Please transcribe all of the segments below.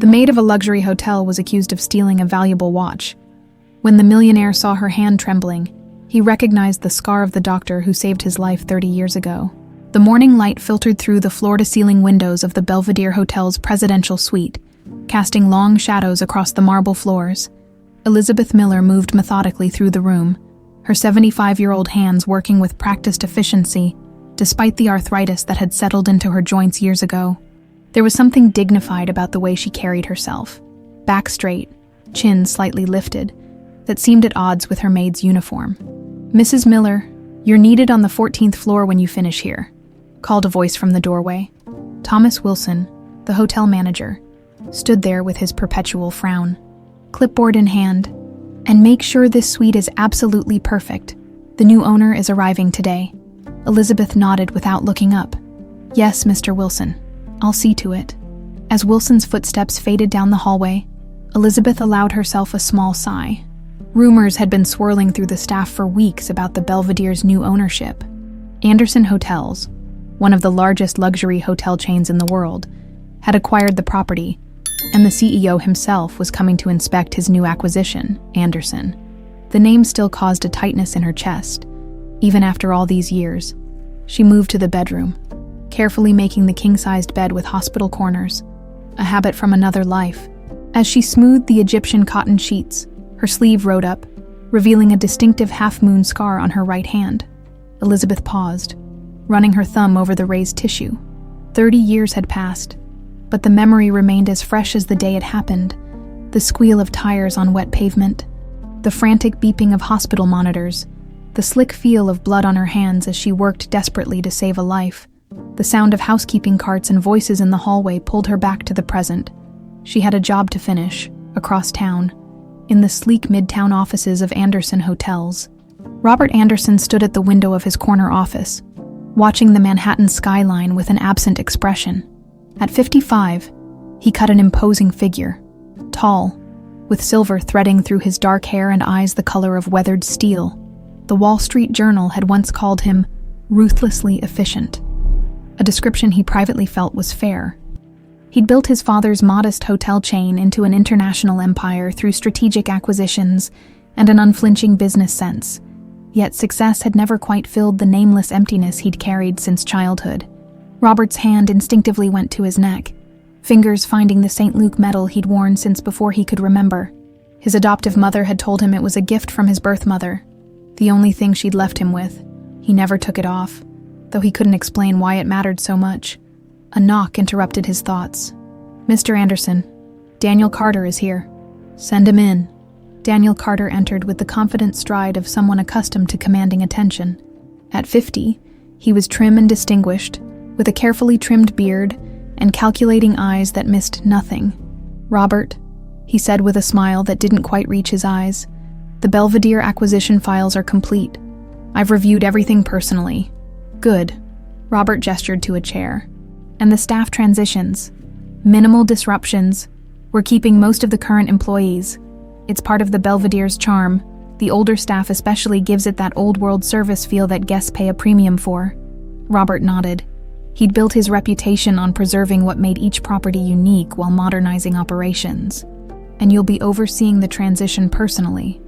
The maid of a luxury hotel was accused of stealing a valuable watch. When the millionaire saw her hand trembling, he recognized the scar of the doctor who saved his life 30 years ago. The morning light filtered through the floor-to-ceiling windows of the Belvedere Hotel's presidential suite, casting long shadows across the marble floors. Elizabeth Miller moved methodically through the room, her 75-year-old hands working with practiced efficiency, despite the arthritis that had settled into her joints years ago. There was something dignified about the way she carried herself, back straight, chin slightly lifted, that seemed at odds with her maid's uniform. "Mrs. Miller, you're needed on the 14th floor when you finish here," called a voice from the doorway. Thomas Wilson, the hotel manager, stood there with his perpetual frown, clipboard in hand. "And make sure this suite is absolutely perfect. The new owner is arriving today." Elizabeth nodded without looking up. "Yes, Mr. Wilson. I'll see to it." As Wilson's footsteps faded down the hallway, Elizabeth allowed herself a small sigh. Rumors had been swirling through the staff for weeks about the Belvedere's new ownership. Anderson Hotels, one of the largest luxury hotel chains in the world, had acquired the property, and the CEO himself was coming to inspect his new acquisition, Anderson. The name still caused a tightness in her chest. Even after all these years, she moved to the bedroom, carefully making the king-sized bed with hospital corners, a habit from another life. As she smoothed the Egyptian cotton sheets, her sleeve rode up, revealing a distinctive half-moon scar on her right hand. Elizabeth paused, running her thumb over the raised tissue. 30 years had passed, but the memory remained as fresh as the day it happened. The squeal of tires on wet pavement, the frantic beeping of hospital monitors, the slick feel of blood on her hands as she worked desperately to save a life. The sound of housekeeping carts and voices in the hallway pulled her back to the present. She had a job to finish, across town, in the sleek midtown offices of Anderson Hotels. Robert Anderson stood at the window of his corner office, watching the Manhattan skyline with an absent expression. At 55, he cut an imposing figure, tall, with silver threading through his dark hair and eyes the color of weathered steel. The Wall Street Journal had once called him ruthlessly efficient, a description he privately felt was fair. He'd built his father's modest hotel chain into an international empire through strategic acquisitions and an unflinching business sense, yet success had never quite filled the nameless emptiness he'd carried since childhood. Robert's hand instinctively went to his neck, fingers finding the St. Luke medal he'd worn since before he could remember. His adoptive mother had told him it was a gift from his birth mother, the only thing she'd left him with. He never took it off, though he couldn't explain why it mattered so much. A knock interrupted his thoughts. "Mr. Anderson, Daniel Carter is here." "Send him in." Daniel Carter entered with the confident stride of someone accustomed to commanding attention. At 50, he was trim and distinguished, with a carefully trimmed beard and calculating eyes that missed nothing. "Robert," he said with a smile that didn't quite reach his eyes, "the Belvedere acquisition files are complete. I've reviewed everything personally." "Good." Robert gestured to a chair. "And the staff transitions. Minimal disruptions. We're keeping most of the current employees. It's part of the Belvedere's charm. The older staff especially gives it that old-world service feel that guests pay a premium for." Robert nodded. He'd built his reputation on preserving what made each property unique while modernizing operations. "And you'll be overseeing the transition personally?"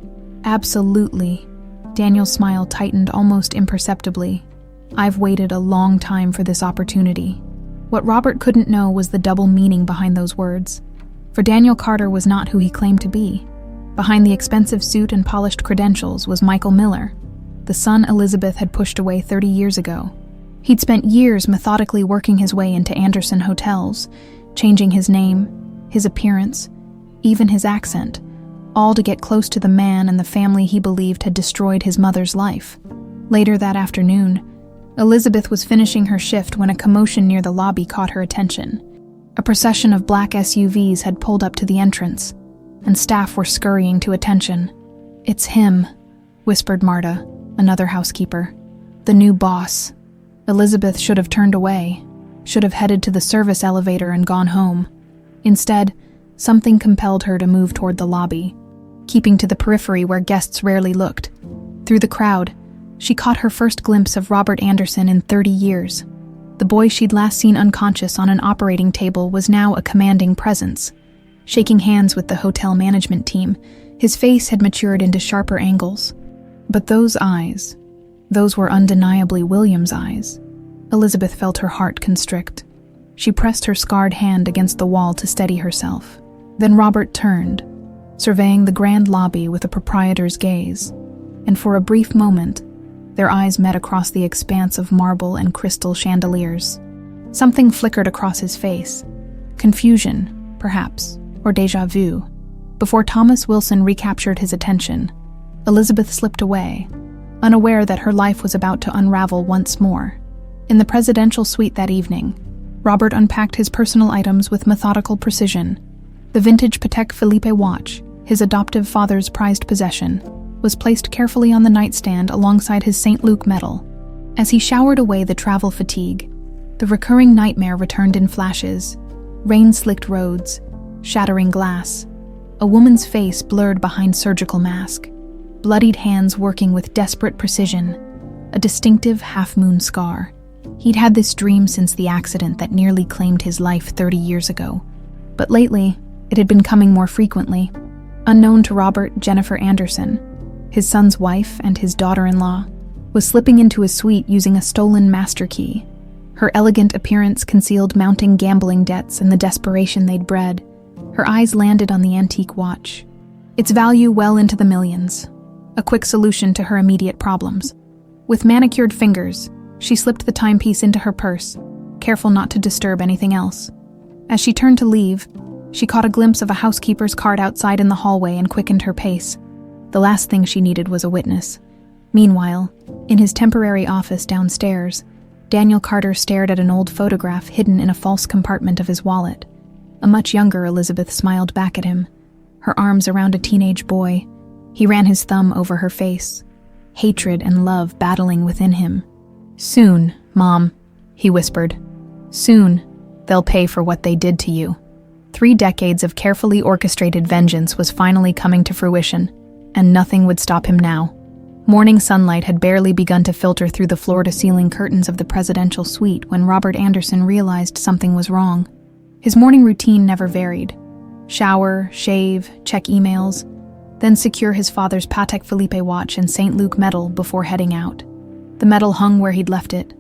"Absolutely." Daniel's smile tightened almost imperceptibly. "I've waited a long time for this opportunity." What Robert couldn't know was the double meaning behind those words. For Daniel Carter was not who he claimed to be. Behind the expensive suit and polished credentials was Michael Miller, the son Elizabeth had pushed away 30 years ago. He'd spent years methodically working his way into Anderson Hotels, changing his name, his appearance, even his accent, all to get close to the man and the family he believed had destroyed his mother's life. Later that afternoon, Elizabeth was finishing her shift when a commotion near the lobby caught her attention. A procession of black SUVs had pulled up to the entrance, and staff were scurrying to attention. "It's him," whispered Marta, another housekeeper. "The new boss." Elizabeth should have turned away, should have headed to the service elevator and gone home. Instead, something compelled her to move toward the lobby, keeping to the periphery where guests rarely looked. Through the crowd, she caught her first glimpse of Robert Anderson in 30 years. The boy she'd last seen unconscious on an operating table was now a commanding presence, shaking hands with the hotel management team. His face had matured into sharper angles. But those eyes, those were undeniably William's eyes. Elizabeth felt her heart constrict. She pressed her scarred hand against the wall to steady herself. Then Robert turned, surveying the grand lobby with a proprietor's gaze, and for a brief moment, their eyes met across the expanse of marble and crystal chandeliers. Something flickered across his face. Confusion, perhaps, or déjà vu. Before Thomas Wilson recaptured his attention, Elizabeth slipped away, unaware that her life was about to unravel once more. In the presidential suite that evening, Robert unpacked his personal items with methodical precision. The vintage Patek Philippe watch, his adoptive father's prized possession, was placed carefully on the nightstand alongside his St. Luke medal. As he showered away the travel fatigue, the recurring nightmare returned in flashes. Rain-slicked roads, shattering glass, a woman's face blurred behind surgical mask, bloodied hands working with desperate precision, a distinctive half-moon scar. He'd had this dream since the accident that nearly claimed his life 30 years ago. But lately, it had been coming more frequently. Unknown to Robert, Jennifer Anderson, his son's wife and his daughter-in-law, was slipping into his suite using a stolen master key. Her elegant appearance concealed mounting gambling debts and the desperation they'd bred. Her eyes landed on the antique watch, its value well into the millions, a quick solution to her immediate problems. With manicured fingers, she slipped the timepiece into her purse, careful not to disturb anything else. As she turned to leave, she caught a glimpse of a housekeeper's cart outside in the hallway and quickened her pace. The last thing she needed was a witness. Meanwhile, in his temporary office downstairs, Daniel Carter stared at an old photograph hidden in a false compartment of his wallet. A much younger Elizabeth smiled back at him, her arms around a teenage boy. He ran his thumb over her face, hatred and love battling within him. "Soon, Mom," he whispered. "Soon, they'll pay for what they did to you." 3 decades of carefully orchestrated vengeance was finally coming to fruition, and nothing would stop him now. Morning sunlight had barely begun to filter through the floor-to-ceiling curtains of the presidential suite when Robert Anderson realized something was wrong. His morning routine never varied. Shower, shave, check emails, then secure his father's Patek Philippe watch and St. Luke medal before heading out. The medal hung where he'd left it,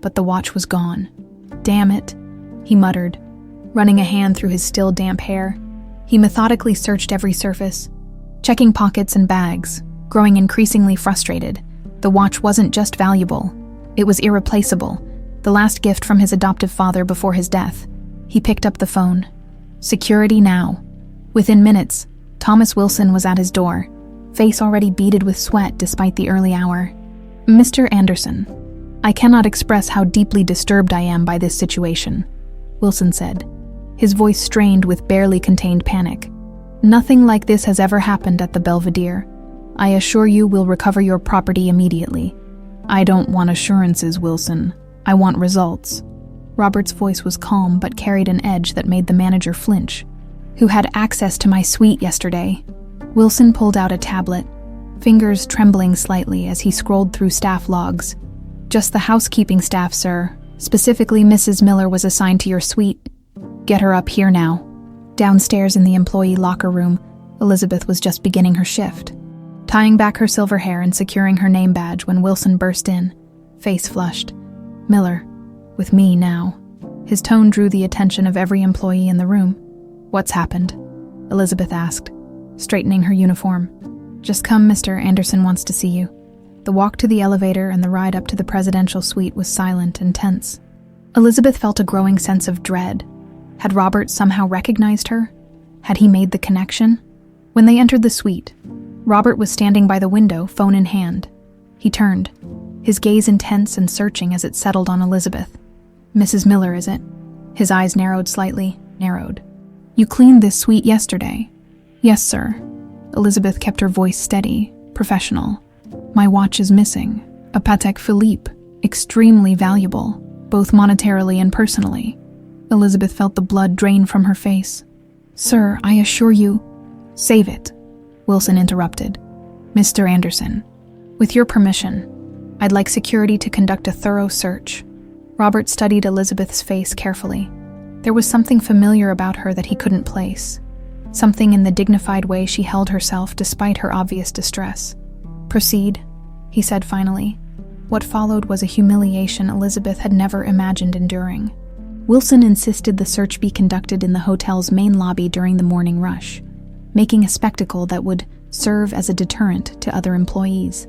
but the watch was gone. "Damn it," he muttered, running a hand through his still damp hair. He methodically searched every surface, checking pockets and bags, growing increasingly frustrated. The watch wasn't just valuable, it was irreplaceable, the last gift from his adoptive father before his death. He picked up the phone. Security now. Within minutes, Thomas Wilson was at his door, face already beaded with sweat despite the early hour. "Mr. Anderson, I cannot express how deeply disturbed I am by this situation," Wilson said, his voice strained with barely contained panic. "Nothing like this has ever happened at the Belvedere. I assure you we'll recover your property immediately." "I don't want assurances, Wilson. I want results." Robert's voice was calm but carried an edge that made the manager flinch. "Who had access to my suite yesterday?" Wilson pulled out a tablet, fingers trembling slightly as he scrolled through staff logs. "Just the housekeeping staff, sir. Specifically, Mrs. Miller was assigned to your suite. Get her up here now." Downstairs in the employee locker room, Elizabeth was just beginning her shift, tying back her silver hair and securing her name badge when Wilson burst in, face flushed. "Miller, with me now." His tone drew the attention of every employee in the room. "What's happened?" Elizabeth asked, straightening her uniform. "Just come, Mr. Anderson wants to see you." The walk to the elevator and the ride up to the presidential suite was silent and tense. Elizabeth felt a growing sense of dread. Had Robert somehow recognized her? Had he made the connection? When they entered the suite, Robert was standing by the window, phone in hand. He turned, his gaze intense and searching as it settled on Elizabeth. "Mrs. Miller, is it?" His eyes narrowed slightly, narrowed. "You cleaned this suite yesterday?" "Yes, sir." Elizabeth kept her voice steady, professional. "My watch is missing. A Patek Philippe, extremely valuable, both monetarily and personally." Elizabeth felt the blood drain from her face. "Sir, I assure you—" "Save it," Wilson interrupted. "Mr. Anderson, with your permission, I'd like security to conduct a thorough search." Robert studied Elizabeth's face carefully. There was something familiar about her that he couldn't place. something in the dignified way she held herself despite her obvious distress. "Proceed," he said finally. What followed was a humiliation Elizabeth had never imagined enduring. Wilson insisted the search be conducted in the hotel's main lobby during the morning rush, making a spectacle that would serve as a deterrent to other employees.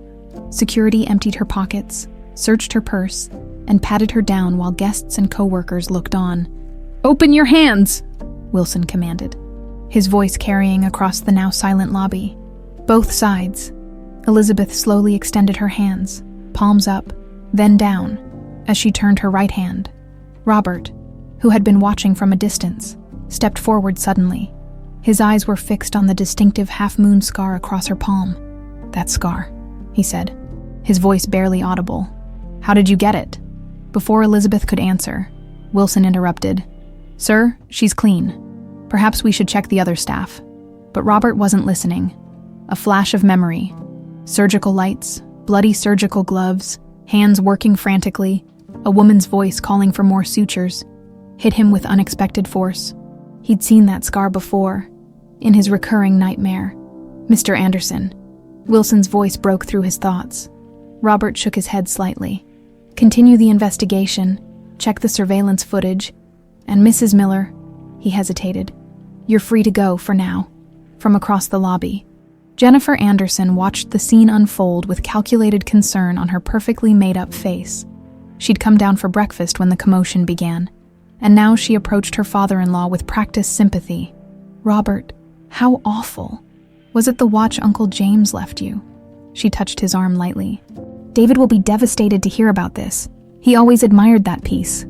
Security emptied her pockets, searched her purse, and patted her down while guests and co-workers looked on. "Open your hands!" Wilson commanded, his voice carrying across the now silent lobby. Both sides. Elizabeth slowly extended her hands, palms up, then down, as she turned her right hand. Robert, who had been watching from a distance, stepped forward suddenly. His eyes were fixed on the distinctive half-moon scar across her palm. "That scar," he said, his voice barely audible. "How did you get it?" Before Elizabeth could answer, Wilson interrupted. "Sir, she's clean. Perhaps we should check the other staff." But Robert wasn't listening. A flash of memory. Surgical lights, bloody surgical gloves, hands working frantically, a woman's voice calling for more sutures, hit him with unexpected force. He'd seen that scar before, in his recurring nightmare. "Mr. Anderson." Wilson's voice broke through his thoughts. Robert shook his head slightly. "Continue the investigation, check the surveillance footage, and Mrs. Miller," he hesitated, "you're free to go for now." From across the lobby, Jennifer Anderson watched the scene unfold with calculated concern on her perfectly made-up face. She'd come down for breakfast when the commotion began, and now she approached her father-in-law with practiced sympathy. "Robert, how awful. Was it the watch Uncle James left you?" She touched his arm lightly. "David will be devastated to hear about this. He always admired that piece."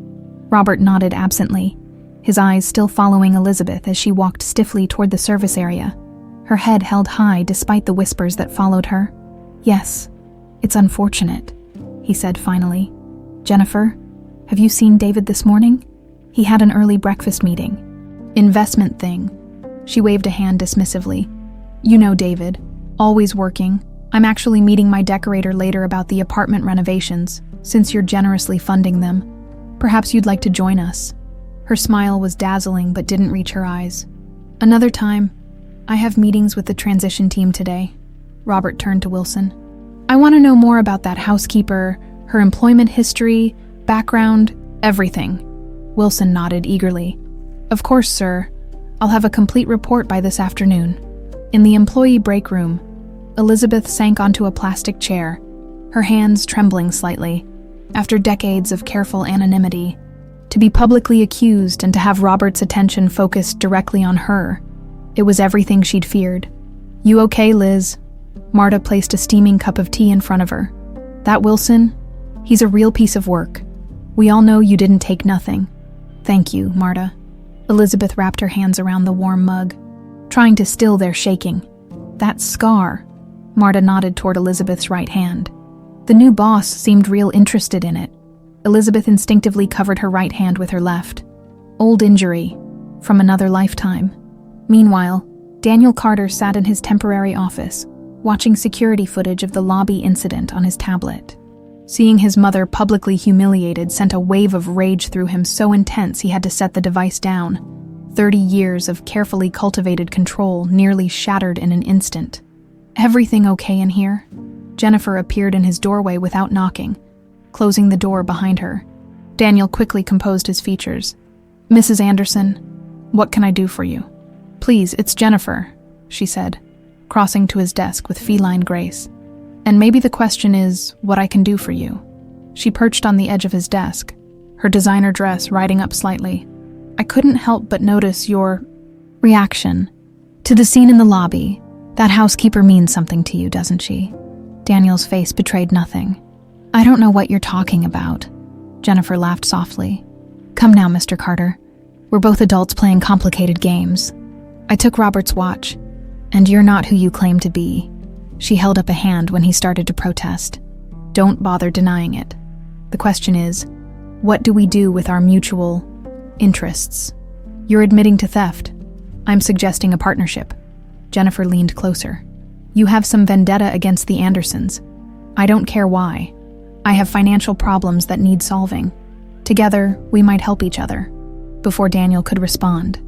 Robert nodded absently, his eyes still following Elizabeth as she walked stiffly toward the service area, her head held high despite the whispers that followed her. "Yes, it's unfortunate," he said finally. "Jennifer, have you seen David this morning? He had an early breakfast meeting." "Investment thing." She waved a hand dismissively. "You know David, always working. I'm actually meeting my decorator later about the apartment renovations, since you're generously funding them. Perhaps you'd like to join us." Her smile was dazzling but didn't reach her eyes. "Another time. I have meetings with the transition team today." Robert turned to Wilson. "I want to know more about that housekeeper, her employment history, background, everything." Wilson nodded eagerly. "Of course, sir. I'll have a complete report by this afternoon." In the employee break room, Elizabeth sank onto a plastic chair, her hands trembling slightly. After decades of careful anonymity, to be publicly accused and to have Robert's attention focused directly on her, it was everything she'd feared. "You okay, Liz?" Marta placed a steaming cup of tea in front of her. "That Wilson? He's a real piece of work. We all know you didn't take nothing." "Thank you, Marta." Elizabeth wrapped her hands around the warm mug, trying to still their shaking. "That scar." Marta nodded toward Elizabeth's right hand. The new boss seemed real interested in it. Elizabeth instinctively covered her right hand with her left. Old injury, from another lifetime. Meanwhile, Daniel Carter sat in his temporary office, watching security footage of the lobby incident on his tablet. Seeing his mother publicly humiliated sent a wave of rage through him so intense he had to set the device down. 30 years of carefully cultivated control nearly shattered in an instant. "Everything okay in here?" Jennifer appeared in his doorway without knocking, closing the door behind her. Daniel quickly composed his features. "Mrs. Anderson, what can I do for you?" "Please, it's Jennifer," she said, crossing to his desk with feline grace. "And maybe the question is what I can do for you." She perched on the edge of his desk, her designer dress riding up slightly. "I couldn't help but notice your reaction to the scene in the lobby. That housekeeper means something to you, doesn't she?" Daniel's face betrayed nothing. "I don't know what you're talking about." Jennifer laughed softly. "Come now, Mr. Carter. We're both adults playing complicated games. I took Robert's watch, and you're not who you claim to be." She held up a hand when he started to protest. "Don't bother denying it. The question is, what do we do with our mutual interests? You're admitting to theft. I'm suggesting a partnership." Jennifer leaned closer. "You have some vendetta against the Andersons. I don't care why. I have financial problems that need solving. Together, we might help each other." Before Daniel could respond,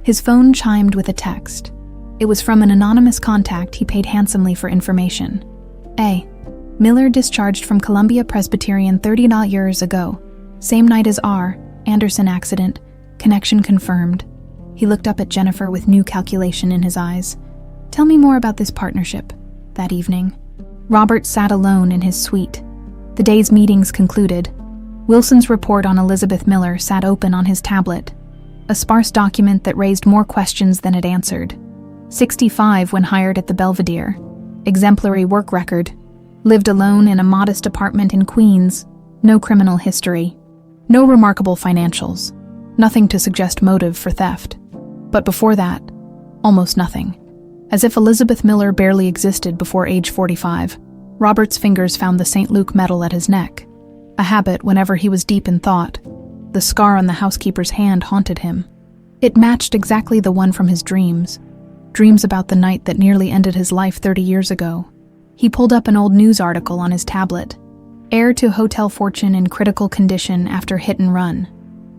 His phone chimed with a text. It was from an anonymous contact he paid handsomely for information. A. Miller discharged from Columbia Presbyterian 30 years ago. Same night as R. Anderson accident. Connection confirmed. He looked up at Jennifer with new calculation in his eyes. Tell me more about this partnership. That evening, Robert sat alone in his suite. The day's meetings concluded. Wilson's report on Elizabeth Miller sat open on his tablet, a sparse document that raised more questions than it answered. 65 when hired at the Belvedere. Exemplary work record. Lived alone in a modest apartment in Queens. No criminal history. No remarkable financials. Nothing to suggest motive for theft. But before that, almost nothing. As if Elizabeth Miller barely existed before age 45, Robert's fingers found the St. Luke medal at his neck. A habit whenever he was deep in thought. The scar on the housekeeper's hand haunted him. It matched exactly the one from his dreams. Dreams about the night that nearly ended his life 30 years ago. He pulled up an old news article on his tablet. Heir to hotel fortune in critical condition after hit and run.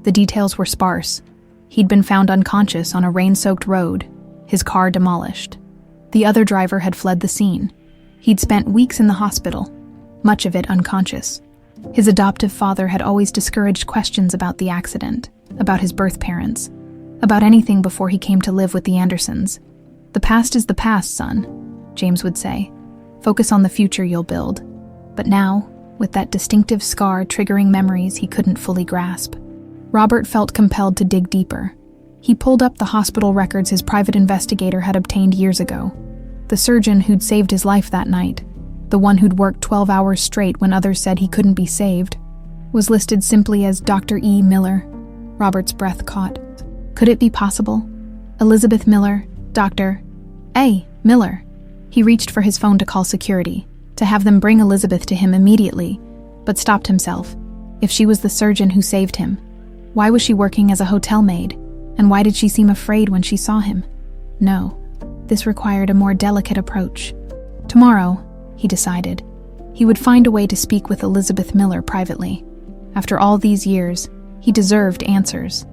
The details were sparse. He'd been found unconscious on a rain-soaked road, his car demolished. The other driver had fled the scene. He'd spent weeks in the hospital, much of it unconscious. His adoptive father had always discouraged questions about the accident, about his birth parents, about anything before he came to live with the Andersons. The past is the past, son, James would say. Focus on the future you'll build. But now, with that distinctive scar triggering memories he couldn't fully grasp, Robert felt compelled to dig deeper. He pulled up the hospital records his private investigator had obtained years ago. The surgeon who'd saved his life that night, the one who'd worked 12 hours straight when others said he couldn't be saved, was listed simply as Dr. E. Miller. Robert's breath caught. Could it be possible? Elizabeth Miller, Dr. A. Miller. He reached for his phone to call security, to have them bring Elizabeth to him immediately, but stopped himself. If she was the surgeon who saved him, why was she working as a hotel maid? And why did she seem afraid when she saw him? No, this required a more delicate approach. Tomorrow, he decided, he would find a way to speak with Elizabeth Miller privately. After all these years, he deserved answers.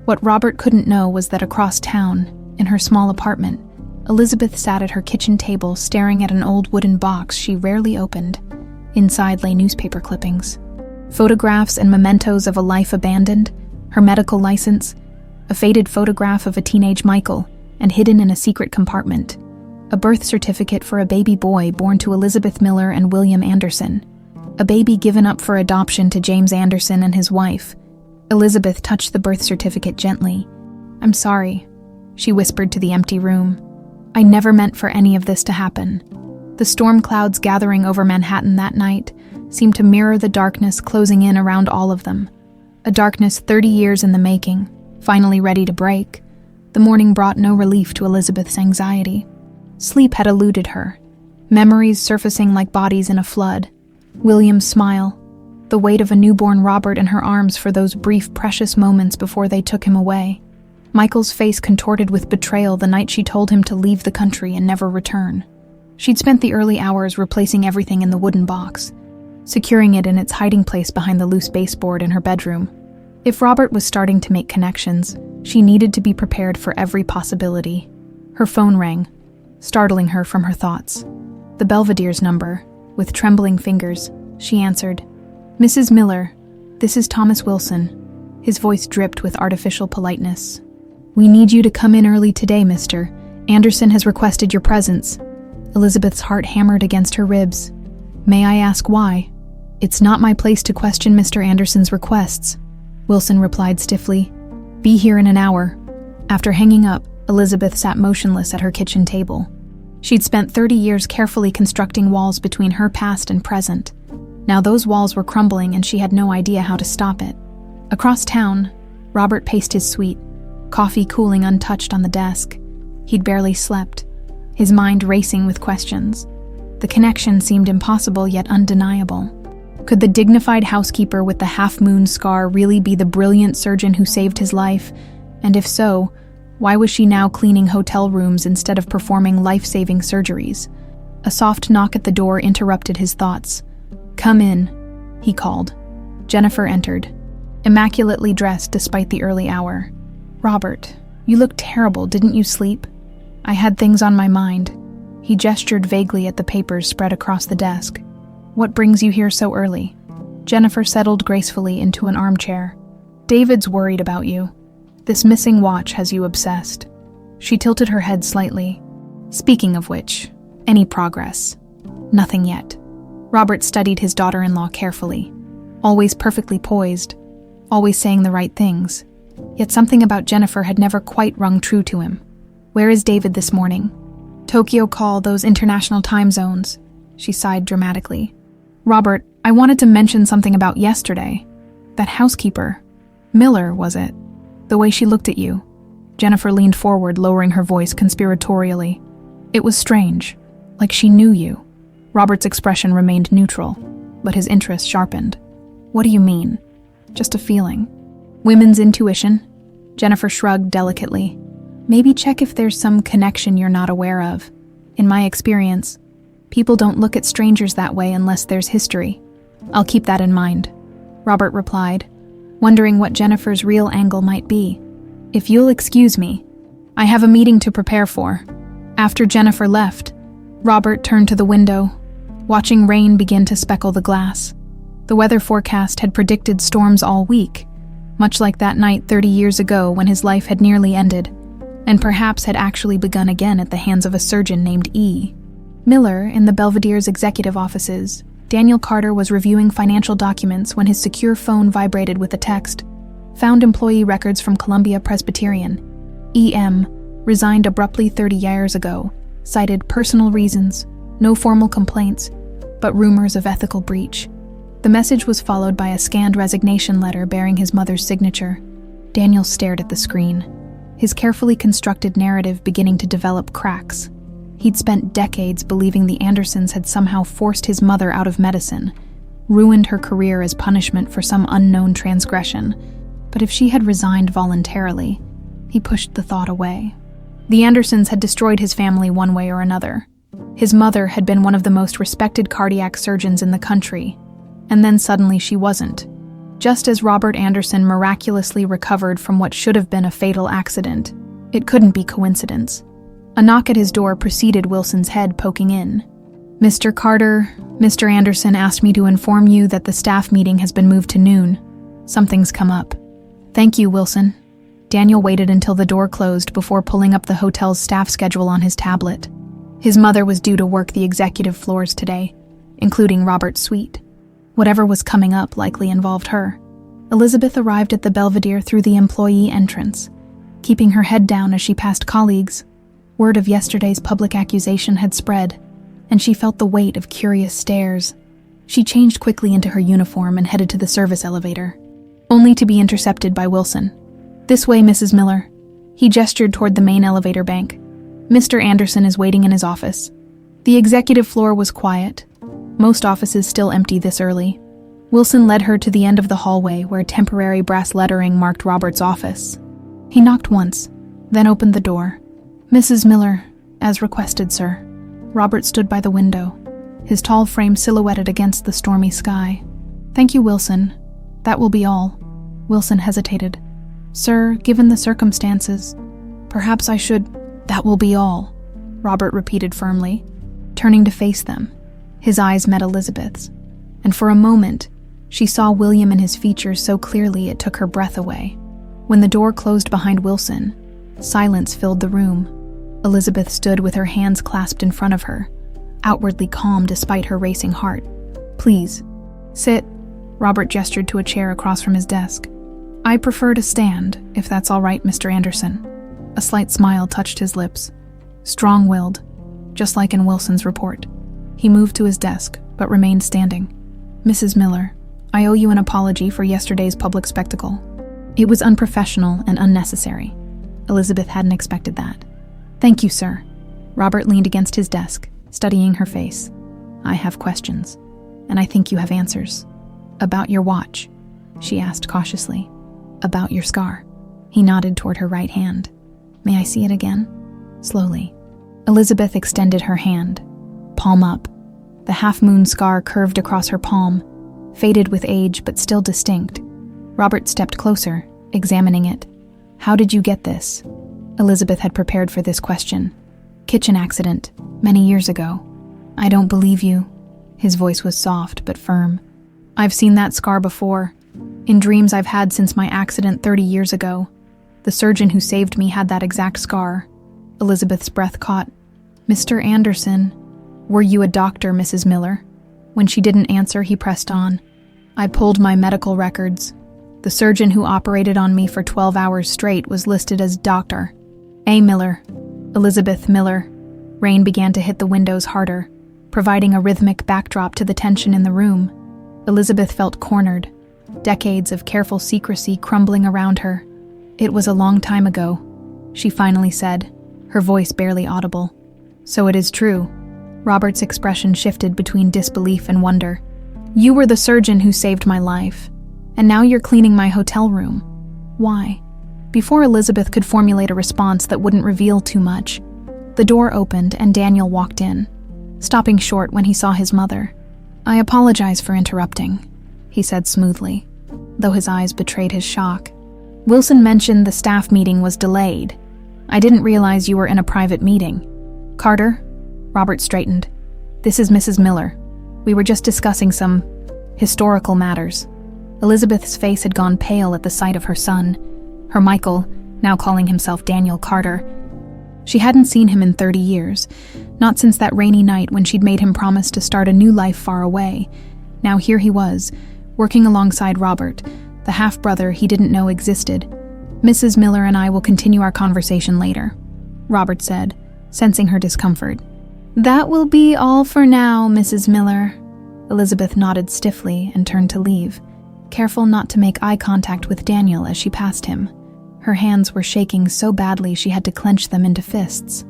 What Robert couldn't know was that across town, in her small apartment, Elizabeth sat at her kitchen table staring at an old wooden box she rarely opened. Inside lay newspaper clippings. Photographs and mementos of a life abandoned, her medical license, a faded photograph of a teenage Michael, and hidden in a secret compartment, a birth certificate for a baby boy born to Elizabeth Miller and William Anderson, a baby given up for adoption to James Anderson and his wife. Elizabeth touched the birth certificate gently. "I'm sorry," she whispered to the empty room. "I never meant for any of this to happen." The storm clouds gathering over Manhattan that night seemed to mirror the darkness closing in around all of them. A darkness 30 years in the making, finally ready to break. The morning brought no relief to Elizabeth's anxiety. Sleep had eluded her, memories surfacing like bodies in a flood. William's smile, the weight of a newborn Robert in her arms for those brief, precious moments before they took him away. Michael's face contorted with betrayal the night she told him to leave the country and never return. She'd spent the early hours replacing everything in the wooden box, securing it in its hiding place behind the loose baseboard in her bedroom. If Robert was starting to make connections, she needed to be prepared for every possibility. Her phone rang, startling her from her thoughts. The Belvedere's number. With trembling fingers, she answered. "Mrs. Miller, this is Thomas Wilson." His voice dripped with artificial politeness. "We need you to come in early today, mister. Anderson has requested your presence." Elizabeth's heart hammered against her ribs. "May I ask why?" "It's not my place to question Mr. Anderson's requests," Wilson replied stiffly. "Be here in an hour." After hanging up, Elizabeth sat motionless at her kitchen table. She'd spent 30 years carefully constructing walls between her past and present. Now those walls were crumbling and she had no idea how to stop it. Across town, Robert paced his suite, coffee cooling untouched on the desk. He'd barely slept, his mind racing with questions. The connection seemed impossible yet undeniable. Could the dignified housekeeper with the half-moon scar really be the brilliant surgeon who saved his life? And if so, why was she now cleaning hotel rooms instead of performing life-saving surgeries? A soft knock at the door interrupted his thoughts. "Come in," he called. Jennifer entered, immaculately dressed despite the early hour. "Robert," You look terrible, didn't you sleep? I had things on my mind. He gestured vaguely at the papers spread across the desk. What brings you here so early? Jennifer settled gracefully into an armchair. David's worried about you. This missing watch has you obsessed. She tilted her head slightly. Speaking of which, any progress? Nothing yet. Robert studied his daughter-in-law carefully. Always perfectly poised. Always saying the right things. Yet something about Jennifer had never quite rung true to him. Where is David this morning? Tokyo call, those international time zones. She sighed dramatically. Robert, I wanted to mention something about yesterday. That housekeeper. Miller, was it? The way she looked at you. Jennifer leaned forward, lowering her voice conspiratorially. It was strange. Like she knew you. Robert's expression remained neutral, but his interest sharpened. What do you mean? Just a feeling. Women's intuition? Jennifer shrugged delicately. Maybe check if there's some connection you're not aware of. In my experience, people don't look at strangers that way unless there's history. I'll keep that in mind, Robert replied, wondering what Jennifer's real angle might be. If you'll excuse me, I have a meeting to prepare for. After Jennifer left, Robert turned to the window, watching rain begin to speckle the glass. The weather forecast had predicted storms all week, much like that night 30 years ago when his life had nearly ended, and perhaps had actually begun again at the hands of a surgeon named E. Miller, in the Belvedere's executive offices, Daniel Carter was reviewing financial documents when his secure phone vibrated with a text. Found employee records from Columbia Presbyterian. E.M. resigned abruptly 30 years ago, cited personal reasons, no formal complaints, but rumors of ethical breach. The message was followed by a scanned resignation letter bearing his mother's signature. Daniel stared at the screen, his carefully constructed narrative beginning to develop cracks. He'd spent decades believing the Andersons had somehow forced his mother out of medicine, ruined her career as punishment for some unknown transgression. But if she had resigned voluntarily, he pushed the thought away. The Andersons had destroyed his family one way or another. His mother had been one of the most respected cardiac surgeons in the country, and then suddenly she wasn't. Just as Robert Anderson miraculously recovered from what should have been a fatal accident, it couldn't be coincidence. A knock at his door preceded Wilson's head poking in. Mr. Carter, Mr. Anderson asked me to inform you that the staff meeting has been moved to noon. Something's come up. Thank you, Wilson. Daniel waited until the door closed before pulling up the hotel's staff schedule on his tablet. His mother was due to work the executive floors today, including Robert's suite. Whatever was coming up likely involved her. Elizabeth arrived at the Belvedere through the employee entrance, keeping her head down as she passed colleagues. Word of yesterday's public accusation had spread, and she felt the weight of curious stares. She changed quickly into her uniform and headed to the service elevator, only to be intercepted by Wilson. This way, Mrs. Miller. He gestured toward the main elevator bank. Mr. Anderson is waiting in his office. The executive floor was quiet, most offices still empty this early. Wilson led her to the end of the hallway where temporary brass lettering marked Robert's office. He knocked once, then opened the door. Mrs. Miller, as requested, sir. Robert stood by the window, his tall frame silhouetted against the stormy sky. Thank you, Wilson. That will be all. Wilson hesitated. Sir, given the circumstances, perhaps I should... That will be all, Robert repeated firmly, turning to face them. His eyes met Elizabeth's, and for a moment, she saw William and his features so clearly it took her breath away. When the door closed behind Wilson, silence filled the room. Elizabeth stood with her hands clasped in front of her, outwardly calm despite her racing heart. Please, sit. Robert gestured to a chair across from his desk. I prefer to stand, if that's all right, Mr. Anderson. A slight smile touched his lips. Strong-willed, just like in Wilson's report. He moved to his desk, but remained standing. Mrs. Miller, I owe you an apology for yesterday's public spectacle. It was unprofessional and unnecessary. Elizabeth hadn't expected that. Thank you, sir. Robert leaned against his desk, studying her face. I have questions, and I think you have answers. About your watch, she asked cautiously. About your scar. He nodded toward her right hand. May I see it again? Slowly. Elizabeth extended her hand, palm up. The half-moon scar curved across her palm, faded with age but still distinct. Robert stepped closer, examining it. How did you get this? Elizabeth had prepared for this question. Kitchen accident, many years ago. I don't believe you. His voice was soft but firm. I've seen that scar before. In dreams I've had since my accident 30 years ago. The surgeon who saved me had that exact scar. Elizabeth's breath caught. Mr. Anderson, were you a doctor, Mrs. Miller? When she didn't answer, he pressed on. I pulled my medical records. The surgeon who operated on me for 12 hours straight was listed as Dr. A. Miller. Elizabeth Miller. Rain began to hit the windows harder, providing a rhythmic backdrop to the tension in the room. Elizabeth felt cornered, decades of careful secrecy crumbling around her. It was a long time ago, she finally said, her voice barely audible. So it is true. Robert's expression shifted between disbelief and wonder. You were the surgeon who saved my life, and now you're cleaning my hotel room. Why? Before Elizabeth could formulate a response that wouldn't reveal too much, the door opened and Daniel walked in, stopping short when he saw his mother. I apologize for interrupting, he said smoothly, though his eyes betrayed his shock. Wilson mentioned the staff meeting was delayed. I didn't realize you were in a private meeting. Carter? Robert straightened. This is Mrs. Miller. We were just discussing some historical matters. Elizabeth's face had gone pale at the sight of her son, her Michael, now calling himself Daniel Carter. She hadn't seen him in 30 years, not since that rainy night when she'd made him promise to start a new life far away. Now here he was, working alongside Robert, the half-brother he didn't know existed. Mrs. Miller and I will continue our conversation later, Robert said, sensing her discomfort. That will be all for now, Mrs. Miller. Elizabeth nodded stiffly and turned to leave, careful not to make eye contact with Daniel as she passed him. Her hands were shaking so badly she had to clench them into fists.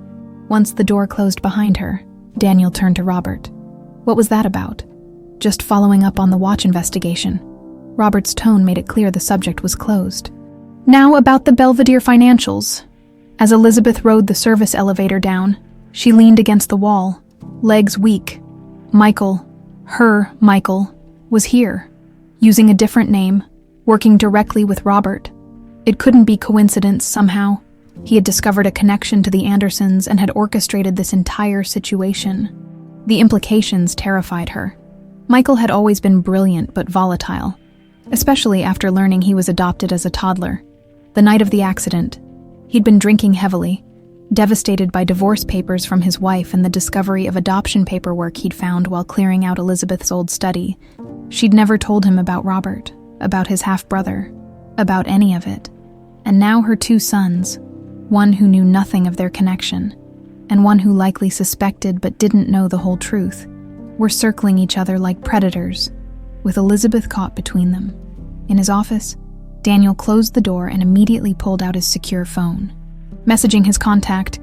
Once the door closed behind her, Daniel turned to Robert. What was that about? Just following up on the watch investigation. Robert's tone made it clear the subject was closed. Now about the Belvedere financials. As Elizabeth rode the service elevator down, she leaned against the wall, legs weak. Michael, her Michael, was here, using a different name, working directly with Robert. It couldn't be coincidence somehow. He had discovered a connection to the Andersons and had orchestrated this entire situation. The implications terrified her. Michael had always been brilliant but volatile, especially after learning he was adopted as a toddler. The night of the accident, he'd been drinking heavily, devastated by divorce papers from his wife and the discovery of adoption paperwork he'd found while clearing out Elizabeth's old study. She'd never told him about Robert, about his half-brother, about any of it. And now her two sons, one who knew nothing of their connection, and one who likely suspected but didn't know the whole truth, were circling each other like predators, with Elizabeth caught between them. In his office, Daniel closed the door and immediately pulled out his secure phone. Messaging his contact,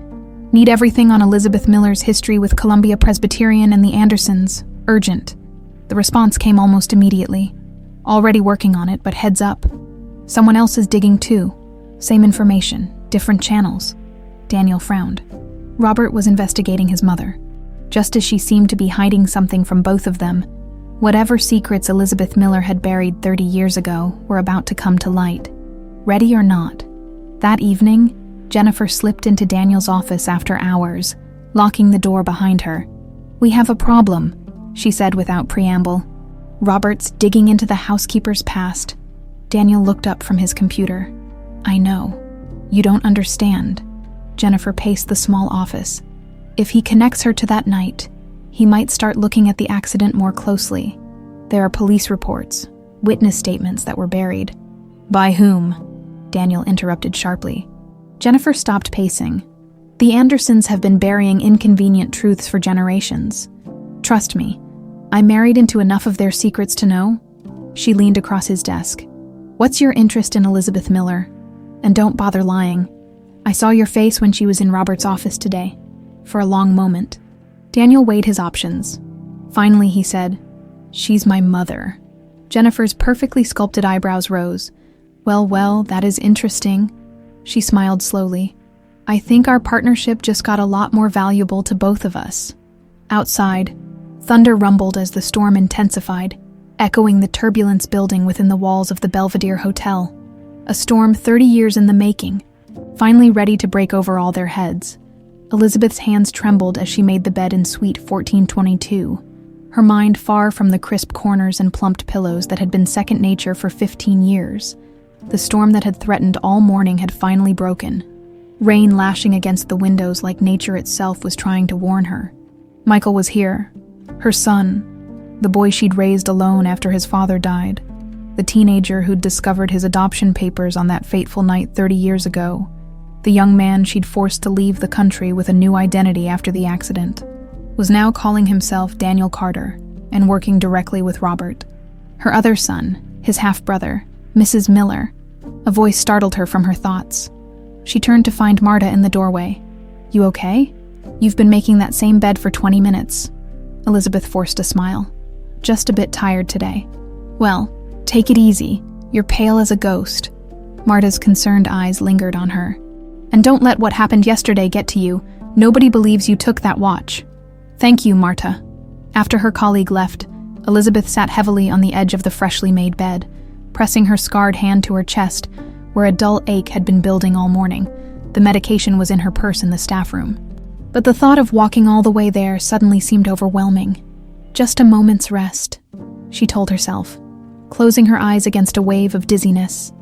"Need everything on Elizabeth Miller's history with Columbia Presbyterian and the Andersons. Urgent." The response came almost immediately. "Already working on it, but heads up. Someone else is digging too. Same information, different channels." Daniel frowned. Robert was investigating his mother. Just as she seemed to be hiding something from both of them, whatever secrets Elizabeth Miller had buried 30 years ago were about to come to light. Ready or not, that evening, Jennifer slipped into Daniel's office after hours, locking the door behind her. "We have a problem," she said without preamble. "Robert's digging into the housekeeper's past." Daniel looked up from his computer. "I know. You don't understand." Jennifer paced the small office. "If he connects her to that night, he might start looking at the accident more closely. There are police reports, witness statements that were buried." "By whom?" Daniel interrupted sharply. Jennifer stopped pacing. "The Andersons have been burying inconvenient truths for generations. Trust me, I married into enough of their secrets to know." She leaned across his desk. "What's your interest in Elizabeth Miller? And don't bother lying. I saw your face when she was in Robert's office today." For a long moment, Daniel weighed his options. Finally, he said, "She's my mother." Jennifer's perfectly sculpted eyebrows rose. Well, that is interesting." She smiled slowly. "I think our partnership just got a lot more valuable to both of us." Outside, thunder rumbled as the storm intensified, echoing the turbulence building within the walls of the Belvedere Hotel. A storm 30 years in the making, finally ready to break over all their heads. Elizabeth's hands trembled as she made the bed in suite 1422, her mind far from the crisp corners and plumped pillows that had been second nature for 15 years. The storm that had threatened all morning had finally broken. Rain lashing against the windows like nature itself was trying to warn her. Michael was here. Her son. The boy she'd raised alone after his father died. The teenager who'd discovered his adoption papers on that fateful night 30 years ago. The young man she'd forced to leave the country with a new identity after the accident. Was now calling himself Daniel Carter and working directly with Robert. Her other son, his half-brother, Mrs. Miller. A voice startled her from her thoughts. She turned to find Marta in the doorway. "You okay? You've been making that same bed for 20 minutes." Elizabeth forced a smile. "Just a bit tired today." "Well, take it easy. You're pale as a ghost." Marta's concerned eyes lingered on her. "And don't let what happened yesterday get to you. Nobody believes you took that watch." "Thank you, Marta." After her colleague left, Elizabeth sat heavily on the edge of the freshly made bed, pressing her scarred hand to her chest, where a dull ache had been building all morning. The medication was in her purse in the staff room. But the thought of walking all the way there suddenly seemed overwhelming. Just a moment's rest, she told herself, closing her eyes against a wave of dizziness.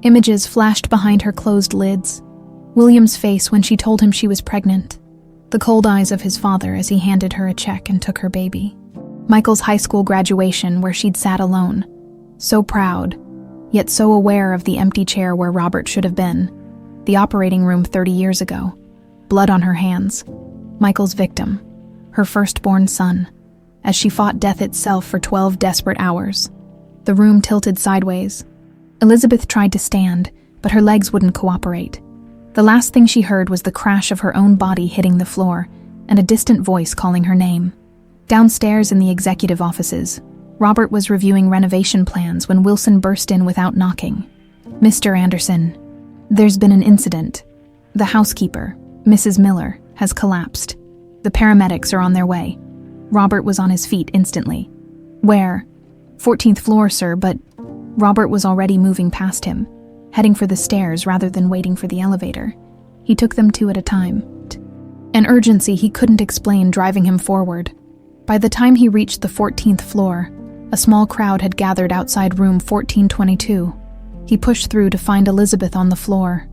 Images flashed behind her closed lids. William's face when she told him she was pregnant. The cold eyes of his father as he handed her a check and took her baby. Michael's high school graduation where she'd sat alone. So proud, yet so aware of the empty chair where Robert should have been. The operating room 30 years ago. Blood on her hands. Michael's victim. Her firstborn son. As she fought death itself for 12 desperate hours. The room tilted sideways. Elizabeth tried to stand, but her legs wouldn't cooperate. The last thing she heard was the crash of her own body hitting the floor, and a distant voice calling her name. Downstairs in the executive offices, Robert was reviewing renovation plans when Wilson burst in without knocking. "Mr. Anderson, there's been an incident. The housekeeper, Mrs. Miller, has collapsed. The paramedics are on their way." Robert was on his feet instantly. "Where?" "14th floor, sir, but..." Robert was already moving past him, heading for the stairs rather than waiting for the elevator. He took them two at a time. An urgency he couldn't explain driving him forward. By the time he reached the 14th floor, a small crowd had gathered outside room 1422. He pushed through to find Elizabeth on the floor,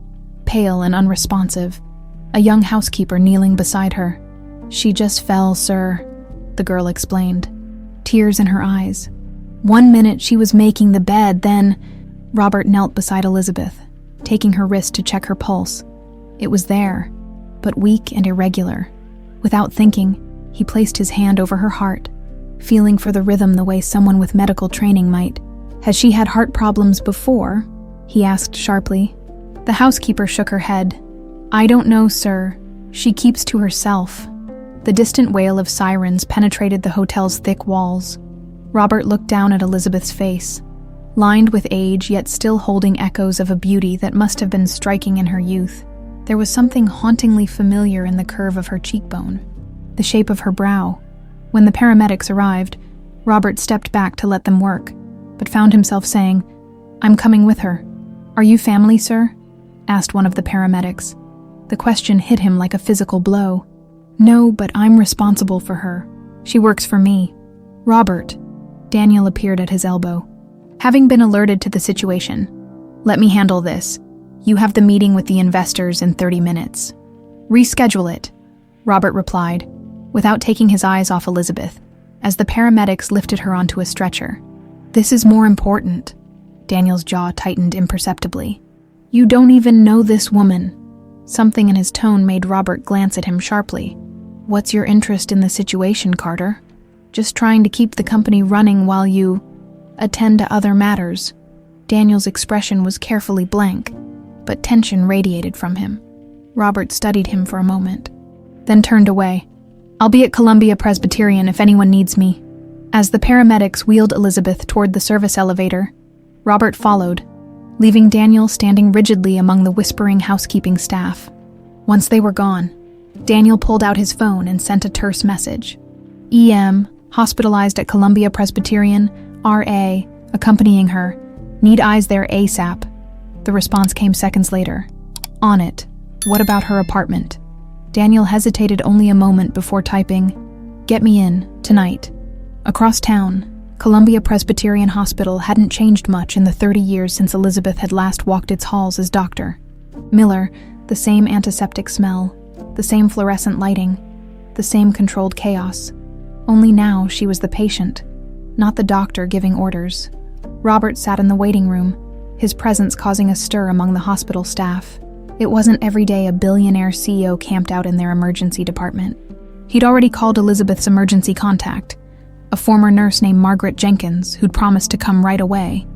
pale and unresponsive, a young housekeeper kneeling beside her. "She just fell, sir," the girl explained, tears in her eyes. "1 minute she was making the bed, then..." Robert knelt beside Elizabeth, taking her wrist to check her pulse. It was there, but weak and irregular. Without thinking, he placed his hand over her heart, feeling for the rhythm the way someone with medical training might. "Has she had heart problems before?" he asked sharply. The housekeeper shook her head. "I don't know, sir. She keeps to herself." The distant wail of sirens penetrated the hotel's thick walls. Robert looked down at Elizabeth's face, lined with age yet still holding echoes of a beauty that must have been striking in her youth. There was something hauntingly familiar in the curve of her cheekbone, the shape of her brow. When the paramedics arrived, Robert stepped back to let them work, but found himself saying, "I'm coming with her." "Are you family, sir?" asked one of the paramedics. The question hit him like a physical blow. "No, but I'm responsible for her. She works for me." "Robert." Daniel appeared at his elbow. Having been alerted to the situation, "Let me handle this. You have the meeting with the investors in 30 minutes. Reschedule it," Robert replied, without taking his eyes off Elizabeth, as the paramedics lifted her onto a stretcher. "This is more important." Daniel's jaw tightened imperceptibly. "You don't even know this woman." Something in his tone made Robert glance at him sharply. "What's your interest in the situation, Carter?" "Just trying to keep the company running while you attend to other matters." Daniel's expression was carefully blank, but tension radiated from him. Robert studied him for a moment, then turned away. "I'll be at Columbia Presbyterian if anyone needs me." As the paramedics wheeled Elizabeth toward the service elevator, Robert followed, leaving Daniel standing rigidly among the whispering housekeeping staff. Once they were gone, Daniel pulled out his phone and sent a terse message. "EM, hospitalized at Columbia Presbyterian, RA, accompanying her. Need eyes there ASAP." The response came seconds later. "On it." What about her apartment? Daniel hesitated only a moment before typing, "Get me in, tonight." Across town, Columbia Presbyterian Hospital hadn't changed much in the 30 years since Elizabeth had last walked its halls as doctor. Miller, the same antiseptic smell, the same fluorescent lighting, the same controlled chaos. Only now she was the patient, not the doctor giving orders. Robert sat in the waiting room, his presence causing a stir among the hospital staff. It wasn't every day a billionaire CEO camped out in their emergency department. He'd already called Elizabeth's emergency contact, a former nurse named Margaret Jenkins, who'd promised to come right away,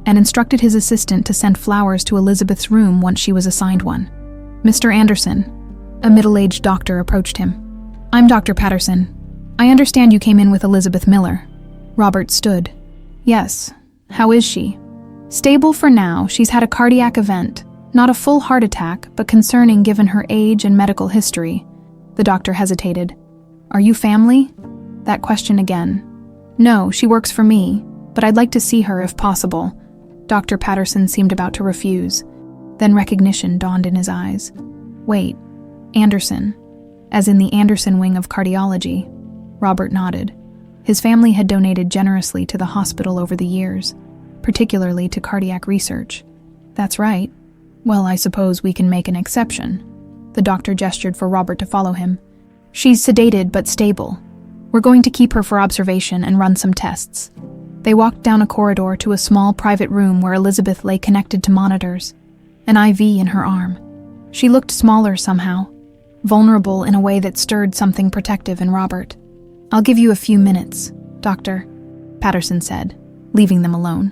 and instructed his assistant to send flowers to Elizabeth's room once she was assigned one. "Mr. Anderson," a middle-aged doctor approached him. "I'm Dr. Patterson. I understand you came in with Elizabeth Miller." Robert stood. "Yes. How is she?" "Stable for now. She's had a cardiac event. Not a full heart attack, but concerning given her age and medical history." The doctor hesitated. "Are you family?" That question again. "No, she works for me, but I'd like to see her if possible." Dr. Patterson seemed about to refuse. Then recognition dawned in his eyes. "Wait, Anderson, as in the Anderson wing of cardiology." Robert nodded. His family had donated generously to the hospital over the years, particularly to cardiac research. "That's right. Well, I suppose we can make an exception." The doctor gestured for Robert to follow him. "She's sedated but stable. We're going to keep her for observation and run some tests." They walked down a corridor to a small private room where Elizabeth lay connected to monitors, an IV in her arm. She looked smaller somehow, vulnerable in a way that stirred something protective in Robert. "I'll give you a few minutes, Doctor," Patterson said, leaving them alone.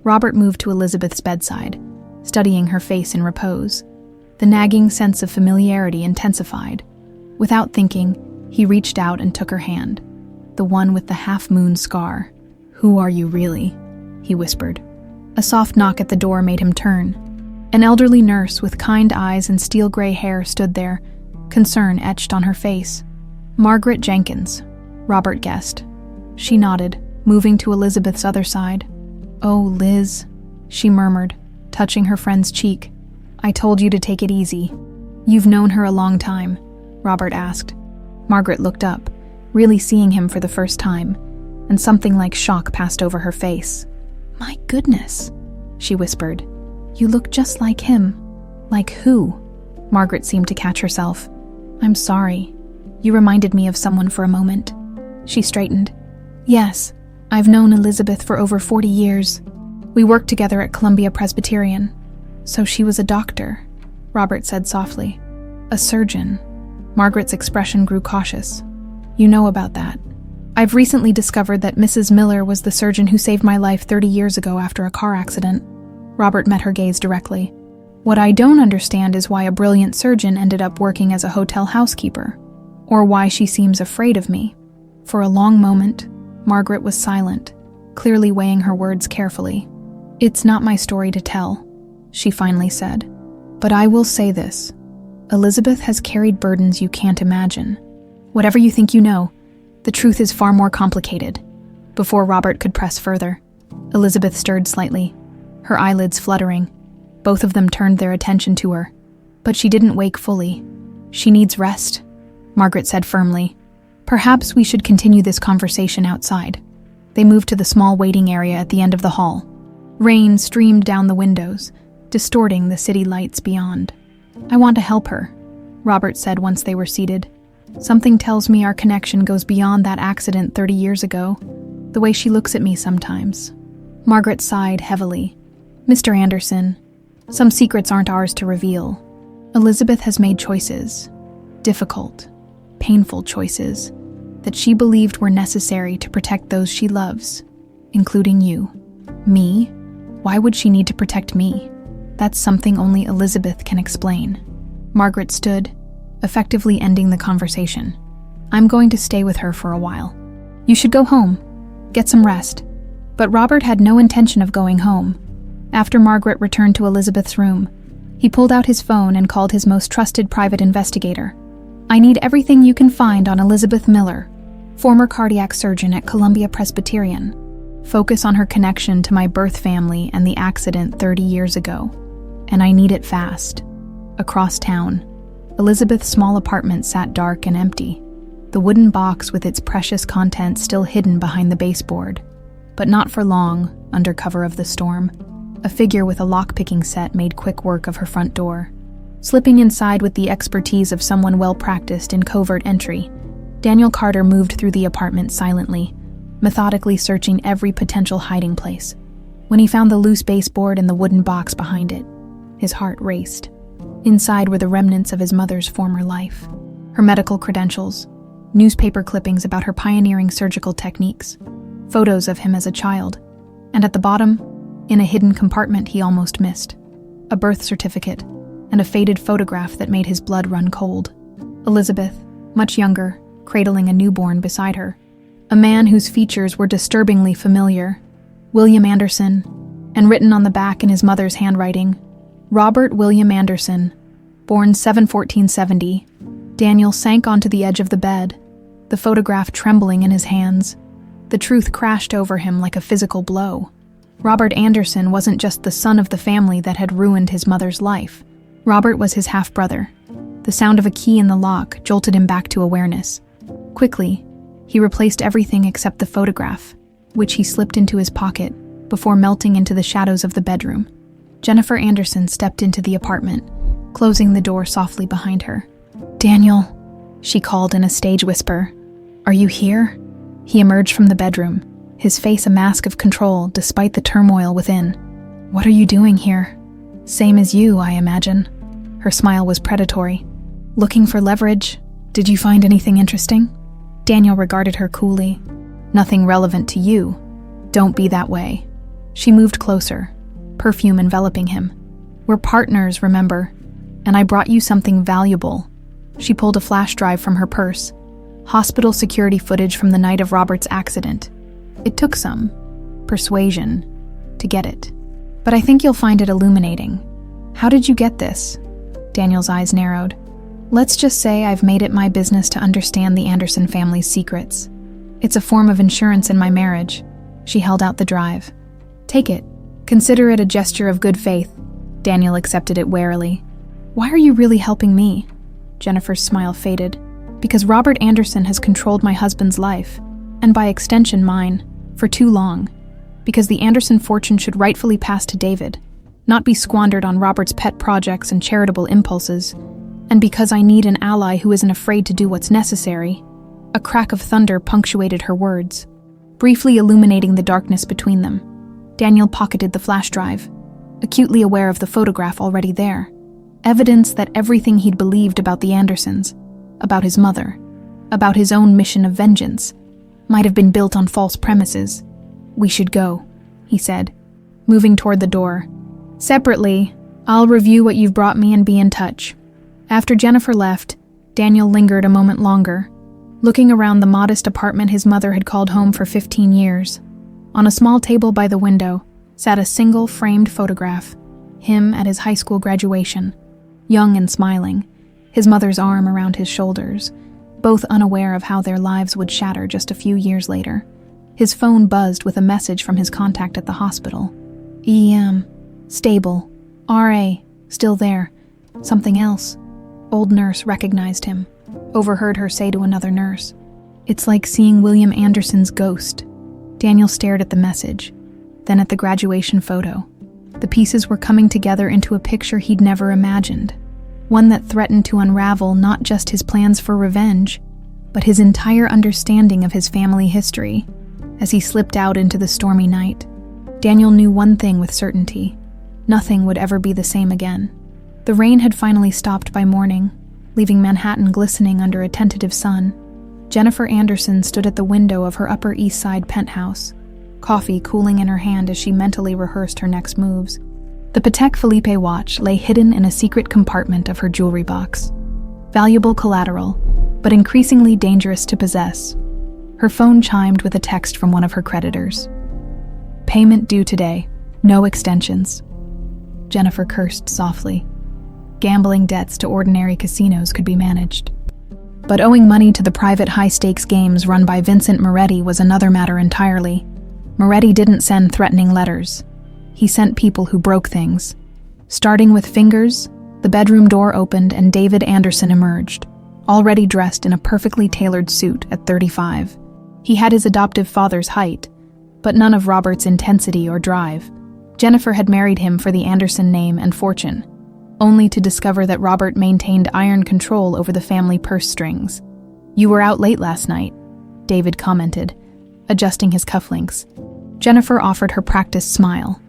Robert moved to Elizabeth's bedside, studying her face in repose. The nagging sense of familiarity intensified. Without thinking, he reached out and took her hand, the one with the half-moon scar. "Who are you really?" he whispered. A soft knock at the door made him turn. An elderly nurse with kind eyes and steel-gray hair stood there, concern etched on her face. "Margaret Jenkins," Robert guessed. She nodded, moving to Elizabeth's other side. "Oh, Liz," she murmured, touching her friend's cheek. "I told you to take it easy." "You've known her a long time?" Robert asked. Margaret looked up, really seeing him for the first time, and something like shock passed over her face. "My goodness," she whispered. "You look just like him." "Like who?" Margaret seemed to catch herself. "I'm sorry. You reminded me of someone for a moment." She straightened. "Yes, I've known Elizabeth for over 40 years. We worked together at Columbia Presbyterian." "So she was a doctor," Robert said softly. "A surgeon." Margaret's expression grew cautious. "You know about that." "I've recently discovered that Mrs. Miller was the surgeon who saved my life 30 years ago after a car accident." Robert met her gaze directly. "What I don't understand is why a brilliant surgeon ended up working as a hotel housekeeper, or why she seems afraid of me." For a long moment, Margaret was silent, clearly weighing her words carefully. "It's not my story to tell," she finally said. "But I will say this. Elizabeth has carried burdens you can't imagine. Whatever you think you know, the truth is far more complicated." Before Robert could press further, Elizabeth stirred slightly, her eyelids fluttering. Both of them turned their attention to her. But she didn't wake fully. "She needs rest," Margaret said firmly. "Perhaps we should continue this conversation outside." They moved to the small waiting area at the end of the hall. Rain streamed down the windows, distorting the city lights beyond. "I want to help her," Robert said once they were seated. "Something tells me our connection goes beyond that accident 30 years ago, the way she looks at me sometimes." Margaret sighed heavily. "Mr. Anderson, some secrets aren't ours to reveal. Elizabeth has made choices, difficult, painful choices, that she believed were necessary to protect those she loves, including you." "Me? Why would she need to protect me?" "That's something only Elizabeth can explain." Margaret stood, effectively ending the conversation. "I'm going to stay with her for a while. You should go home, get some rest." But Robert had no intention of going home. After Margaret returned to Elizabeth's room, he pulled out his phone and called his most trusted private investigator. "I need everything you can find on Elizabeth Miller, former cardiac surgeon at Columbia Presbyterian. Focus on her connection to my birth family and the accident 30 years ago. And I need it fast. Across town." Elizabeth's small apartment sat dark and empty, the wooden box with its precious contents still hidden behind the baseboard. But not for long, under cover of the storm. A figure with a lock-picking set made quick work of her front door. Slipping inside with the expertise of someone well-practiced in covert entry, Daniel Carter moved through the apartment silently, methodically searching every potential hiding place. When he found the loose baseboard and the wooden box behind it, his heart raced. Inside were the remnants of his mother's former life, her medical credentials, newspaper clippings about her pioneering surgical techniques, photos of him as a child, and at the bottom, in a hidden compartment he almost missed, a birth certificate and a faded photograph that made his blood run cold. Elizabeth, much younger, cradling a newborn beside her. A man whose features were disturbingly familiar, William Anderson, and written on the back in his mother's handwriting, Robert William Anderson, born 7/14/70. Daniel sank onto the edge of the bed, the photograph trembling in his hands. The truth crashed over him like a physical blow. Robert Anderson wasn't just the son of the family that had ruined his mother's life. Robert was his half-brother. The sound of a key in the lock jolted him back to awareness. Quickly, he replaced everything except the photograph, which he slipped into his pocket before melting into the shadows of the bedroom. Jennifer Anderson stepped into the apartment, closing the door softly behind her. "Daniel," she called in a stage whisper. "Are you here?" He emerged from the bedroom, his face a mask of control despite the turmoil within. "What are you doing here?" "Same as you, I imagine." Her smile was predatory. "Looking for leverage? Did you find anything interesting?" Daniel regarded her coolly. "Nothing relevant to you. Don't be that way." She moved closer, perfume enveloping him. "We're partners, remember? And I brought you something valuable." She pulled a flash drive from her purse. Hospital security footage from the night of Robert's accident. It took some persuasion to get it. "But I think you'll find it illuminating." "How did you get this?" Daniel's eyes narrowed. "Let's just say I've made it my business to understand the Anderson family's secrets. It's a form of insurance in my marriage." She held out the drive. "Take it. Consider it a gesture of good faith." Daniel accepted it warily. "Why are you really helping me?" Jennifer's smile faded. "Because Robert Anderson has controlled my husband's life, and by extension mine, for too long. Because the Anderson fortune should rightfully pass to David, not be squandered on Robert's pet projects and charitable impulses. And because I need an ally who isn't afraid to do what's necessary." A crack of thunder punctuated her words, briefly illuminating the darkness between them. Daniel pocketed the flash drive, acutely aware of the photograph already there. Evidence that everything he'd believed about the Andersons, about his mother, about his own mission of vengeance, might have been built on false premises. "We should go," he said, moving toward the door. "Separately, I'll review what you've brought me and be in touch." After Jennifer left, Daniel lingered a moment longer, looking around the modest apartment his mother had called home for 15 years. On a small table by the window sat a single framed photograph, him at his high school graduation, young and smiling, his mother's arm around his shoulders, both unaware of how their lives would shatter just a few years later. His phone buzzed with a message from his contact at the hospital. "EM, stable, RA, still there, something else." Old nurse recognized him, overheard her say to another nurse, "It's like seeing William Anderson's ghost." Daniel stared at the message, then at the graduation photo. The pieces were coming together into a picture he'd never imagined, one that threatened to unravel not just his plans for revenge, but his entire understanding of his family history. As he slipped out into the stormy night, Daniel knew one thing with certainty: nothing would ever be the same again. The rain had finally stopped by morning, leaving Manhattan glistening under a tentative sun. Jennifer Anderson stood at the window of her Upper East Side penthouse, coffee cooling in her hand as she mentally rehearsed her next moves. The Patek Philippe watch lay hidden in a secret compartment of her jewelry box. Valuable collateral, but increasingly dangerous to possess. Her phone chimed with a text from one of her creditors. "Payment due today, no extensions." Jennifer cursed softly. Gambling debts to ordinary casinos could be managed. But owing money to the private high-stakes games run by Vincent Moretti was another matter entirely. Moretti didn't send threatening letters. He sent people who broke things. Starting with Fingers, The bedroom door opened and David Anderson emerged, already dressed in a perfectly tailored suit at 35. He had his adoptive father's height, but none of Robert's intensity or drive. Jennifer had married him for the Anderson name and fortune, only to discover that Robert maintained iron control over the family purse strings. "You were out late last night," David commented, adjusting his cufflinks. Jennifer offered her practiced smile.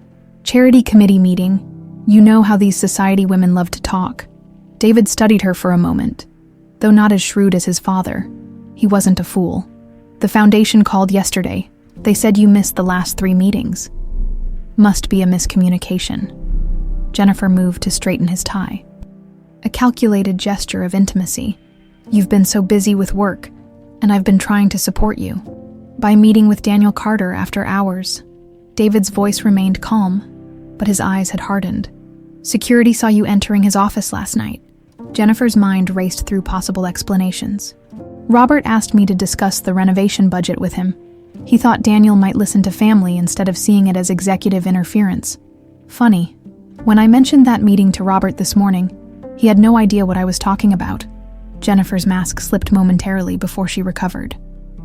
"Charity committee meeting. You know how these society women love to talk." David studied her for a moment. Though not as shrewd as his father, he wasn't a fool. "The foundation called yesterday. They said you missed the last 3 meetings." Must be a miscommunication. Jennifer moved to straighten his tie. A calculated gesture of intimacy. "You've been so busy with work, and I've been trying to support you by meeting with Daniel Carter after hours." David's voice remained calm, but his eyes had hardened. "Security saw you entering his office last night." Jennifer's mind raced through possible explanations. "Robert asked me to discuss the renovation budget with him. He thought Daniel might listen to family instead of seeing it as executive interference. Funny. When I mentioned that meeting to Robert this morning, he had no idea what I was talking about." Jennifer's mask slipped momentarily before she recovered.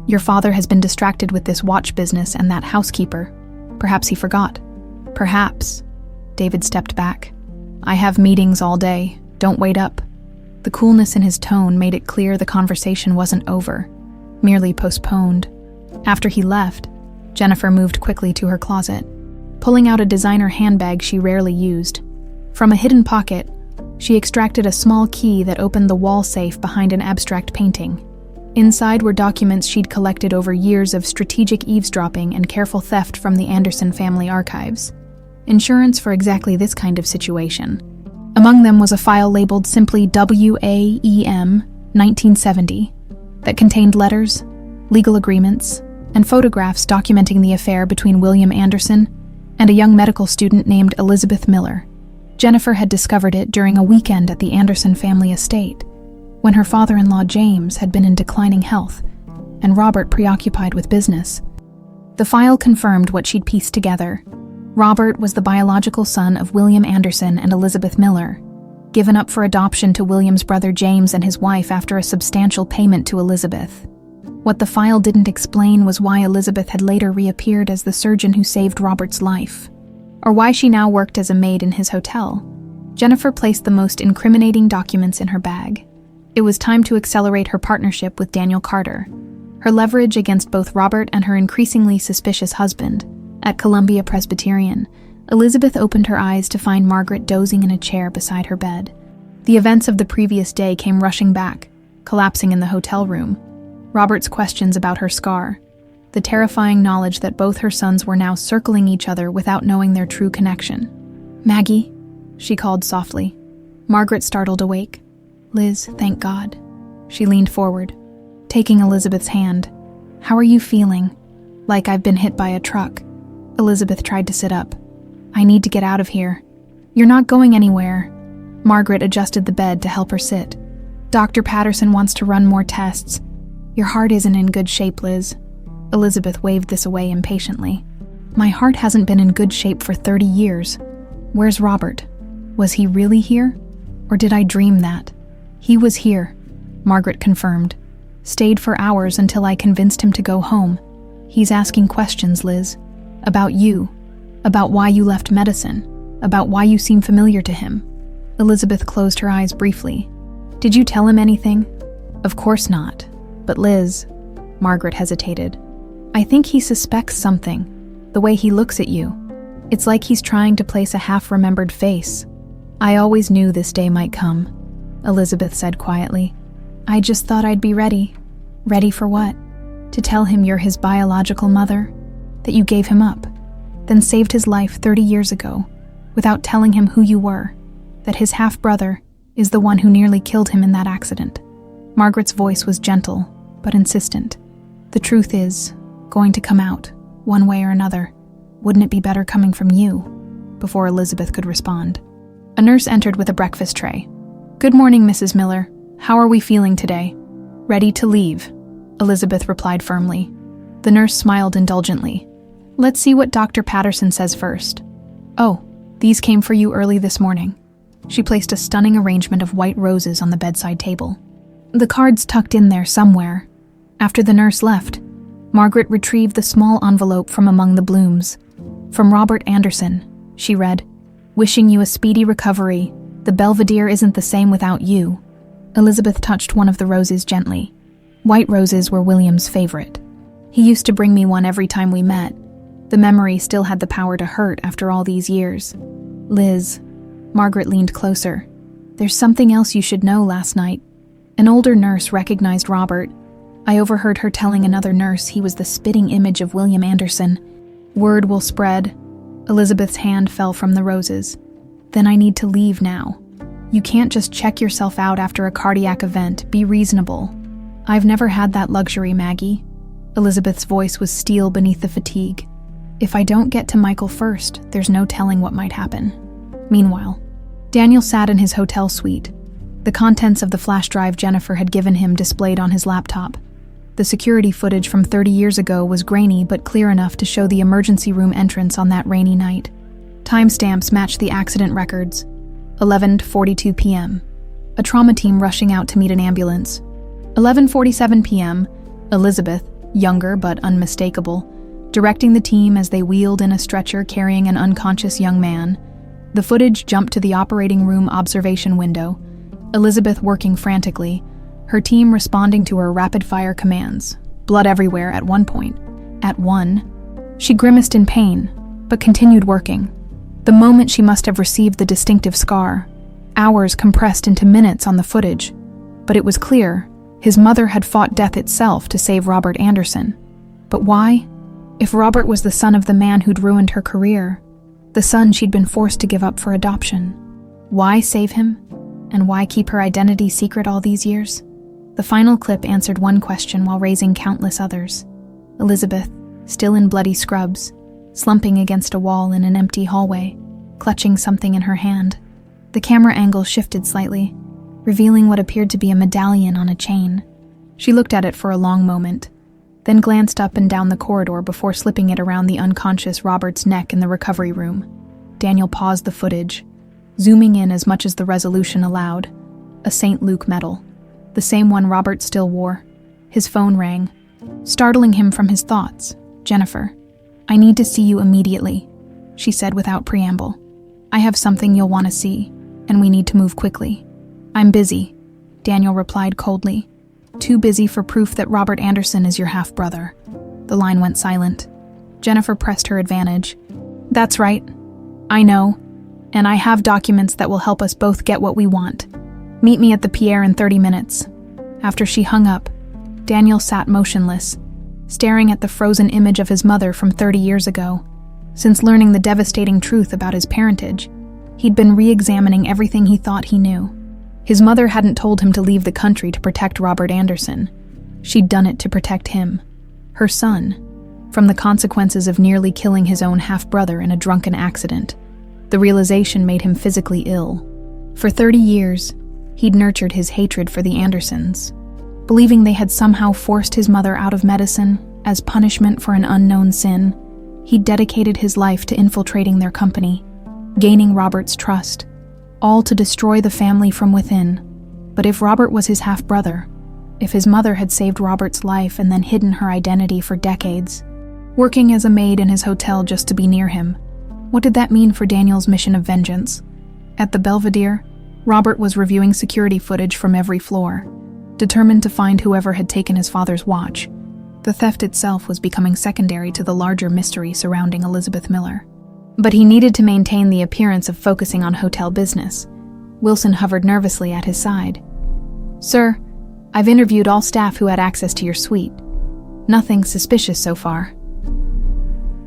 "Your father has been distracted with this watch business and that housekeeper. Perhaps he forgot." "Perhaps." David stepped back. "I have meetings all day. Don't wait up." The coolness in his tone made it clear the conversation wasn't over, merely postponed. After he left, Jennifer moved quickly to her closet, pulling out a designer handbag she rarely used. From a hidden pocket, she extracted a small key that opened the wall safe behind an abstract painting. Inside were documents she'd collected over years of strategic eavesdropping and careful theft from the Anderson family archives. Insurance for exactly this kind of situation. Among them was a file labeled simply WAEM 1970 that contained letters, legal agreements, and photographs documenting the affair between William Anderson and a young medical student named Elizabeth Miller. Jennifer had discovered it during a weekend at the Anderson family estate, when her father-in-law James had been in declining health, and Robert preoccupied with business. The file confirmed what she'd pieced together. Robert was the biological son of William Anderson and Elizabeth Miller, given up for adoption to William's brother James and his wife after a substantial payment to Elizabeth. What the file didn't explain was why Elizabeth had later reappeared as the surgeon who saved Robert's life, or why she now worked as a maid in his hotel. Jennifer placed the most incriminating documents in her bag. It was time to accelerate her partnership with Daniel Carter. Her leverage against both Robert and her increasingly suspicious husband. At Columbia Presbyterian, Elizabeth opened her eyes to find Margaret dozing in a chair beside her bed. The events of the previous day came rushing back, collapsing in the hotel room. Robert's questions about her scar, the terrifying knowledge that both her sons were now circling each other without knowing their true connection. "Maggie," she called softly. Margaret startled awake. "Liz, thank God." She leaned forward, taking Elizabeth's hand. "How are you feeling?" "Like I've been hit by a truck." Elizabeth tried to sit up. "I need to get out of here." "You're not going anywhere." Margaret adjusted the bed to help her sit. "Dr. Patterson wants to run more tests. Your heart isn't in good shape, Liz." Elizabeth waved this away impatiently. "My heart hasn't been in good shape for 30 years. Where's Robert? Was he really here? Or did I dream that?" "He was here," Margaret confirmed. "Stayed for hours until I convinced him to go home. He's asking questions, Liz. About you. About why you left medicine. About why you seem familiar to him." Elizabeth closed her eyes briefly. "Did you tell him anything?" "Of course not. But Liz," Margaret hesitated, "I think he suspects something. The way he looks at you. It's like he's trying to place a half-remembered face." "I always knew this day might come," Elizabeth said quietly. "I just thought I'd be ready." "Ready for what?" "To tell him you're his biological mother, that you gave him up, then saved his life 30 years ago, without telling him who you were, that his half-brother is the one who nearly killed him in that accident." Margaret's voice was gentle, but insistent. "The truth is going to come out, one way or another. Wouldn't it be better coming from you?" Before Elizabeth could respond, a nurse entered with a breakfast tray. "Good morning, Mrs. Miller. How are we feeling today?" "Ready to leave," Elizabeth replied firmly. The nurse smiled indulgently. "Let's see what Dr. Patterson says first." "Oh, these came for you early this morning." She placed a stunning arrangement of white roses on the bedside table. The cards tucked in there somewhere. After the nurse left, Margaret retrieved the small envelope from among the blooms. "From Robert Anderson," she read. "Wishing you a speedy recovery. The Belvedere isn't the same without you." Elizabeth touched one of the roses gently. White roses were William's favorite. He used to bring me one every time we met. The memory still had the power to hurt after all these years. "Liz," Margaret leaned closer. "There's something else you should know last night." An older nurse recognized Robert. I overheard her telling another nurse he was the spitting image of William Anderson. "Word will spread." Elizabeth's hand fell from the roses. "Then I need to leave now. You can't just check yourself out after a cardiac event. Be reasonable." "I've never had that luxury, Maggie." Elizabeth's voice was steel beneath the fatigue. "If I don't get to Michael first, there's no telling what might happen." Meanwhile, Daniel sat in his hotel suite. The contents of the flash drive Jennifer had given him displayed on his laptop. The security footage from 30 years ago was grainy but clear enough to show the emergency room entrance on that rainy night. Timestamps matched the accident records. 11:42 p.m. A trauma team rushing out to meet an ambulance. 11:47 p.m. Elizabeth, younger but unmistakable, directing the team as they wheeled in a stretcher carrying an unconscious young man. The footage jumped to the operating room observation window. Elizabeth working frantically, her team responding to her rapid-fire commands. Blood everywhere at one point. At one, she grimaced in pain, but continued working. The moment she must have received the distinctive scar. Hours compressed into minutes on the footage. But it was clear, his mother had fought death itself to save Robert Anderson. But why? If Robert was the son of the man who'd ruined her career, the son she'd been forced to give up for adoption, why save him? And why keep her identity secret all these years? The final clip answered one question while raising countless others. Elizabeth, still in bloody scrubs, slumping against a wall in an empty hallway, clutching something in her hand. The camera angle shifted slightly, revealing what appeared to be a medallion on a chain. She looked at it for a long moment, then glanced up and down the corridor before slipping it around the unconscious Robert's neck in the recovery room. Daniel paused the footage, zooming in as much as the resolution allowed. A St. Luke medal, the same one Robert still wore. His phone rang, startling him from his thoughts. "Jennifer, I need to see you immediately," she said without preamble. "I have something you'll want to see, and we need to move quickly." "I'm busy," Daniel replied coldly. "Too busy for proof that Robert Anderson is your half-brother." The line went silent. Jennifer pressed her advantage. "That's right. I know. And I have documents that will help us both get what we want. Meet me at the Pierre in 30 minutes. After she hung up, Daniel sat motionless, staring at the frozen image of his mother from 30 years ago. Since learning the devastating truth about his parentage, he'd been re-examining everything he thought he knew. His mother hadn't told him to leave the country to protect Robert Anderson. She'd done it to protect him, her son, from the consequences of nearly killing his own half-brother in a drunken accident. The realization made him physically ill. For 30 years, he'd nurtured his hatred for the Andersons, believing they had somehow forced his mother out of medicine as punishment for an unknown sin. He'd dedicated his life to infiltrating their company, gaining Robert's trust, all to destroy the family from within. But if Robert was his half-brother, if his mother had saved Robert's life and then hidden her identity for decades, working as a maid in his hotel just to be near him, what did that mean for Daniel's mission of vengeance? At the Belvedere, Robert was reviewing security footage from every floor, determined to find whoever had taken his father's watch. The theft itself was becoming secondary to the larger mystery surrounding Elizabeth Miller. But he needed to maintain the appearance of focusing on hotel business. Wilson hovered nervously at his side. "Sir, I've interviewed all staff who had access to your suite. Nothing suspicious so far."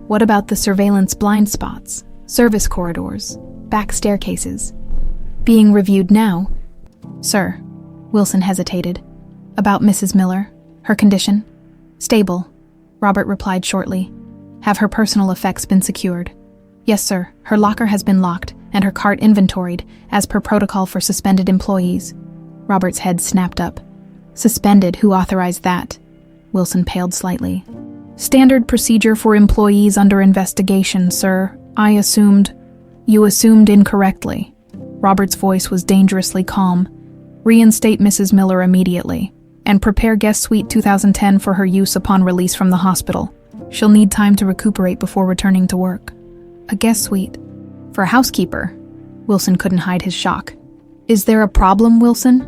"What about the surveillance blind spots, service corridors, back staircases?" "Being reviewed now." "Sir," Wilson hesitated. "About Mrs. Miller, her condition?" "Stable," Robert replied shortly. "Have her personal effects been secured?" "Yes, sir. Her locker has been locked, and her cart inventoried, as per protocol for suspended employees." Robert's head snapped up. "Suspended? Who authorized that?" Wilson paled slightly. "Standard procedure for employees under investigation, sir. I assumed..." "You assumed incorrectly," Robert's voice was dangerously calm. "Reinstate Mrs. Miller immediately, and prepare guest suite 2010 for her use upon release from the hospital. She'll need time to recuperate before returning to work." "A guest suite? For a housekeeper?" Wilson couldn't hide his shock. "Is there a problem, Wilson?"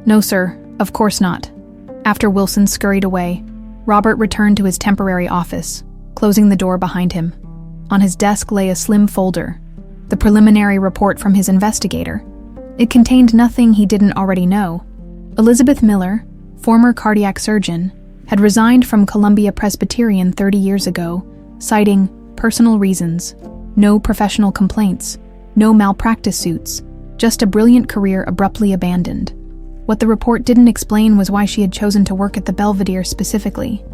"No, sir, of course not." After Wilson scurried away, Robert returned to his temporary office, closing the door behind him. On his desk lay a slim folder, the preliminary report from his investigator. It contained nothing he didn't already know. Elizabeth Miller, former cardiac surgeon, had resigned from Columbia Presbyterian 30 years ago, citing personal reasons, no professional complaints, no malpractice suits, just a brilliant career abruptly abandoned. What the report didn't explain was why she had chosen to work at the Belvedere specifically,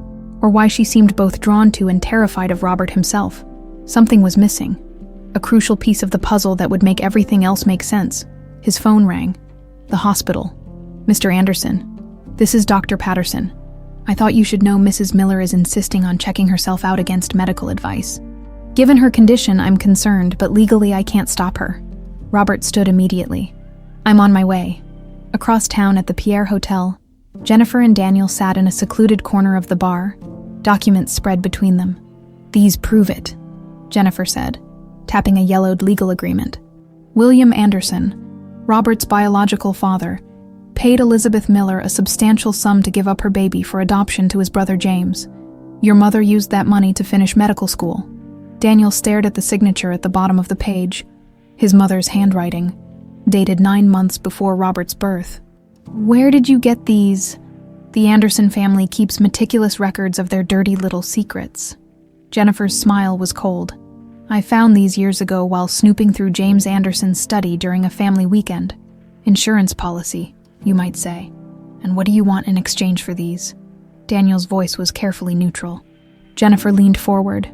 or why she seemed both drawn to and terrified of Robert himself. Something was missing, a crucial piece of the puzzle that would make everything else make sense. His phone rang. The hospital. "Mr. Anderson, this is Dr. Patterson. I thought you should know Mrs. Miller is insisting on checking herself out against medical advice. Given her condition, I'm concerned, but legally I can't stop her." Robert stood immediately. "I'm on my way." Across town at the Belvedere Hotel, Jennifer and Daniel sat in a secluded corner of the bar, documents spread between them. "These prove it," Jennifer said, tapping a yellowed legal agreement. "William Anderson, Robert's biological father, paid Elizabeth Miller a substantial sum to give up her baby for adoption to his brother James. Your mother used that money to finish medical school." Daniel stared at the signature at the bottom of the page, his mother's handwriting, dated 9 months before Robert's birth. "Where did you get these?" "The Anderson family keeps meticulous records of their dirty little secrets." Jennifer's smile was cold. "I found these years ago while snooping through James Anderson's study during a family weekend. Insurance policy, you might say. And what do you want in exchange for these?" Daniel's voice was carefully neutral. Jennifer leaned forward.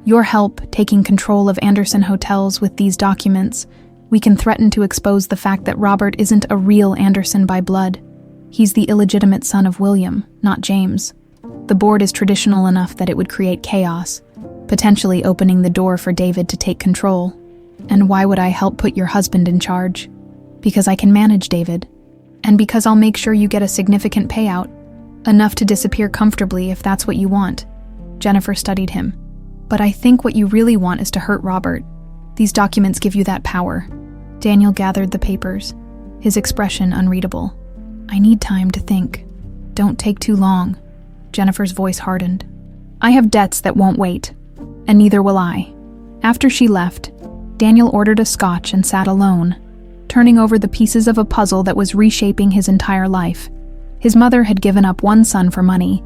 "Your help taking control of Anderson Hotels with these documents, we can threaten to expose the fact that Robert isn't a real Anderson by blood. He's the illegitimate son of William, not James. The board is traditional enough that it would create chaos, potentially opening the door for David to take control. And why would I help put your husband in charge? Because I can manage David. And because I'll make sure you get a significant payout, enough to disappear comfortably if that's what you want." Jennifer studied him. "But I think what you really want is to hurt Robert. These documents give you that power." Daniel gathered the papers, his expression unreadable. "I need time to think." "Don't take too long." Jennifer's voice hardened. "I have debts that won't wait, and neither will I." After she left, Daniel ordered a scotch and sat alone, turning over the pieces of a puzzle that was reshaping his entire life. His mother had given up one son for money,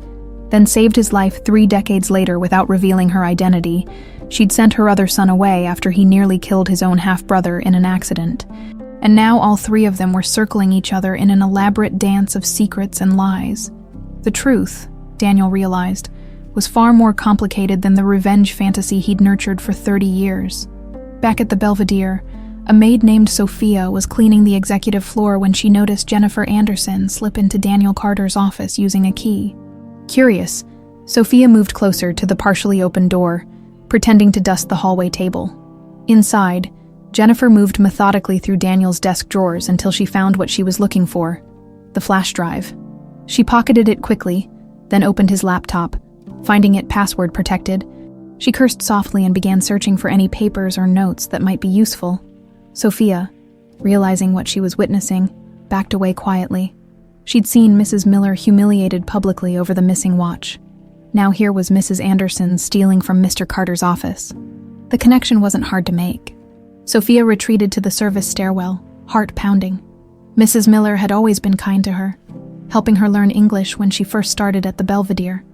then saved his life 3 decades later without revealing her identity. She'd sent her other son away after he nearly killed his own half-brother in an accident. And now all 3 of them were circling each other in an elaborate dance of secrets and lies. The truth, Daniel realized, was far more complicated than the revenge fantasy he'd nurtured for 30 years. Back at the Belvedere, a maid named Sophia was cleaning the executive floor when she noticed Jennifer Anderson slip into Daniel Carter's office using a key. Curious, Sophia moved closer to the partially open door, pretending to dust the hallway table. Inside, Jennifer moved methodically through Daniel's desk drawers until she found what she was looking for, the flash drive. She pocketed it quickly, then opened his laptop, finding it password protected. She cursed softly and began searching for any papers or notes that might be useful. Sophia, realizing what she was witnessing, backed away quietly. She'd seen Mrs. Miller humiliated publicly over the missing watch. Now here was Mrs. Anderson stealing from Mr. Carter's office. The connection wasn't hard to make. Sophia retreated to the service stairwell, heart pounding. Mrs. Miller had always been kind to her, helping her learn English when she first started at the Belvedere.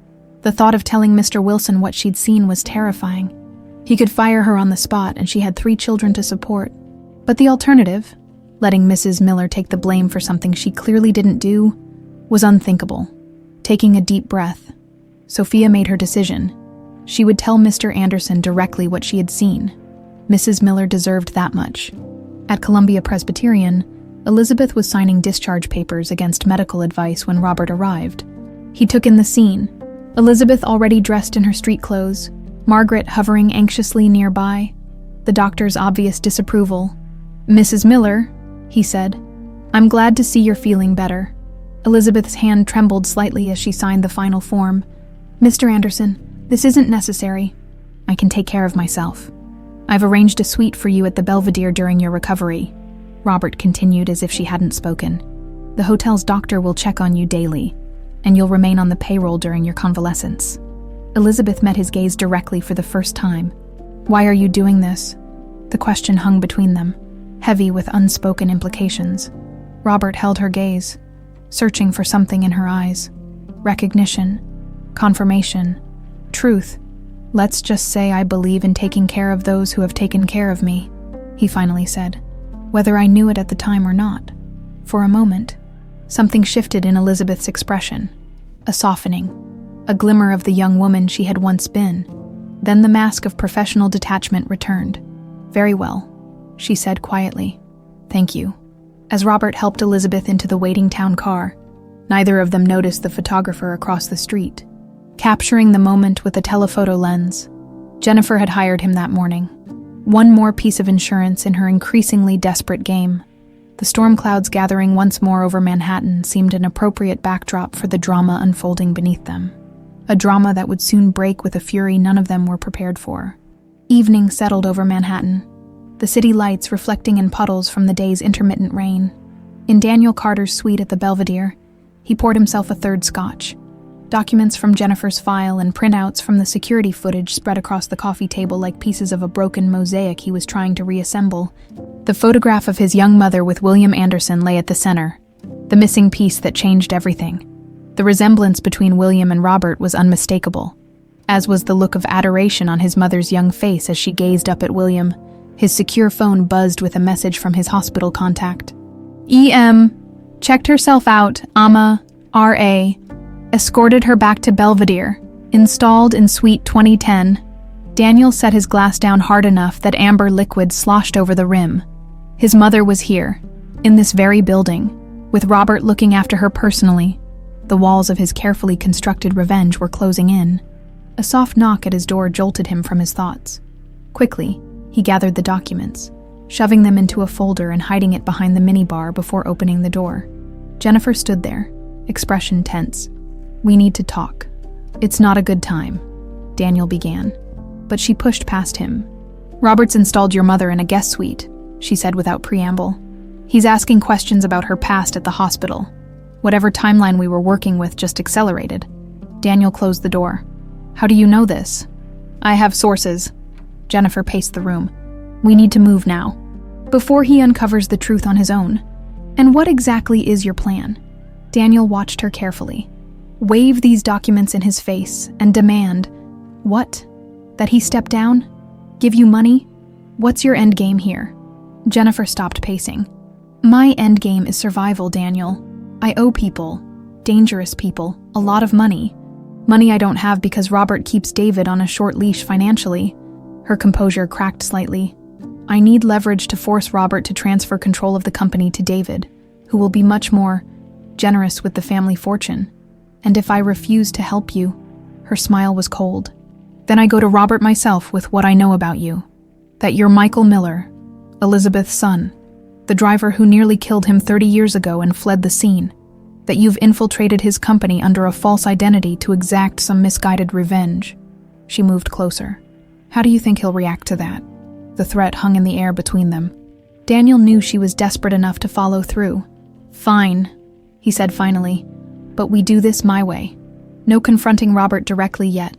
The thought of telling Mr. Wilson what she'd seen was terrifying. He could fire her on the spot, and she had 3 children to support. But the alternative, letting Mrs. Miller take the blame for something she clearly didn't do, was unthinkable. Taking a deep breath, Sophia made her decision. She would tell Mr. Anderson directly what she had seen. Mrs. Miller deserved that much. At Columbia Presbyterian, Elizabeth was signing discharge papers against medical advice when Robert arrived. He took in the scene. Elizabeth already dressed in her street clothes, Margaret hovering anxiously nearby, the doctor's obvious disapproval. Mrs. Miller, he said. "I'm glad to see you're feeling better." Elizabeth's hand trembled slightly as she signed the final form. "Mr. Anderson, this isn't necessary. I can take care of myself. I've arranged a suite for you at the Belvedere during your recovery," Robert continued as if she hadn't spoken. "The hotel's doctor will check on you daily, and you'll remain on the payroll during your convalescence." Elizabeth met his gaze directly for the first time. "Why are you doing this?" The question hung between them, heavy with unspoken implications. Robert held her gaze, searching for something in her eyes. Recognition, confirmation, truth. "Let's just say I believe in taking care of those who have taken care of me," he finally said, whether I knew it at the time or not. For a moment, something shifted in Elizabeth's expression, a softening, a glimmer of the young woman she had once been. Then the mask of professional detachment returned. "Very well," she said quietly. "Thank you." As Robert helped Elizabeth into the waiting town car, neither of them noticed the photographer across the street, capturing the moment with a telephoto lens. Jennifer had hired him that morning. One more piece of insurance in her increasingly desperate game. The storm clouds gathering once more over Manhattan seemed an appropriate backdrop for the drama unfolding beneath them. A drama that would soon break with a fury none of them were prepared for. Evening settled over Manhattan, the city lights reflecting in puddles from the day's intermittent rain. In Daniel Carter's suite at the Belvedere, he poured himself a third scotch. Documents from Jennifer's file and printouts from the security footage spread across the coffee table like pieces of a broken mosaic he was trying to reassemble. The photograph of his young mother with William Anderson lay at the center, the missing piece that changed everything. The resemblance between William and Robert was unmistakable, as was the look of adoration on his mother's young face as she gazed up at William. His secure phone buzzed with a message from his hospital contact. "EM. Checked herself out, AMA, RA. Escorted her back to Belvedere. Installed in suite 2010. Daniel set his glass down hard enough that amber liquid sloshed over the rim. His mother was here, in this very building, with Robert looking after her personally. The walls of his carefully constructed revenge were closing in. A soft knock at his door jolted him from his thoughts. Quickly, he gathered the documents, shoving them into a folder and hiding it behind the minibar before opening the door. Jennifer stood there, expression tense. "We need to talk." "It's not a good time," Daniel began, but she pushed past him. "Robert's installed your mother in a guest suite," she said without preamble. "He's asking questions about her past at the hospital. Whatever timeline we were working with just accelerated." Daniel closed the door. "How do you know this?" "I have sources." Jennifer paced the room. "We need to move now, before he uncovers the truth on his own." "And what exactly is your plan?" Daniel watched her carefully. Wave these documents in his face and demand, "What? That he step down? Give you money? What's your end game here?" Jennifer stopped pacing. "My end game is survival, Daniel. I owe people, dangerous people, a lot of money. Money I don't have because Robert keeps David on a short leash financially." Her composure cracked slightly. "I need leverage to force Robert to transfer control of the company to David, who will be much more generous with the family fortune. And if I refuse to help you," her smile was cold, "then I go to Robert myself with what I know about you. That you're Michael Miller, Elizabeth's son, the driver who nearly killed him 30 years ago and fled the scene. That you've infiltrated his company under a false identity to exact some misguided revenge." She moved closer. "How do you think he'll react to that?" The threat hung in the air between them. Daniel knew she was desperate enough to follow through. "Fine," he said finally, "but we do this my way. No confronting Robert directly yet.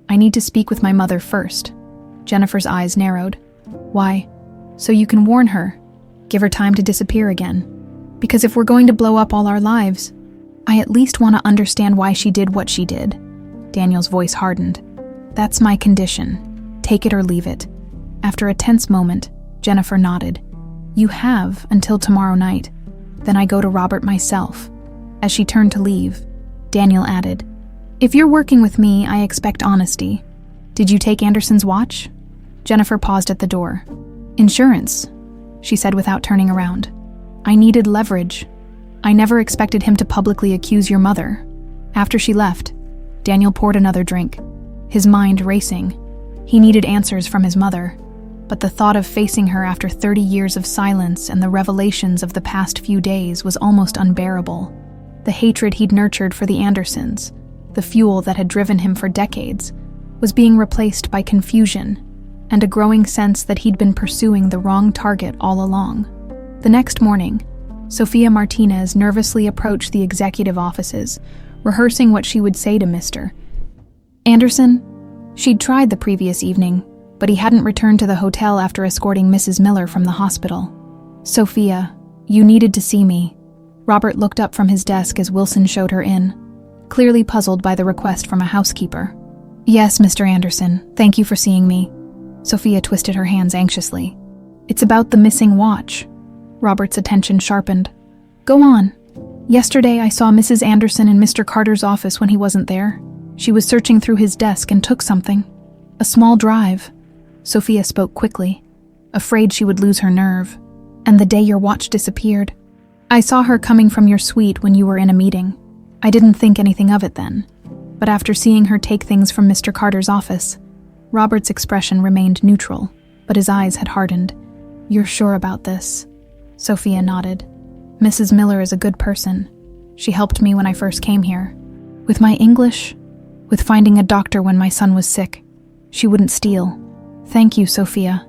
I need to speak with my mother first." Jennifer's eyes narrowed. "Why? So you can warn her, give her time to disappear again. Because if we're going to blow up all our lives, I at least want to understand why she did what she did." Daniel's voice hardened. "That's my condition. Take it or leave it." After a tense moment, Jennifer nodded. "You have until tomorrow night. Then I go to Robert myself." As she turned to leave, Daniel added, "If you're working with me, I expect honesty. Did you take Anderson's watch?" Jennifer paused at the door. "Insurance," she said without turning around. "I needed leverage. I never expected him to publicly accuse your mother." After she left, Daniel poured another drink, his mind racing. He needed answers from his mother, but the thought of facing her after 30 years of silence and the revelations of the past few days was almost unbearable. The hatred he'd nurtured for the Andersons, the fuel that had driven him for decades, was being replaced by confusion and a growing sense that he'd been pursuing the wrong target all along. The next morning, Sofia Martinez nervously approached the executive offices, rehearsing what she would say to Mr. Anderson. She'd tried the previous evening, but he hadn't returned to the hotel after escorting Mrs. Miller from the hospital. "Sophia, you needed to see me." Robert looked up from his desk as Wilson showed her in, clearly puzzled by the request from a housekeeper. "Yes, Mr. Anderson, thank you for seeing me." Sophia twisted her hands anxiously. "It's about the missing watch." Robert's attention sharpened. "Go on." "Yesterday I saw Mrs. Anderson in Mr. Carter's office when he wasn't there. She was searching through his desk and took something. A small drive." Sophia spoke quickly, afraid she would lose her nerve. "And the day your watch disappeared. I saw her coming from your suite when you were in a meeting. I didn't think anything of it then. But after seeing her take things from Mr. Carter's office," Robert's expression remained neutral, but his eyes had hardened. "You're sure about this?" Sophia nodded. "Mrs. Miller is a good person. She helped me when I first came here. With my English, with finding a doctor when my son was sick. She wouldn't steal." "Thank you, Sophia."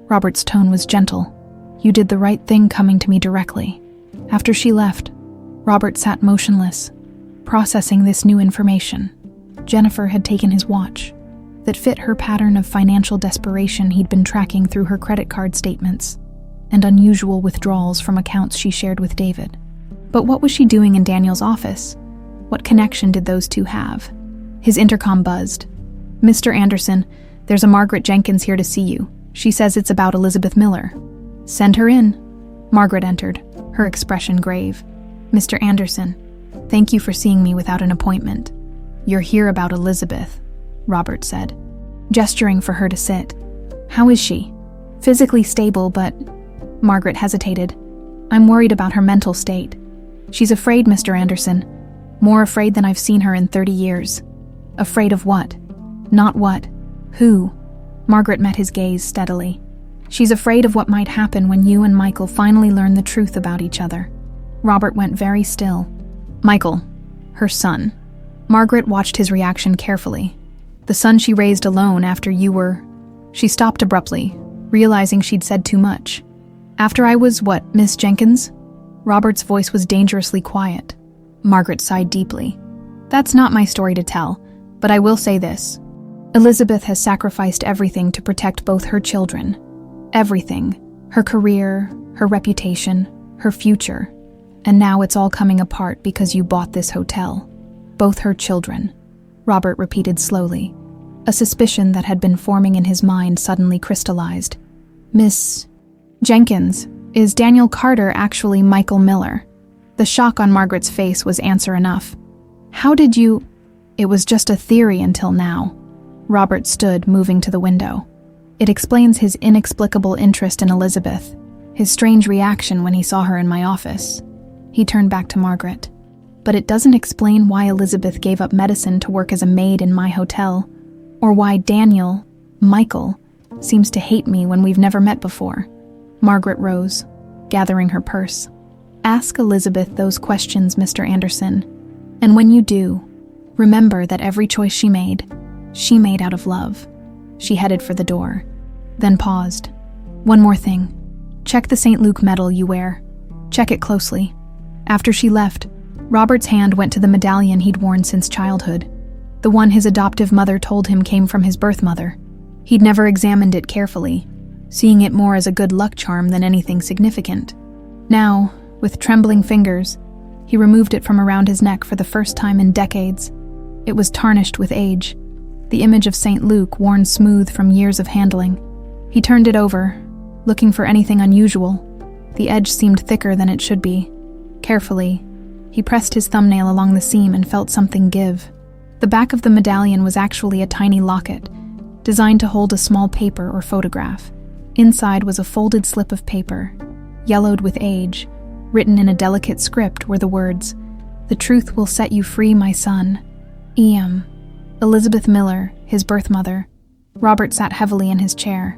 Robert's tone was gentle. "You did the right thing coming to me directly." After she left, Robert sat motionless, processing this new information. Jennifer had taken his watch, that fit her pattern of financial desperation he'd been tracking through her credit card statements, and unusual withdrawals from accounts she shared with David. But what was she doing in Daniel's office? What connection did those two have? His intercom buzzed. "Mr. Anderson, there's a Margaret Jenkins here to see you. She says it's about Elizabeth Miller." "Send her in." Margaret entered, her expression grave. "Mr. Anderson, thank you for seeing me without an appointment. You're here about Elizabeth," Robert said, gesturing for her to sit. "How is she?" "Physically stable, but..." Margaret hesitated. "I'm worried about her mental state. She's afraid, Mr. Anderson. More afraid than I've seen her in 30 years. "Afraid of what?" "Not what. Who?" Margaret met his gaze steadily. "She's afraid of what might happen when you and Michael finally learn the truth about each other." Robert went very still. "Michael, her son." Margaret watched his reaction carefully. "The son she raised alone after you were..." She stopped abruptly, realizing she'd said too much. "After I was what, Miss Jenkins?" Robert's voice was dangerously quiet. Margaret sighed deeply. "That's not my story to tell, but I will say this. Elizabeth has sacrificed everything to protect both her children. Everything. Her career, her reputation, her future. And now it's all coming apart because you bought this hotel. Both her children." Robert repeated slowly. A suspicion that had been forming in his mind suddenly crystallized. "Miss Jenkins, is Daniel Carter actually Michael Miller?" The shock on Margaret's face was answer enough. "How did you..." "It was just a theory until now." Robert stood, moving to the window. "It explains his inexplicable interest in Elizabeth, his strange reaction when he saw her in my office." He turned back to Margaret. "But it doesn't explain why Elizabeth gave up medicine to work as a maid in my hotel, or why Daniel, Michael, seems to hate me when we've never met before." Margaret rose, gathering her purse. "Ask Elizabeth those questions, Mr. Anderson. And when you do, remember that every choice she made out of love." She headed for the door, then paused. "One more thing. Check the St. Luke medal you wear. Check it closely." After she left, Robert's hand went to the medallion he'd worn since childhood, the one his adoptive mother told him came from his birth mother. He'd never examined it carefully, seeing it more as a good luck charm than anything significant. Now, with trembling fingers, he removed it from around his neck for the first time in decades. It was tarnished with age, the image of St. Luke worn smooth from years of handling. He turned it over, looking for anything unusual. The edge seemed thicker than it should be. Carefully, he pressed his thumbnail along the seam and felt something give. The back of the medallion was actually a tiny locket, designed to hold a small paper or photograph. Inside was a folded slip of paper, yellowed with age. Written in a delicate script were the words, "The truth will set you free, my son. E.M. Elizabeth Miller, his birth mother." Robert sat heavily in his chair.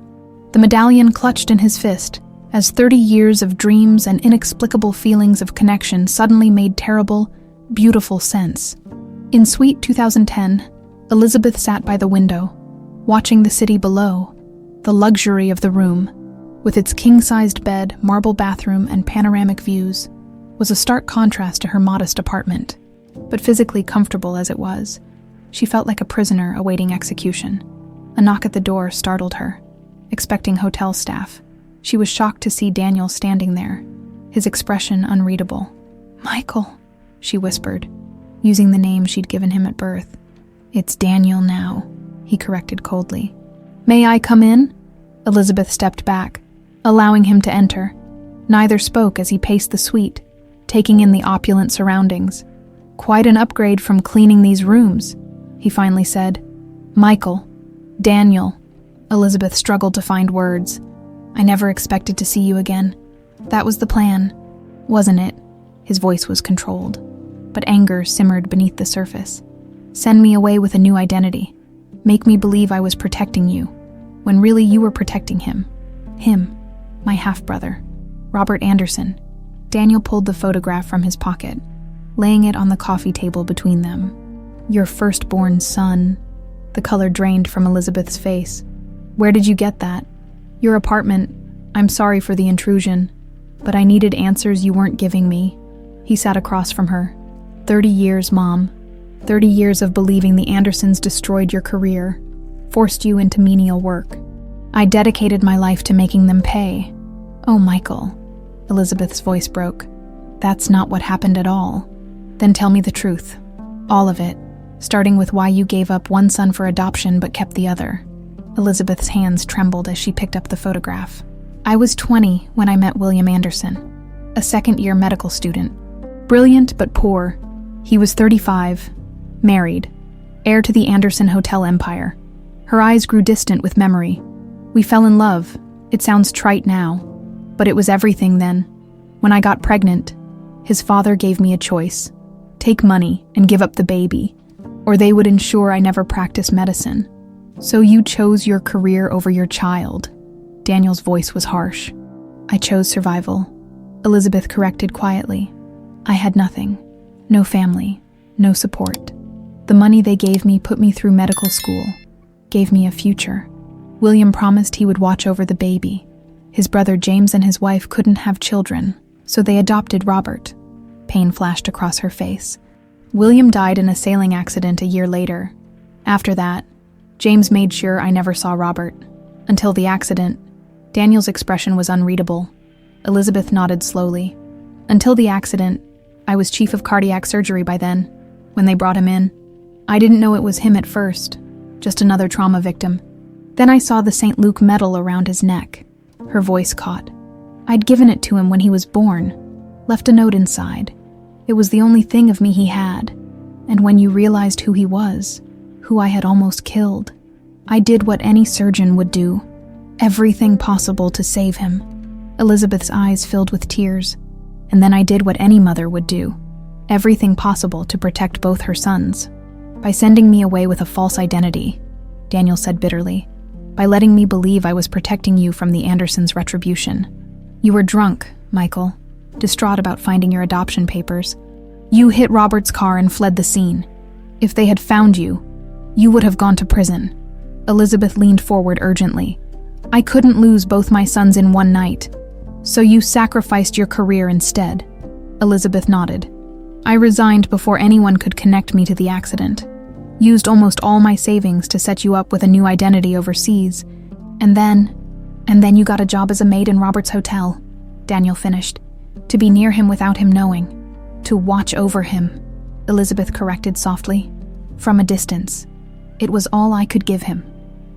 the medallion clutched in his fist, as 30 years of dreams and inexplicable feelings of connection suddenly made terrible, beautiful sense. In Suite 2010, Elizabeth sat by the window, watching the city below. The luxury of the room, with its king-sized bed, marble bathroom, and panoramic views, was a stark contrast to her modest apartment. But physically comfortable as it was, she felt like a prisoner awaiting execution. A knock at the door startled her. Expecting hotel staff, she was shocked to see Daniel standing there, his expression unreadable. "Michael," she whispered, using the name she'd given him at birth. "It's Daniel now," he corrected coldly. "May I come in?" Elizabeth stepped back, allowing him to enter. Neither spoke as he paced the suite, taking in the opulent surroundings. "Quite an upgrade from cleaning these rooms," he finally said. "Michael. Daniel." Elizabeth struggled to find words. "I never expected to see you again. That was the plan, wasn't it?" His voice was controlled, but anger simmered beneath the surface. "Send me away with a new identity. Make me believe I was protecting you, when really you were protecting him. Him, my half-brother, Robert Anderson." Daniel pulled the photograph from his pocket, laying it on the coffee table between them. "Your firstborn son." The color drained from Elizabeth's face. "Where did you get that?" "Your apartment. I'm sorry for the intrusion, but I needed answers you weren't giving me." He sat across from her. 30 years, Mom. 30 years of believing the Andersons destroyed your career, forced you into menial work. I dedicated my life to making them pay." "Oh, Michael." Elizabeth's voice broke. "That's not what happened at all." "Then tell me the truth. All of it, starting with why you gave up one son for adoption but kept the other." Elizabeth's hands trembled as she picked up the photograph. "I was 20 when I met William Anderson, a second-year medical student. Brilliant but poor. He was 35, married, heir to the Anderson Hotel empire." Her eyes grew distant with memory. "We fell in love. It sounds trite now, but it was everything then. When I got pregnant, his father gave me a choice. Take money and give up the baby, or they would ensure I never practice medicine. So you chose your career over your child." Daniel's voice was harsh. "I chose survival," Elizabeth corrected quietly. "I had nothing. No family. No support. The money they gave me put me through medical school, gave me a future. William promised he would watch over the baby. His brother James and his wife couldn't have children, so they adopted Robert." Pain flashed across her face. "William died in a sailing accident a year later. After that, James made sure I never saw Robert. Until the accident." Daniel's expression was unreadable. Elizabeth nodded slowly. "Until the accident, I was chief of cardiac surgery by then, when they brought him in. I didn't know it was him at first, just another trauma victim. Then I saw the St. Luke medal around his neck." Her voice caught. "I'd given it to him when he was born, left a note inside. It was the only thing of me he had. And when you realized who he was, who I had almost killed, I did what any surgeon would do. Everything possible to save him." Elizabeth's eyes filled with tears. "And then I did what any mother would do. Everything possible to protect both her sons. By sending me away with a false identity," Daniel said bitterly. "By letting me believe I was protecting you from the Andersons' retribution. You were drunk, Michael, distraught about finding your adoption papers. You hit Robert's car and fled the scene. If they had found you, you would have gone to prison." Elizabeth leaned forward urgently. "I couldn't lose both my sons in one night, so you sacrificed your career instead." Elizabeth nodded. "I resigned before anyone could connect me to the accident. Used almost all my savings to set you up with a new identity overseas. And then you got a job as a maid in Robert's hotel," Daniel finished. "To be near him without him knowing. To watch over him," Elizabeth corrected softly. "From a distance. It was all I could give him."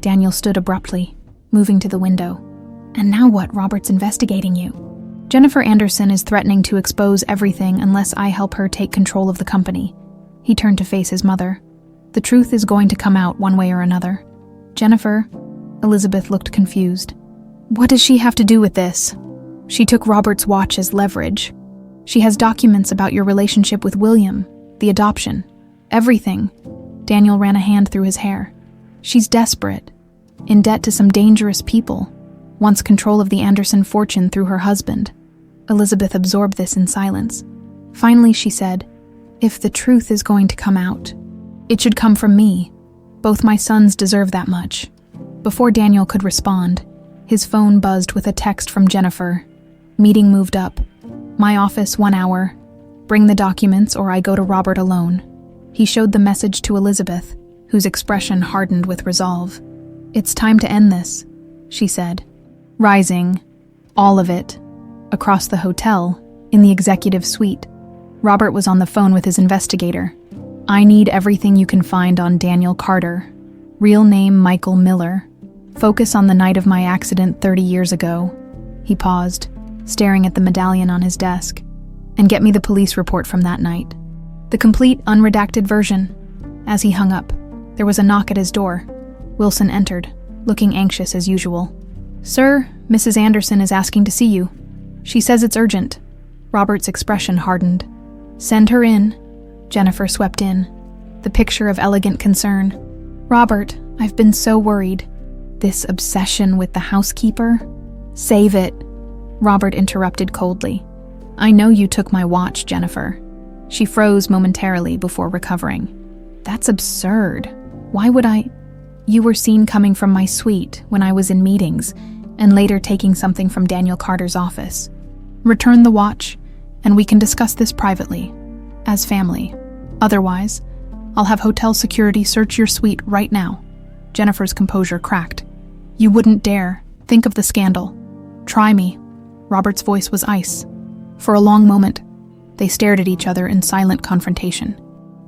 Daniel stood abruptly, moving to the window. "And now what? Robert's investigating you. Jennifer Anderson is threatening to expose everything unless I help her take control of the company." He turned to face his mother. "The truth is going to come out one way or another." "Jennifer?" Elizabeth looked confused. "What does she have to do with this?" "She took Robert's watch as leverage. She has documents about your relationship with William, the adoption, everything." Daniel ran a hand through his hair. "She's desperate, in debt to some dangerous people. wants control of the Anderson fortune through her husband. Elizabeth absorbed this in silence. Finally, she said, "If the truth is going to come out, it should come from me. Both my sons deserve that much." Before Daniel could respond, his phone buzzed with a text from Jennifer. "Meeting moved up. My office 1 hour. Bring the documents or I go to Robert alone." He showed the message to Elizabeth, whose expression hardened with resolve. "It's time to end this," she said. Rising, all of it, across the hotel, in the executive suite, Robert was on the phone with his investigator. "I need everything you can find on Daniel Carter. Real name Michael Miller. Focus on the night of my accident 30 years ago." He paused, staring at the medallion on his desk. "And get me the police report from that night. The complete, unredacted version." As he hung up, there was a knock at his door. Wilson entered, looking anxious as usual. "Sir, Mrs. Anderson is asking to see you. She says it's urgent." Robert's expression hardened. "Send her in." Jennifer swept in, the picture of elegant concern. "Robert, I've been so worried. This obsession with the housekeeper? Save it." Robert interrupted coldly. "I know you took my watch, Jennifer." She froze momentarily before recovering. "That's absurd. Why would I? You were seen coming from my suite when I was in meetings, and later taking something from Daniel Carter's office. Return the watch, and we can discuss this privately, as family. Otherwise, I'll have hotel security search your suite right now." Jennifer's composure cracked. "You wouldn't dare. Think of the scandal. Try me." Robert's voice was ice. For a long moment, they stared at each other in silent confrontation.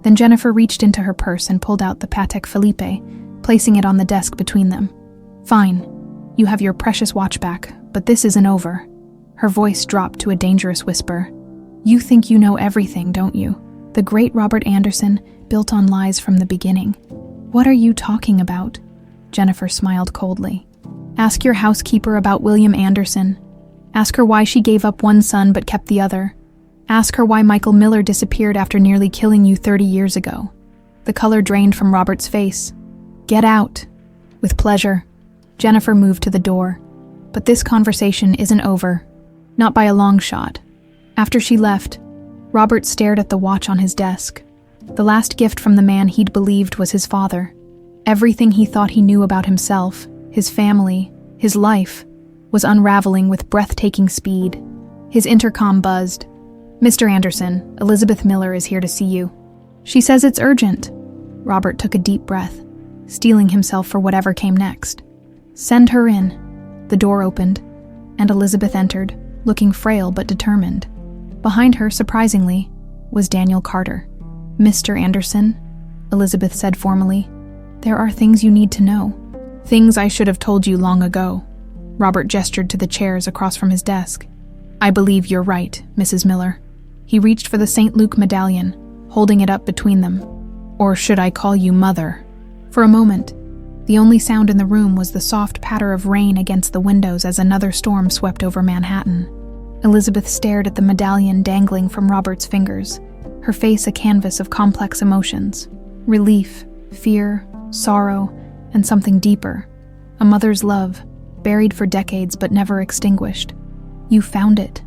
Then Jennifer reached into her purse and pulled out the Patek Philippe, placing it on the desk between them. "Fine. You have your precious watch back, but this isn't over." Her voice dropped to a dangerous whisper. "You think you know everything, don't you? The great Robert Anderson, built on lies from the beginning." "What are you talking about?" Jennifer smiled coldly. "Ask your housekeeper about William Anderson. Ask her why she gave up one son but kept the other. Ask her why Michael Miller disappeared after nearly killing you 30 years ago." The color drained from Robert's face. "Get out." "With pleasure." Jennifer moved to the door. "But this conversation isn't over. Not by a long shot." After she left, Robert stared at the watch on his desk. The last gift from the man he'd believed was his father. Everything he thought he knew about himself, his family, his life, was unraveling with breathtaking speed. His intercom buzzed. "Mr. Anderson, Elizabeth Miller is here to see you." "She says it's urgent." Robert took a deep breath, steeling himself for whatever came next. "Send her in." The door opened, and Elizabeth entered, looking frail but determined. Behind her, surprisingly, was Daniel Carter. "Mr. Anderson," Elizabeth said formally, "there are things you need to know. Things I should have told you long ago." Robert gestured to the chairs across from his desk. "I believe you're right, Mrs. Miller." He reached for the St. Luke medallion, holding it up between them. "Or should I call you Mother?" For a moment, the only sound in the room was the soft patter of rain against the windows as another storm swept over Manhattan. Elizabeth stared at the medallion dangling from Robert's fingers, her face a canvas of complex emotions. Relief, fear, sorrow, and something deeper. A mother's love, buried for decades but never extinguished. "You found it,"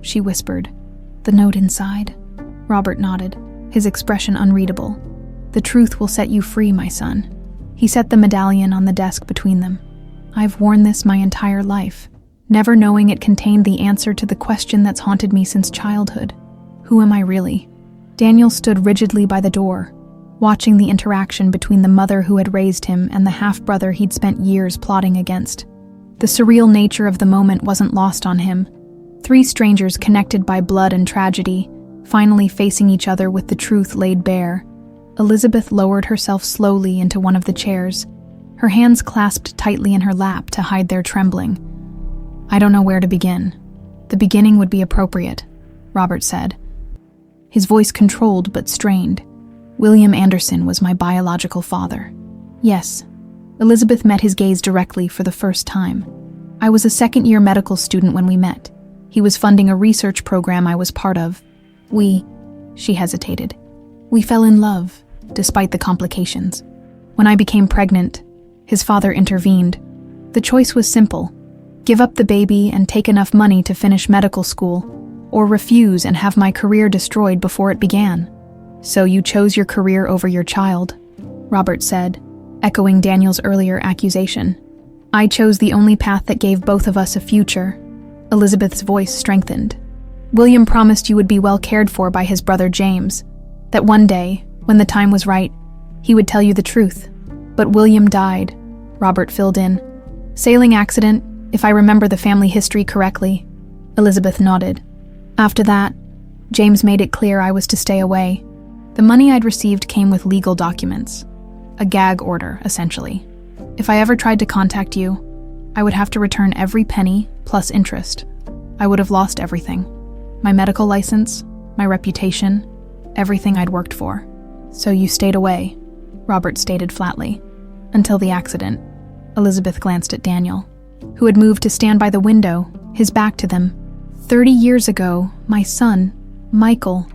she whispered. "The note inside?" Robert nodded, his expression unreadable. "The truth will set you free, my son." He set the medallion on the desk between them. "I've worn this my entire life, never knowing it contained the answer to the question that's haunted me since childhood. Who am I really?" Daniel stood rigidly by the door, watching the interaction between the mother who had raised him and the half-brother he'd spent years plotting against. The surreal nature of the moment wasn't lost on him. Three strangers connected by blood and tragedy, finally facing each other with the truth laid bare. Elizabeth lowered herself slowly into one of the chairs, her hands clasped tightly in her lap to hide their trembling. "I don't know where to begin." "The beginning would be appropriate," Robert said, his voice controlled but strained. "William Anderson was my biological father." "Yes." Elizabeth met his gaze directly for the first time. "I was a second-year medical student when we met. He was funding a research program I was part of. She hesitated. "We fell in love, despite the complications. When I became pregnant, his father intervened. The choice was simple: Give up the baby and take enough money to finish medical school, or refuse and have my career destroyed before it began. So you chose your career over your child, Robert said, echoing Daniel's earlier accusation. I chose the only path that gave both of us a future. Elizabeth's voice strengthened. William promised you would be well cared for by his brother James, that one day, when the time was right, he would tell you the truth. But William died, Robert filled in. Sailing accident, if I remember the family history correctly. Elizabeth nodded. After that, James made it clear I was to stay away. The money I'd received came with legal documents. A gag order, essentially. If I ever tried to contact you, I would have to return every penny, plus interest. I would have lost everything. My medical license, my reputation, everything I'd worked for. So you stayed away, Robert stated flatly. Until the accident. Elizabeth glanced at Daniel, who had moved to stand by the window, his back to them. 30 years ago, my son, Michael,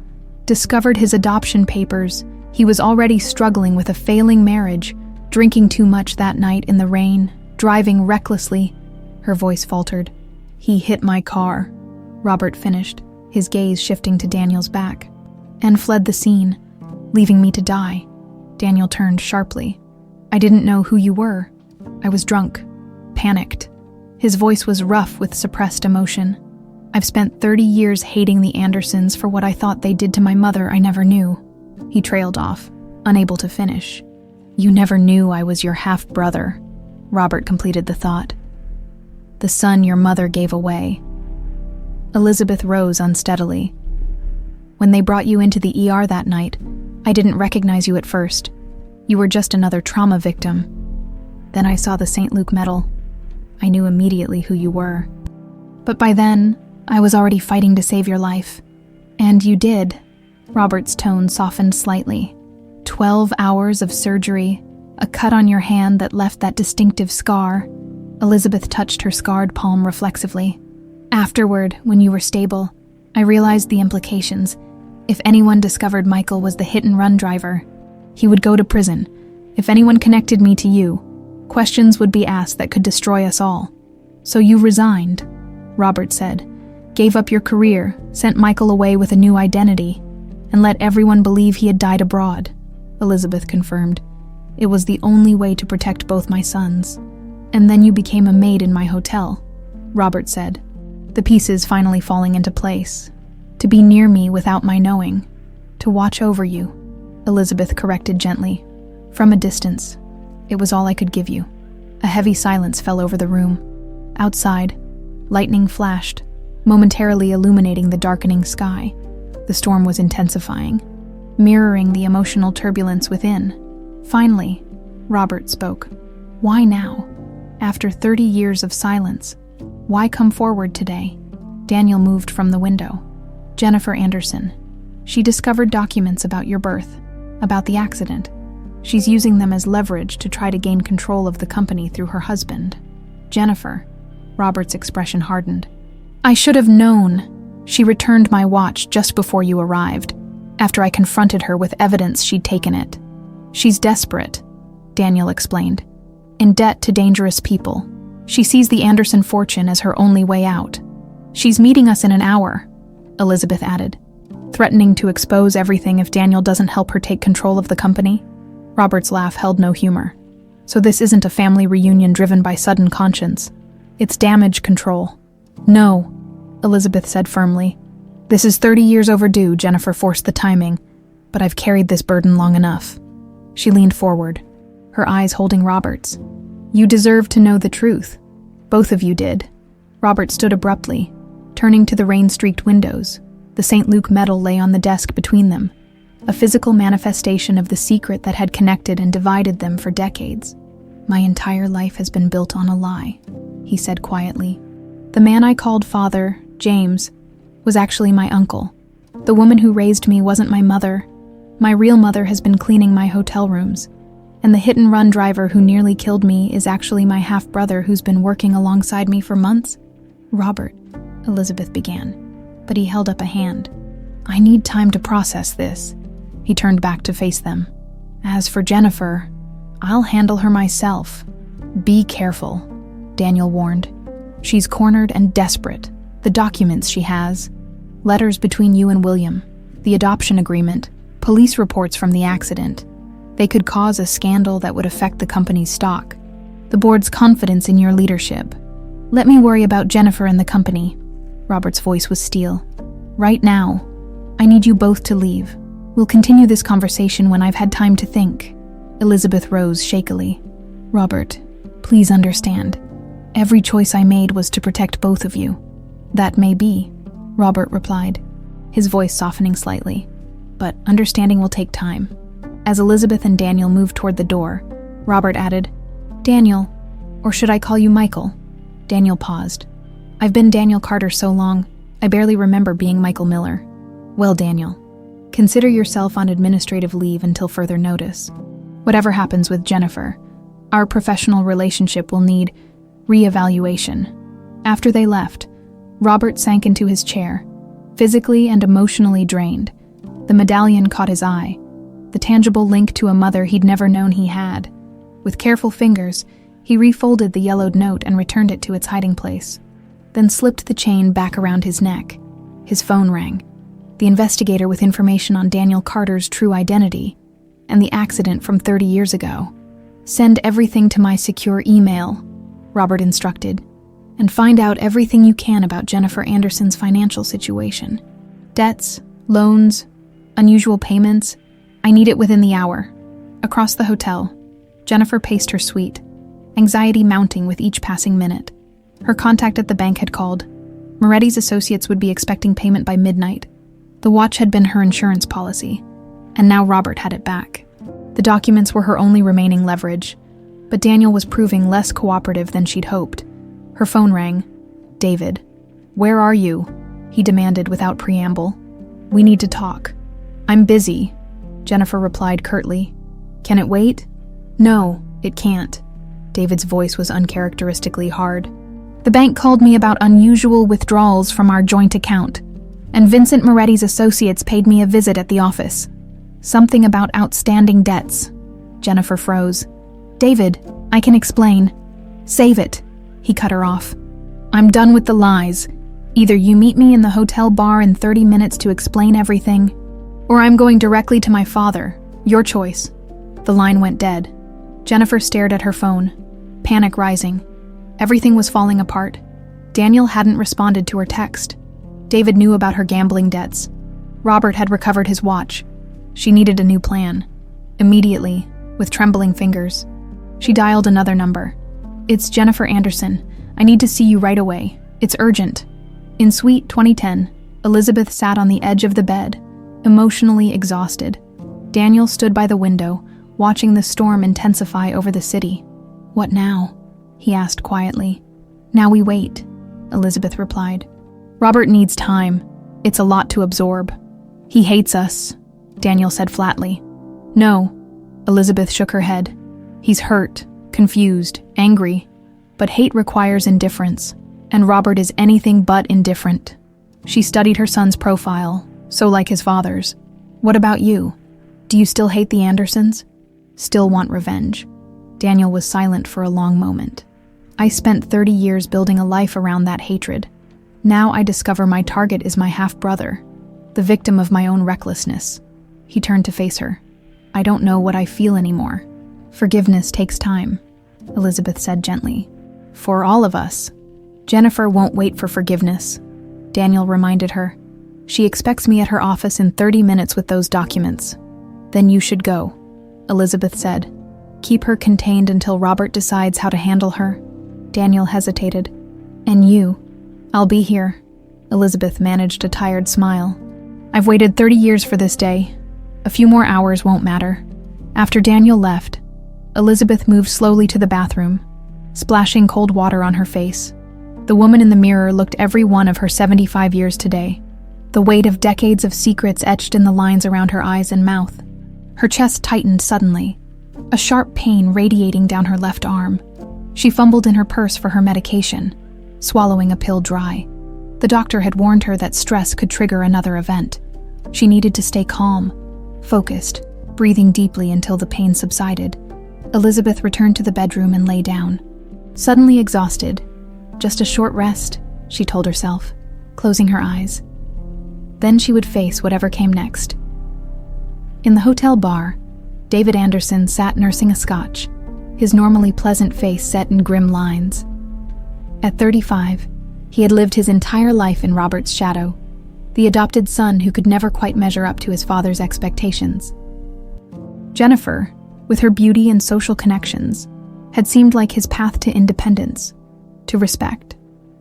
discovered his adoption papers. He was already struggling with a failing marriage, drinking too much that night in the rain, driving recklessly. Her voice faltered. He hit my car, Robert finished, his gaze shifting to Daniel's back, and fled the scene, leaving me to die. Daniel turned sharply. I didn't know who you were. I was drunk, panicked. His voice was rough with suppressed emotion. I've spent 30 years hating the Andersons for what I thought they did to my mother I never knew. He trailed off, unable to finish. You never knew I was your half-brother, Robert completed the thought. The son your mother gave away. Elizabeth rose unsteadily. When they brought you into the ER that night, I didn't recognize you at first. You were just another trauma victim. Then I saw the St. Luke medal. I knew immediately who you were. But by then, I was already fighting to save your life. And you did. Robert's tone softened slightly. 12 hours of surgery, a cut on your hand that left that distinctive scar. Elizabeth touched her scarred palm reflexively. Afterward, when you were stable, I realized the implications. If anyone discovered Michael was the hit-and-run driver, he would go to prison. If anyone connected me to you, questions would be asked that could destroy us all. So you resigned, Robert said, gave up your career, sent Michael away with a new identity, and let everyone believe he had died abroad, Elizabeth confirmed. It was the only way to protect both my sons. And then you became a maid in my hotel, Robert said, the pieces finally falling into place. To be near me without my knowing. To watch over you, Elizabeth corrected gently. From a distance. It was all I could give you. A heavy silence fell over the room. Outside, lightning flashed, momentarily illuminating the darkening sky. The storm was intensifying, mirroring the emotional turbulence within. Finally, Robert spoke. Why now? After 30 years of silence, why come forward today? Daniel moved from the window. Jennifer Anderson. She discovered documents about your birth, about the accident. She's using them as leverage to try to gain control of the company through her husband. Jennifer. Robert's expression hardened. I should have known. She returned my watch just before you arrived, after I confronted her with evidence she'd taken it. She's desperate, Daniel explained. In debt to dangerous people. She sees the Anderson fortune as her only way out. She's meeting us in an hour, Elizabeth added, threatening to expose everything if Daniel doesn't help her take control of the company. Robert's laugh held no humor. So this isn't a family reunion driven by sudden conscience. It's damage control. No, Elizabeth said firmly. This is 30 years overdue, Jennifer forced the timing, but I've carried this burden long enough. She leaned forward, her eyes holding Robert's. You deserve to know the truth. Both of you did. Robert stood abruptly, turning to the rain-streaked windows. The St. Luke medal lay on the desk between them, a physical manifestation of the secret that had connected and divided them for decades. My entire life has been built on a lie, he said quietly. The man I called father, James, was actually my uncle. The woman who raised me wasn't my mother. My real mother has been cleaning my hotel rooms. And the hit-and-run driver who nearly killed me is actually my half-brother who's been working alongside me for months. Robert, Elizabeth began, but he held up a hand. I need time to process this. He turned back to face them. As for Jennifer, I'll handle her myself. Be careful, Daniel warned. She's cornered and desperate. The documents she has. Letters between you and William. The adoption agreement. Police reports from the accident. They could cause a scandal that would affect the company's stock. The board's confidence in your leadership. Let me worry about Jennifer and the company. Robert's voice was steel. Right now, I need you both to leave. We'll continue this conversation when I've had time to think. Elizabeth rose shakily. Robert, please understand. Every choice I made was to protect both of you. That may be, Robert replied, his voice softening slightly. But understanding will take time. As Elizabeth and Daniel moved toward the door, Robert added, Daniel, or should I call you Michael? Daniel paused. I've been Daniel Carter so long, I barely remember being Michael Miller. Well, Daniel, consider yourself on administrative leave until further notice. Whatever happens with Jennifer, our professional relationship will need reevaluation. After they left, Robert sank into his chair, physically and emotionally drained. The medallion caught his eye, the tangible link to a mother he'd never known he had. With careful fingers, he refolded the yellowed note and returned it to its hiding place, then slipped the chain back around his neck. His phone rang. The investigator with information on Daniel Carter's true identity and the accident from 30 years ago. Send everything to my secure email, Robert instructed, and find out everything you can about Jennifer Anderson's financial situation. Debts, loans, unusual payments. I need it within the hour. Across the hotel, Jennifer paced her suite, anxiety mounting with each passing minute. Her contact at the bank had called. Moretti's associates would be expecting payment by midnight. The watch had been her insurance policy, and now Robert had it back. The documents were her only remaining leverage, but Daniel was proving less cooperative than she'd hoped. Her phone rang. David, where are you? He demanded without preamble. We need to talk. I'm busy, Jennifer replied curtly. Can it wait? No, it can't. David's voice was uncharacteristically hard. The bank called me about unusual withdrawals from our joint account, and Vincent Moretti's associates paid me a visit at the office. Something about outstanding debts. Jennifer froze. David, I can explain. Save it. He cut her off. I'm done with the lies. Either you meet me in the hotel bar in 30 minutes to explain everything, or I'm going directly to my father. Your choice. The line went dead. Jennifer stared at her phone, panic rising. Everything was falling apart. Daniel hadn't responded to her text. David knew about her gambling debts. Robert had recovered his watch. She needed a new plan. Immediately, with trembling fingers, she dialed another number. It's Jennifer Anderson. I need to see you right away. It's urgent. In Suite 2010, Elizabeth sat on the edge of the bed, emotionally exhausted. Daniel stood by the window, watching the storm intensify over the city. What now? He asked quietly. Now we wait, Elizabeth replied. Robert needs time. It's a lot to absorb. He hates us, Daniel said flatly. No, Elizabeth shook her head. He's hurt, confused, angry, but hate requires indifference, and Robert is anything but indifferent. She studied her son's profile, so like his father's. What about you? Do you still hate the Andersons? Still want revenge? Daniel was silent for a long moment. I spent 30 years building a life around that hatred. Now I discover my target is my half-brother, the victim of my own recklessness. He turned to face her. I don't know what I feel anymore. Forgiveness takes time, Elizabeth said gently. For all of us. Jennifer won't wait for forgiveness, Daniel reminded her. She expects me at her office in 30 minutes with those documents. Then you should go, Elizabeth said. Keep her contained until Robert decides how to handle her. Daniel hesitated. And you? I'll be here. Elizabeth managed a tired smile. I've waited 30 years for this day. A few more hours won't matter. After Daniel left, Elizabeth moved slowly to the bathroom, splashing cold water on her face. The woman in the mirror looked every one of her 75 years today, the weight of decades of secrets etched in the lines around her eyes and mouth. Her chest tightened suddenly, a sharp pain radiating down her left arm. She fumbled in her purse for her medication, swallowing a pill dry. The doctor had warned her that stress could trigger another event. She needed to stay calm, focused, breathing deeply until the pain subsided. Elizabeth returned to the bedroom and lay down. Suddenly exhausted, Just a short rest, she told herself, closing her eyes. Then she would face whatever came next. In the hotel bar, David Anderson sat nursing a scotch, his normally pleasant face set in grim lines. At 35, he had lived his entire life in Robert's shadow, the adopted son who could never quite measure up to his father's expectations. Jennifer, with her beauty and social connections, had seemed like his path to independence, to respect.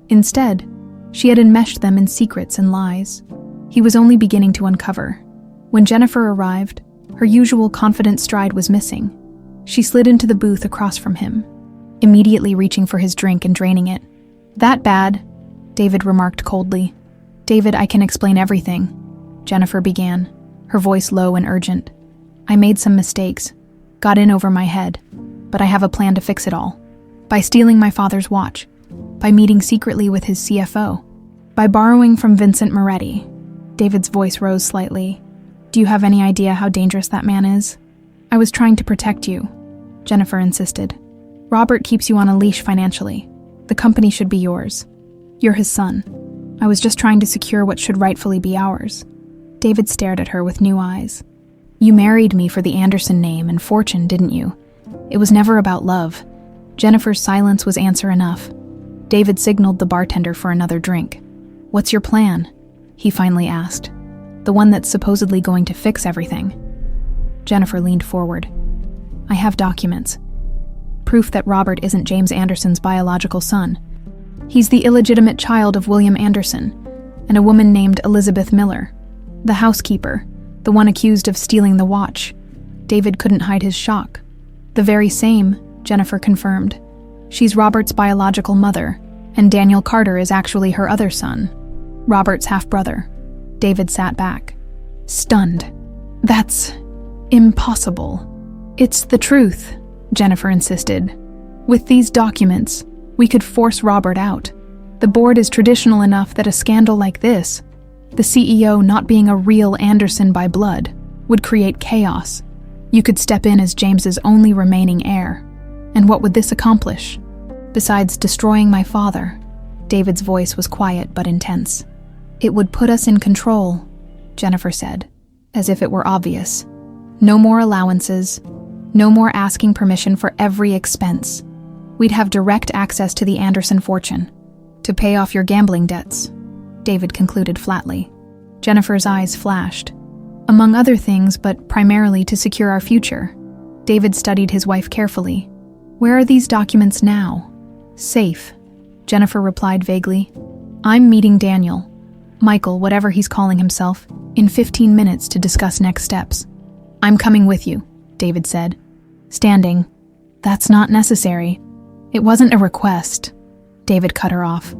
Instead, she had enmeshed them in secrets and lies he was only beginning to uncover. When Jennifer arrived, her usual confident stride was missing. She slid into the booth across from him, immediately reaching for his drink and draining it. "That bad?" David remarked coldly. "David, I can explain everything," Jennifer began, her voice low and urgent. "I made some mistakes, got in over my head, but I have a plan to fix it all. By stealing my father's watch, by meeting secretly with his CFO, by borrowing from Vincent Moretti." David's voice rose slightly. "Do you have any idea how dangerous that man is?" "I was trying to protect you," Jennifer insisted. "Robert keeps you on a leash financially. The company should be yours. You're his son. I was just trying to secure what should rightfully be ours." David stared at her with new eyes. "You married me for the Anderson name and fortune, didn't you? It was never about love." Jennifer's silence was answer enough. David signaled the bartender for another drink. "What's your plan?" he finally asked. "The one that's supposedly going to fix everything." Jennifer leaned forward. "I have documents. Proof that Robert isn't James Anderson's biological son. He's the illegitimate child of William Anderson and a woman named Elizabeth Miller, the housekeeper, the one accused of stealing the watch." David couldn't hide his shock. "The very same," Jennifer confirmed. "She's Robert's biological mother, and Daniel Carter is actually her other son, Robert's half-brother." David sat back, stunned. "That's impossible." "It's the truth," Jennifer insisted. "With these documents, we could force Robert out. The board is traditional enough that a scandal like this, the CEO not being a real Anderson by blood, would create chaos. You could step in as James's only remaining heir. And what would this accomplish? Besides destroying my father?" David's voice was quiet but intense. "It would put us in control," Jennifer said, as if it were obvious. "No more allowances, no more asking permission for every expense. We'd have direct access to the Anderson fortune, to pay off your gambling debts," David concluded flatly. Jennifer's eyes flashed. "Among other things, but primarily to secure our future." David studied his wife carefully. "Where are these documents now?" "Safe," Jennifer replied vaguely. "I'm meeting Daniel, Michael, whatever he's calling himself, in 15 minutes to discuss next steps." "I'm coming with you," David said, standing. "That's not necessary." "It wasn't a request," David cut her off.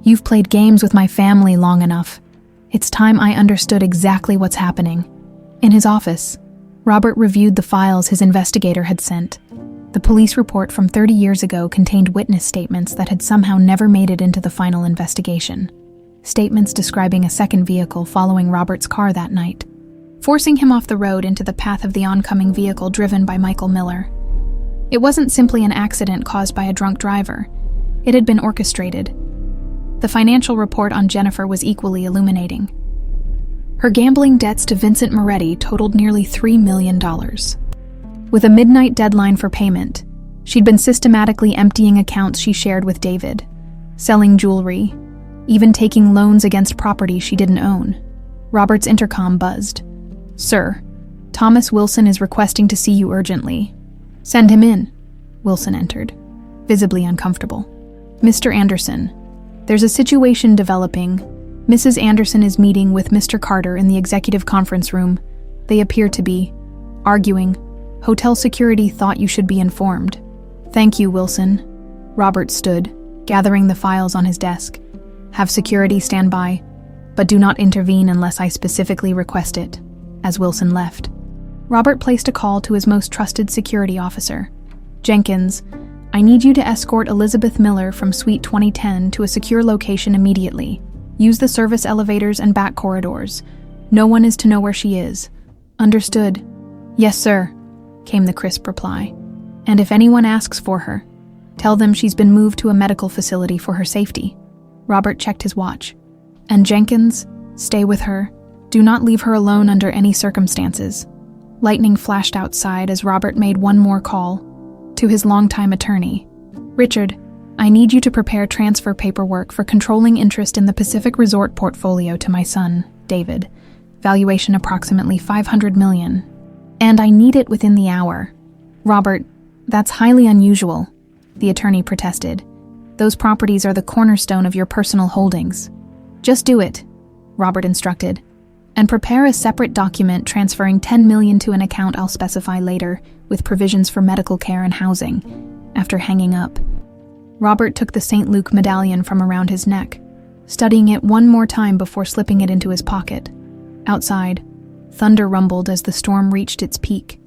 "You've played games with my family long enough. It's time I understood exactly what's happening." In his office, Robert reviewed the files his investigator had sent. The police report from 30 years ago contained witness statements that had somehow never made it into the final investigation. Statements describing a second vehicle following Robert's car that night, forcing him off the road into the path of the oncoming vehicle driven by Michael Miller. It wasn't simply an accident caused by a drunk driver. It had been orchestrated. The financial report on Jennifer was equally illuminating. Her gambling debts to Vincent Moretti totaled nearly $3 million. With a midnight deadline for payment, she'd been systematically emptying accounts she shared with David, selling jewelry, even taking loans against property she didn't own. Robert's intercom buzzed. "Sir, Thomas Wilson is requesting to see you urgently." "Send him in." Wilson entered, visibly uncomfortable. "Mr. Anderson, there's a situation developing. Mrs. Anderson is meeting with Mr. Carter in the executive conference room. They appear to be arguing. Hotel security thought you should be informed." "Thank you, Wilson." Robert stood, gathering the files on his desk. "Have security stand by, but do not intervene unless I specifically request it." As Wilson left, Robert placed a call to his most trusted security officer. "Jenkins, I need you to escort Elizabeth Miller from Suite 2010 to a secure location immediately. Use the service elevators and back corridors. No one is to know where she is." "Understood." "Yes, sir," came the crisp reply. "And if anyone asks for her, Tell them she's been moved to a medical facility for her safety." Robert checked his watch. "And Jenkins, stay with her. Do not leave her alone under any circumstances." Lightning flashed outside as Robert made one more call to his longtime attorney. "Richard, I need you to prepare transfer paperwork for controlling interest in the Pacific Resort portfolio to my son, David. Valuation approximately $500 million. And I need it within the hour." "Robert, that's highly unusual," the attorney protested. "Those properties are the cornerstone of your personal holdings." "Just do it," Robert instructed. "And prepare a separate document transferring $10 million to an account I'll specify later, with provisions for medical care and housing." After hanging up, Robert took the St. Luke medallion from around his neck, studying it one more time before slipping it into his pocket. Outside, thunder rumbled as the storm reached its peak.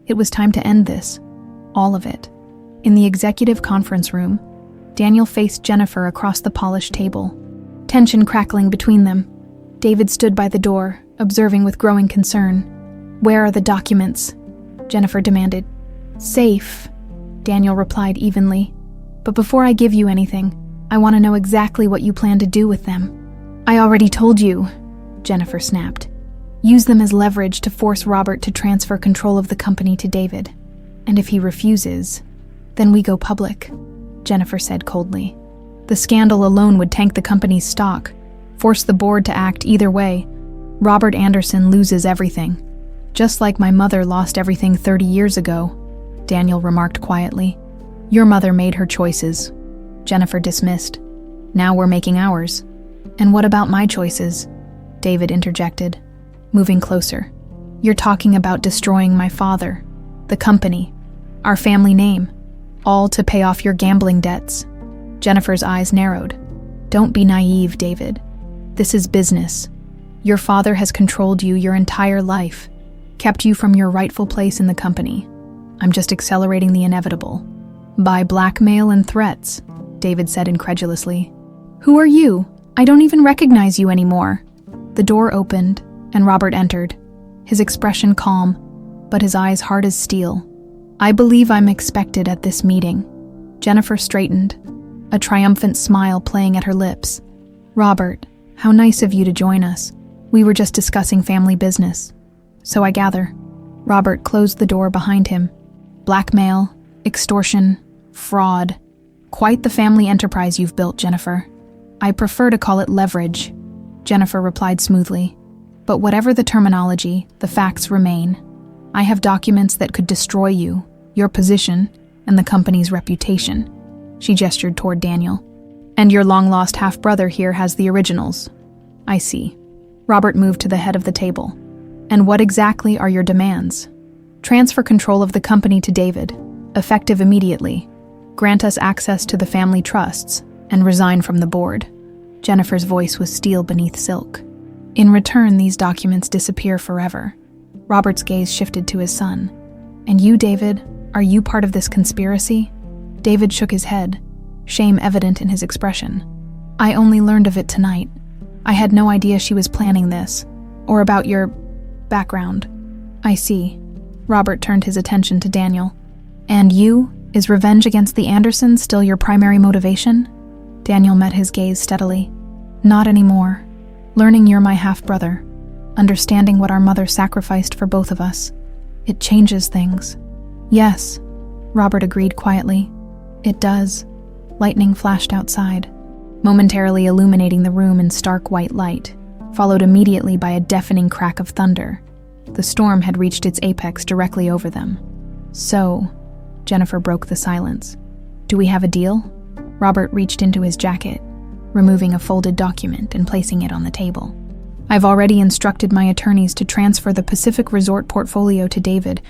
It was time to end this. All of it. In the executive conference room, Daniel faced Jennifer across the polished table, tension crackling between them. David stood by the door, observing with growing concern. "Where are the documents?" Jennifer demanded. "Safe," Daniel replied evenly. "But before I give you anything, I want to know exactly what you plan to do with them." "I already told you," Jennifer snapped. "Use them as leverage to force Robert to transfer control of the company to David. And if he refuses, then we go public," Jennifer said coldly. "The scandal alone would tank the company's stock, force the board to act either way. Robert Anderson loses everything. Just like my mother lost everything 30 years ago," Daniel remarked quietly. "Your mother made her choices," Jennifer dismissed. "Now we're making ours." "And what about my choices?" David interjected, moving closer. "You're talking about destroying my father, the company, our family name, all to pay off your gambling debts." Jennifer's eyes narrowed. "Don't be naive, David. This is business. Your father has controlled you your entire life, kept you from your rightful place in the company. I'm just accelerating the inevitable." "By blackmail and threats," David said incredulously. "Who are you? I don't even recognize you anymore." The door opened, and Robert entered, his expression calm, but his eyes hard as steel. "I believe I'm expected at this meeting." Jennifer straightened, a triumphant smile playing at her lips. "Robert, how nice of you to join us. We were just discussing family business." "So I gather." Robert closed the door behind him. "Blackmail, extortion, fraud. Quite the family enterprise you've built, Jennifer." "I prefer to call it leverage," Jennifer replied smoothly. "But whatever the terminology, the facts remain. I have documents that could destroy you, your position, and the company's reputation." She gestured toward Daniel. "And your long-lost half-brother here has the originals." "I see." Robert moved to the head of the table. "And what exactly are your demands?" "Transfer control of the company to David, effective immediately. Grant us access to the family trusts, and resign from the board." Jennifer's voice was steel beneath silk. "In return, these documents disappear forever." Robert's gaze shifted to his son. "And you, David, are you part of this conspiracy?" David shook his head, shame evident in his expression. "I only learned of it tonight. I had no idea she was planning this, or about your background." "I see." Robert turned his attention to Daniel. "And you? Is revenge against the Andersons still your primary motivation?" Daniel met his gaze steadily. "Not anymore. Learning you're my half-brother, understanding what our mother sacrificed for both of us, it changes things." "Yes," Robert agreed quietly. "It does." Lightning flashed outside, momentarily illuminating the room in stark white light, followed immediately by a deafening crack of thunder. The storm had reached its apex directly over them. "So," Jennifer broke the silence, "do we have a deal?" Robert reached into his jacket, removing a folded document and placing it on the table. "I've already instructed my attorneys to transfer the Pacific Resort portfolio to David.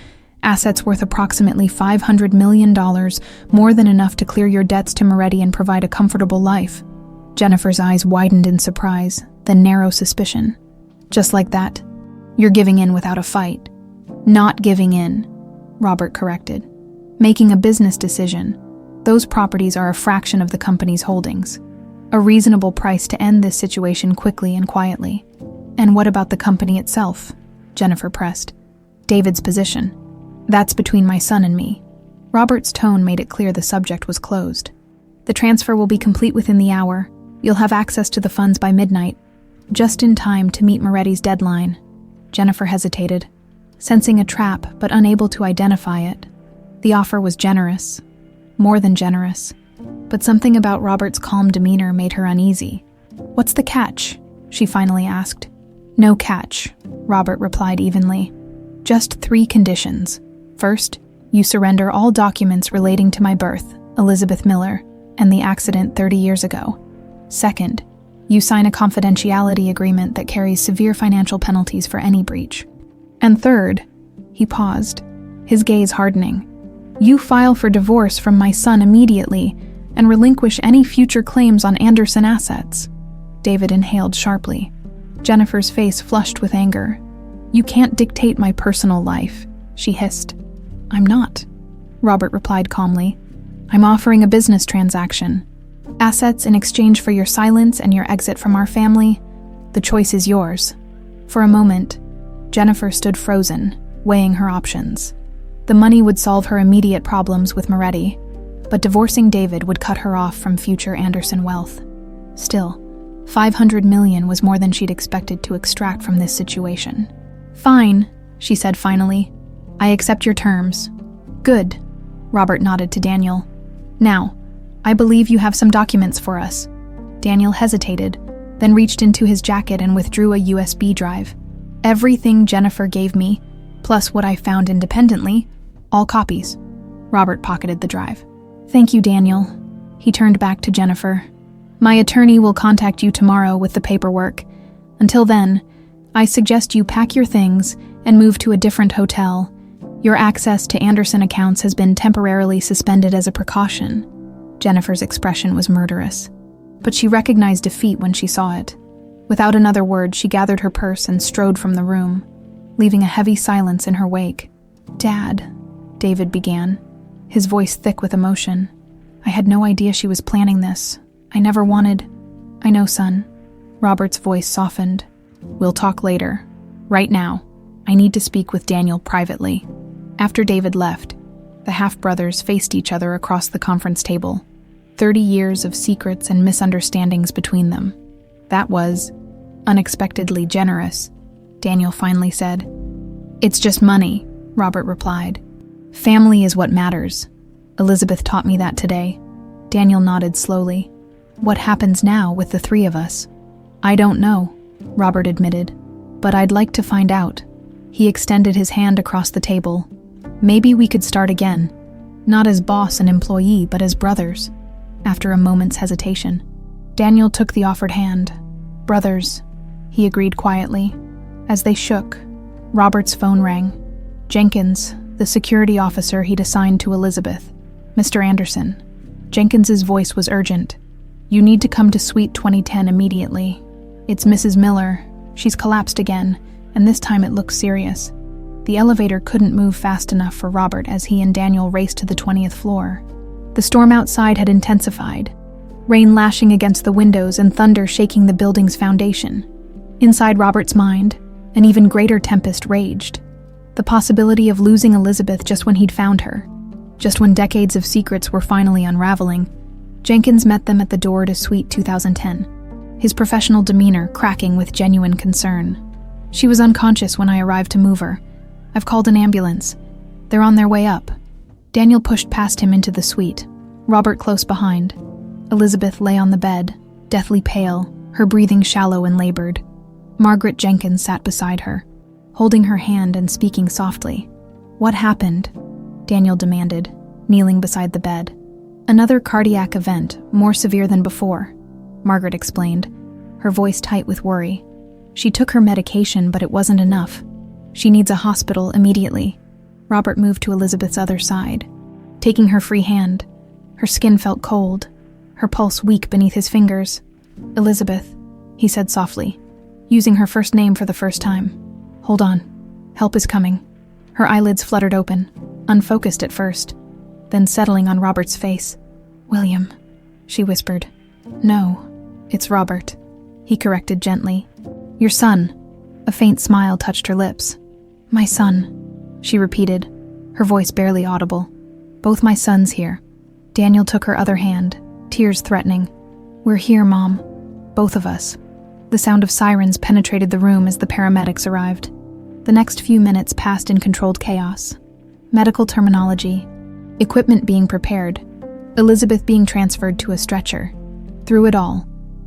Assets worth approximately $500 million, more than enough to clear your debts to Moretti and provide a comfortable life." Jennifer's eyes widened in surprise, then narrow suspicion. "Just like that? You're giving in without a fight." "Not giving in," Robert corrected. "Making a business decision. Those properties are a fraction of the company's holdings. A reasonable price to end this situation quickly and quietly." "And what about the company itself?" Jennifer pressed. "David's position. That's between my son and me. Robert's tone made it clear the subject was closed. "The transfer will be complete within the hour. You'll have access to the funds by midnight, just in time to meet Moretti's deadline." Jennifer hesitated, sensing a trap but unable to identify it. The offer was generous, more than generous, but something about Robert's calm demeanor made her uneasy. "What's the catch?" she finally asked. "No catch," Robert replied evenly. "Just 3 conditions. First, you surrender all documents relating to my birth, Elizabeth Miller, and the accident 30 years ago. Second, you sign a confidentiality agreement that carries severe financial penalties for any breach. And third," he paused, his gaze hardening, "you file for divorce from my son immediately and relinquish any future claims on Anderson assets." David inhaled sharply. Jennifer's face flushed with anger. "You can't dictate my personal life," she hissed. "I'm not," Robert replied calmly. "I'm offering a business transaction. Assets in exchange for your silence and your exit from our family. The choice is yours." For a moment, Jennifer stood frozen, weighing her options. The money would solve her immediate problems with Moretti, but divorcing David would cut her off from future Anderson wealth. Still, $500 million was more than she'd expected to extract from this situation. "Fine," she said finally. "I accept your terms." "Good," Robert nodded to Daniel. "Now, I believe you have some documents for us." Daniel hesitated, then reached into his jacket and withdrew a USB drive. "Everything Jennifer gave me, plus what I found independently, all copies." Robert pocketed the drive. "Thank you, Daniel." He turned back to Jennifer. "My attorney will contact you tomorrow with the paperwork. Until then, I suggest you pack your things and move to a different hotel. Your access to Anderson accounts has been temporarily suspended as a precaution." Jennifer's expression was murderous, but she recognized defeat when she saw it. Without another word, she gathered her purse and strode from the room, leaving a heavy silence in her wake. "Dad," David began, his voice thick with emotion. "I had no idea she was planning this. I never wanted—" "I know, son." Robert's voice softened. "We'll talk later. Right now, I need to speak with Daniel privately." After David left, the half-brothers faced each other across the conference table. 30 years of secrets and misunderstandings between them. That was unexpectedly generous, Daniel finally said. "It's just money," Robert replied. "Family is what matters. Elizabeth taught me that today." Daniel nodded slowly. "What happens now with the 3 of us?" "I don't know," Robert admitted, "but I'd like to find out." He extended his hand across the table. "Maybe we could start again, not as boss and employee, but as brothers." After a moment's hesitation, Daniel took the offered hand. "Brothers," he agreed quietly. As they shook, Robert's phone rang. Jenkins, the security officer he'd assigned to Elizabeth. "Mr. Anderson." Jenkins's voice was urgent. "You need to come to Suite 2010 immediately. It's Mrs. Miller. She's collapsed again, and this time it looks serious." The elevator couldn't move fast enough for Robert as he and Daniel raced to the 20th floor. The storm outside had intensified, rain lashing against the windows and thunder shaking the building's foundation. Inside Robert's mind, an even greater tempest raged. The possibility of losing Elizabeth just when he'd found her, just when decades of secrets were finally unraveling. Jenkins met them at the door to Suite 2010, his professional demeanor cracking with genuine concern. "She was unconscious when I arrived to move her. I've called an ambulance. They're on their way up." Daniel pushed past him into the suite, Robert close behind. Elizabeth lay on the bed, deathly pale, her breathing shallow and labored. Margaret Jenkins sat beside her, holding her hand and speaking softly. "What happened?" Daniel demanded, kneeling beside the bed. "Another cardiac event, more severe than before," Margaret explained, her voice tight with worry. "She took her medication, but it wasn't enough. She needs a hospital immediately." Robert moved to Elizabeth's other side, taking her free hand. Her skin felt cold, her pulse weak beneath his fingers. "Elizabeth," he said softly, using her first name for the first time. "Hold on. Help is coming." Her eyelids fluttered open, unfocused at first, then settling on Robert's face. "William," she whispered. "No, it's Robert," he corrected gently. "Your son." A faint smile touched her lips. "My son," she repeated, her voice barely audible. Both my sons here. Daniel took her other hand, tears threatening. We're here, Mom. Both of us. The sound of sirens penetrated the room as the paramedics arrived. The next few minutes passed in controlled chaos. Medical terminology, equipment being prepared, Elizabeth being transferred to a stretcher. Through it all,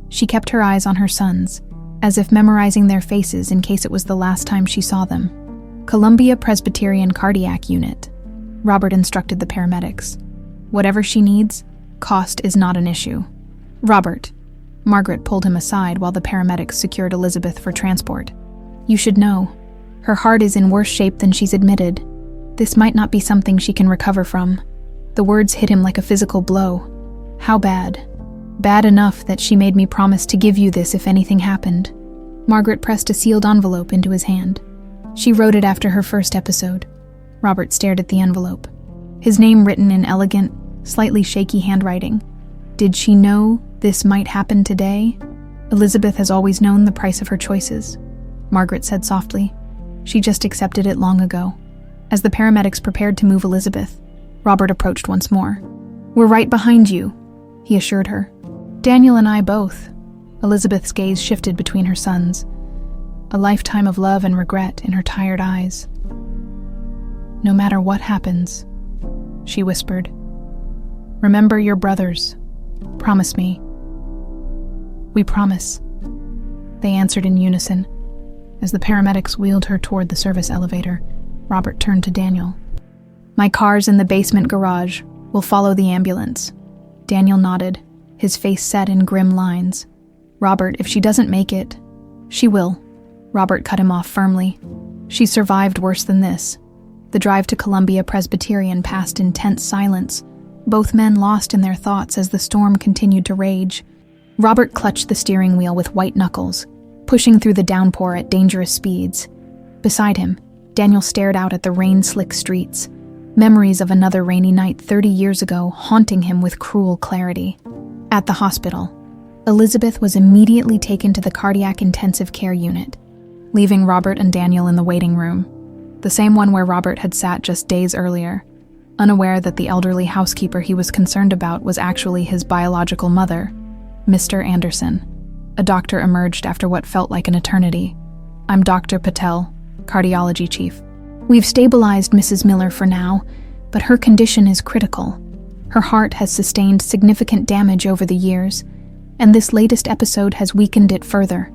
she kept her eyes on her sons, as if memorizing their faces in case it was the last time she saw them. Columbia Presbyterian Cardiac Unit. Robert instructed the paramedics. Whatever she needs, cost is not an issue. Robert. Margaret pulled him aside while the paramedics secured Elizabeth for transport. You should know. Her heart is in worse shape than she's admitted. This might not be something she can recover from. The words hit him like a physical blow. How bad? Bad enough that she made me promise to give you this if anything happened. Margaret pressed a sealed envelope into his hand. She wrote it after her first episode. Robert stared at the envelope. His name written in elegant, slightly shaky handwriting. Did she know this might happen today? Elizabeth has always known the price of her choices, Margaret said softly. She just accepted it long ago. As the paramedics prepared to move Elizabeth, Robert approached once more. We're right behind you, he assured her. Daniel and I both. Elizabeth's gaze shifted between her sons, a lifetime of love and regret in her tired eyes. No matter what happens, she whispered, remember your brothers. Promise me. We promise, they answered in unison. As the paramedics wheeled her toward the service elevator, Robert turned to Daniel. My car's in the basement garage. We'll follow the ambulance. Daniel nodded, his face set in grim lines. Robert, if she doesn't make it, she will. Robert cut him off firmly. She survived worse than this. The drive to Columbia Presbyterian passed in tense silence, both men lost in their thoughts as the storm continued to rage. Robert clutched the steering wheel with white knuckles, pushing through the downpour at dangerous speeds. Beside him, Daniel stared out at the rain-slick streets, memories of another rainy night 30 years ago haunting him with cruel clarity. At the hospital, Elizabeth was immediately taken to the cardiac intensive care unit, leaving Robert and Daniel in the waiting room, the same one where Robert had sat just days earlier, unaware that the elderly housekeeper he was concerned about was actually his biological mother, Mr. Anderson. A doctor emerged after what felt like an eternity. I'm Dr. Patel, cardiology chief. We've stabilized Mrs. Miller for now, but her condition is critical. Her heart has sustained significant damage over the years, and this latest episode has weakened it further.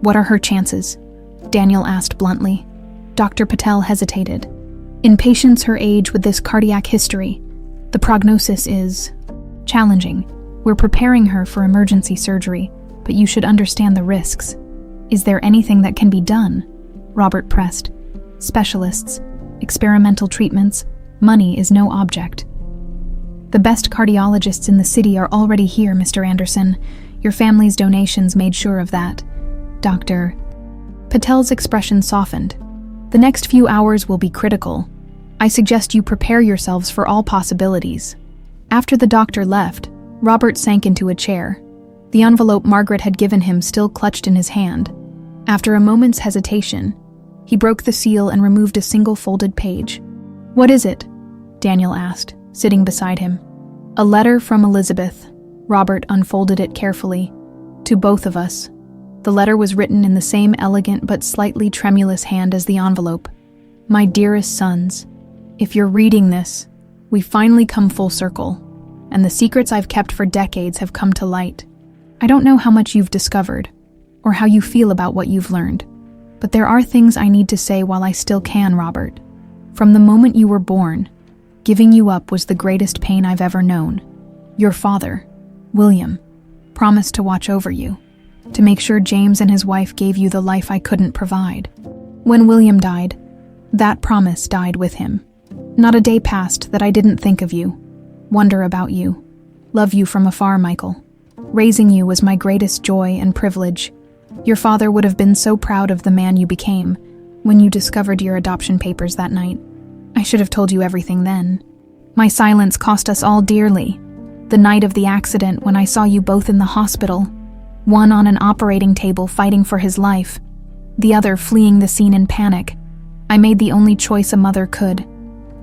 What are her chances? Daniel asked bluntly. Dr. Patel hesitated. In patients her age with this cardiac history, the prognosis is challenging. We're preparing her for emergency surgery, but you should understand the risks. Is there anything that can be done? Robert pressed. Specialists, experimental treatments, money is no object. The best cardiologists in the city are already here, Mr. Anderson. Your family's donations made sure of that. Dr. Patel's expression softened. The next few hours will be critical. I suggest you prepare yourselves for all possibilities. After the doctor left, Robert sank into a chair, the envelope Margaret had given him still clutched in his hand. After a moment's hesitation, he broke the seal and removed a single folded page. What is it? Daniel asked, sitting beside him. A letter from Elizabeth. Robert unfolded it carefully. To both of us. The letter was written in the same elegant but slightly tremulous hand as the envelope. My dearest sons, if you're reading this, we finally come full circle, and the secrets I've kept for decades have come to light. I don't know how much you've discovered, or how you feel about what you've learned, but there are things I need to say while I still can, Robert. From the moment you were born, giving you up was the greatest pain I've ever known. Your father, William, promised to watch over you, to make sure James and his wife gave you the life I couldn't provide. When William died, that promise died with him. Not a day passed that I didn't think of you, wonder about you, love you from afar, Michael. Raising you was my greatest joy and privilege. Your father would have been so proud of the man you became when you discovered your adoption papers that night. I should have told you everything then. My silence cost us all dearly. The night of the accident when I saw you both in the hospital, one on an operating table fighting for his life, the other fleeing the scene in panic. I made the only choice a mother could.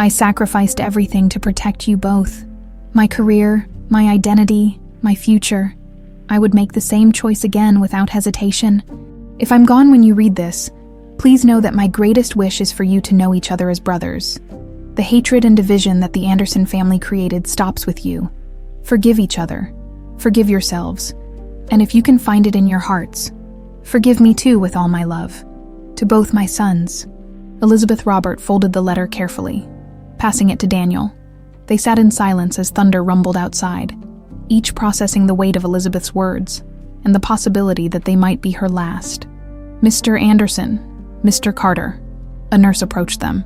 I sacrificed everything to protect you both. My career, my identity, my future. I would make the same choice again without hesitation. If I'm gone when you read this, please know that my greatest wish is for you to know each other as brothers. The hatred and division that the Anderson family created stops with you. Forgive each other. Forgive yourselves. And if you can find it in your hearts, forgive me too with all my love. To both my sons. Elizabeth Robert folded the letter carefully, passing it to Daniel. They sat in silence as thunder rumbled outside, each processing the weight of Elizabeth's words and the possibility that they might be her last. Mr. Anderson, Mr. Carter. A nurse approached them.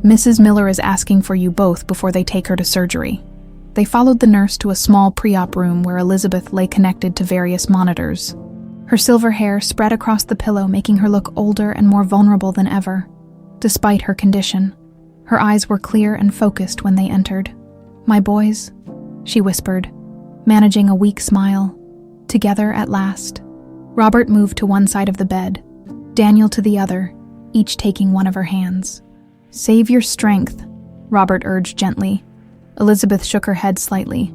Mrs. Miller is asking for you both before they take her to surgery. They followed the nurse to a small pre-op room where Elizabeth lay connected to various monitors. Her silver hair spread across the pillow, making her look older and more vulnerable than ever. Despite her condition, her eyes were clear and focused when they entered. "My boys," she whispered, managing a weak smile. "Together at last." Robert moved to one side of the bed, Daniel to the other, each taking one of her hands. "Save your strength," Robert urged gently. Elizabeth shook her head slightly.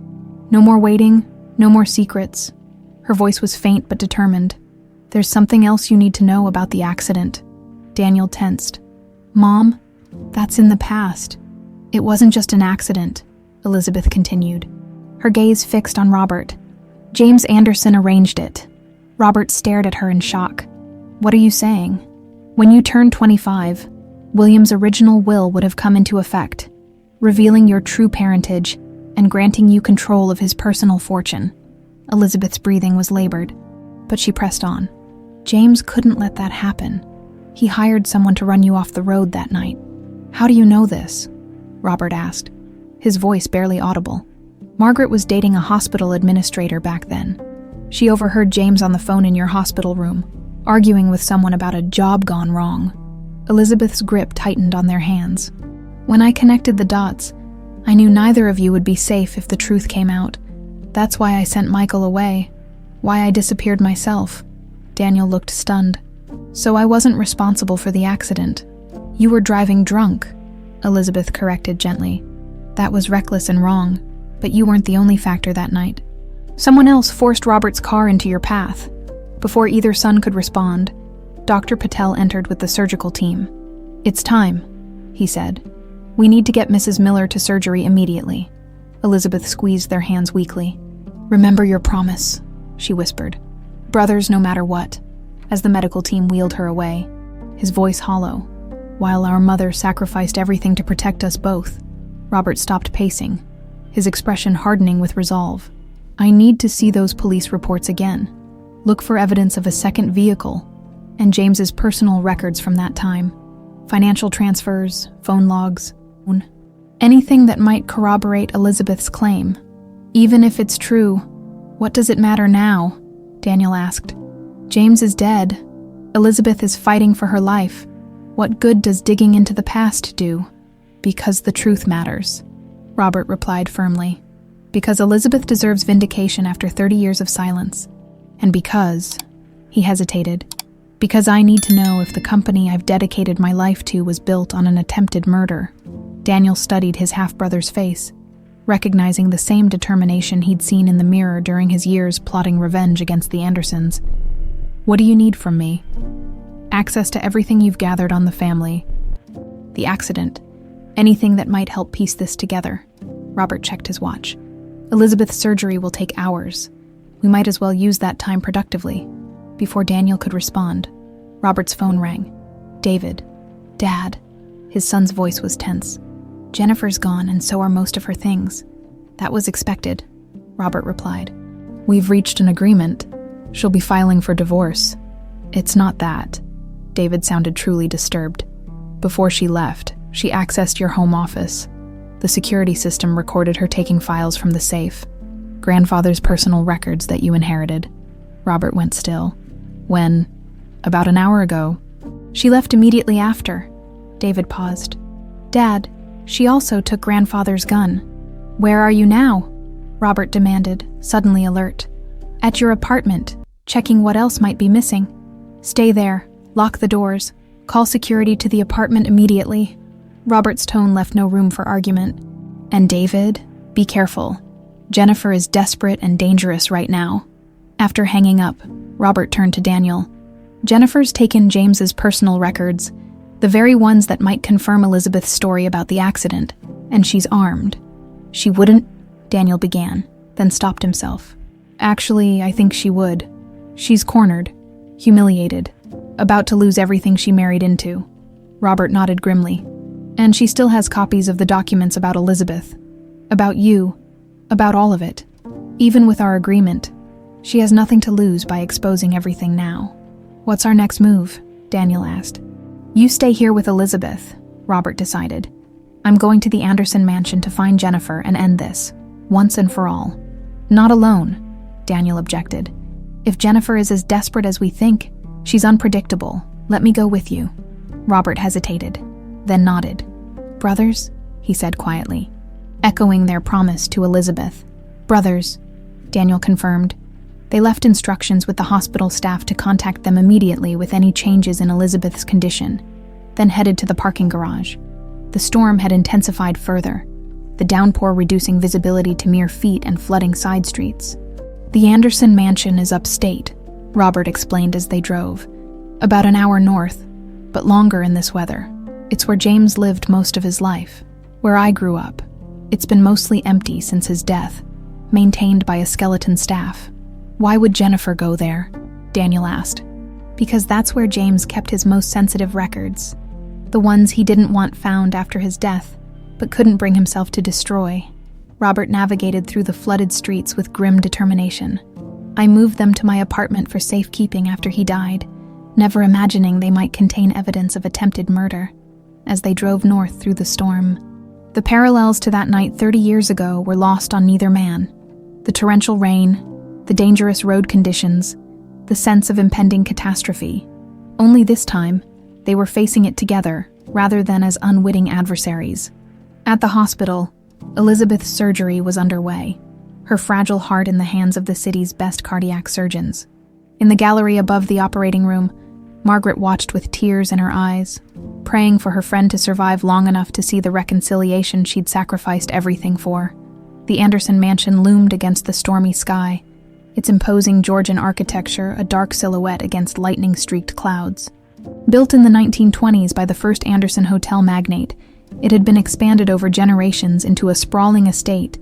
"No more waiting, no more secrets." Her voice was faint but determined. "There's something else you need to know about the accident." Daniel tensed. "Mom, that's in the past. It wasn't just an accident," Elizabeth continued, her gaze fixed on Robert. "James Anderson arranged it." Robert stared at her in shock. "What are you saying?" "When you turned 25, William's original will would have come into effect, revealing your true parentage and granting you control of his personal fortune." Elizabeth's breathing was labored, but she pressed on. "James couldn't let that happen. He hired someone to run you off the road that night." "How do you know this?" Robert asked, his voice barely audible. "Margaret was dating a hospital administrator back then. She overheard James on the phone in your hospital room, arguing with someone about a job gone wrong." Elizabeth's grip tightened on their hands. "When I connected the dots, I knew neither of you would be safe if the truth came out. That's why I sent Michael away, why I disappeared myself." Daniel looked stunned. "So I wasn't responsible for the accident." "You were driving drunk," Elizabeth corrected gently. "That was reckless and wrong, but you weren't the only factor that night. Someone else forced Robert's car into your path." Before either son could respond, Dr. Patel entered with the surgical team. "It's time," he said. "We need to get Mrs. Miller to surgery immediately." Elizabeth squeezed their hands weakly. "Remember your promise," she whispered. "Brothers no matter what," as the medical team wheeled her away, his voice hollow. "While our mother sacrificed everything to protect us both." Robert stopped pacing, his expression hardening with resolve. "I need to see those police reports again. Look for evidence of a second vehicle, and James's personal records from that time. Financial transfers, phone logs, anything that might corroborate Elizabeth's claim. Even if it's true, what does it matter now?" Daniel asked. "James is dead. Elizabeth is fighting for her life. What good does digging into the past do?" "Because the truth matters," Robert replied firmly. "Because Elizabeth deserves vindication after 30 years of silence. And because," he hesitated, "because I need to know if the company I've dedicated my life to was built on an attempted murder." Daniel studied his half-brother's face, recognizing the same determination he'd seen in the mirror during his years plotting revenge against the Andersons. "What do you need from me?" "Access to everything you've gathered on the family. The accident. Anything that might help piece this together." Robert checked his watch. "Elizabeth's surgery will take hours. We might as well use that time productively." Before Daniel could respond, Robert's phone rang. "David." "Dad." His son's voice was tense. "Jennifer's gone, and so are most of her things." "That was expected," Robert replied. "We've reached an agreement. She'll be filing for divorce." "It's not that." David sounded truly disturbed. "Before she left, she accessed your home office. The security system recorded her taking files from the safe. Grandfather's personal records that you inherited." Robert went still. "When?" "About an hour ago." "She left immediately after." David paused. "Dad, she also took grandfather's gun." "Where are you now?" Robert demanded, suddenly alert. "At your apartment, checking what else might be missing." "Stay there, lock the doors, call security to the apartment immediately." Robert's tone left no room for argument. "And David, be careful. Jennifer is desperate and dangerous right now." After hanging up, Robert turned to Daniel. "Jennifer's taken James's personal records, the very ones that might confirm Elizabeth's story about the accident, and she's armed." "She wouldn't," Daniel began, then stopped himself. "Actually, I think she would. She's cornered, humiliated, about to lose everything she married into." Robert nodded grimly. "And she still has copies of the documents about Elizabeth, about you, about all of it. Even with our agreement, she has nothing to lose by exposing everything now." "What's our next move?" Daniel asked. "You stay here with Elizabeth," Robert decided. "I'm going to the Anderson mansion to find Jennifer and end this, once and for all." "Not alone," Daniel objected. "If Jennifer is as desperate as we think, she's unpredictable. Let me go with you." Robert hesitated, then nodded. "Brothers?" he said quietly, echoing their promise to Elizabeth. "Brothers," Daniel confirmed. They left instructions with the hospital staff to contact them immediately with any changes in Elizabeth's condition, then headed to the parking garage. The storm had intensified further, the downpour reducing visibility to mere feet and flooding side streets. "The Anderson mansion is upstate," Robert explained as they drove. "About an hour north, but longer in this weather. It's where James lived most of his life, where I grew up. It's been mostly empty since his death, maintained by a skeleton staff." "Why would Jennifer go there?" Daniel asked. "Because that's where James kept his most sensitive records, the ones he didn't want found after his death, but couldn't bring himself to destroy." Robert navigated through the flooded streets with grim determination. "I moved them to my apartment for safekeeping after he died, never imagining they might contain evidence of attempted murder." As they drove north through the storm, the parallels to that night 30 years ago were lost on neither man. The torrential rain, the dangerous road conditions, the sense of impending catastrophe. Only this time, they were facing it together rather than as unwitting adversaries. At the hospital, Elizabeth's surgery was underway, her fragile heart in the hands of the city's best cardiac surgeons. In the gallery above the operating room, Margaret watched with tears in her eyes, praying for her friend to survive long enough to see the reconciliation she'd sacrificed everything for. The Anderson mansion loomed against the stormy sky, its imposing Georgian architecture a dark silhouette against lightning-streaked clouds. Built in the 1920s by the first Anderson hotel magnate, it had been expanded over generations into a sprawling estate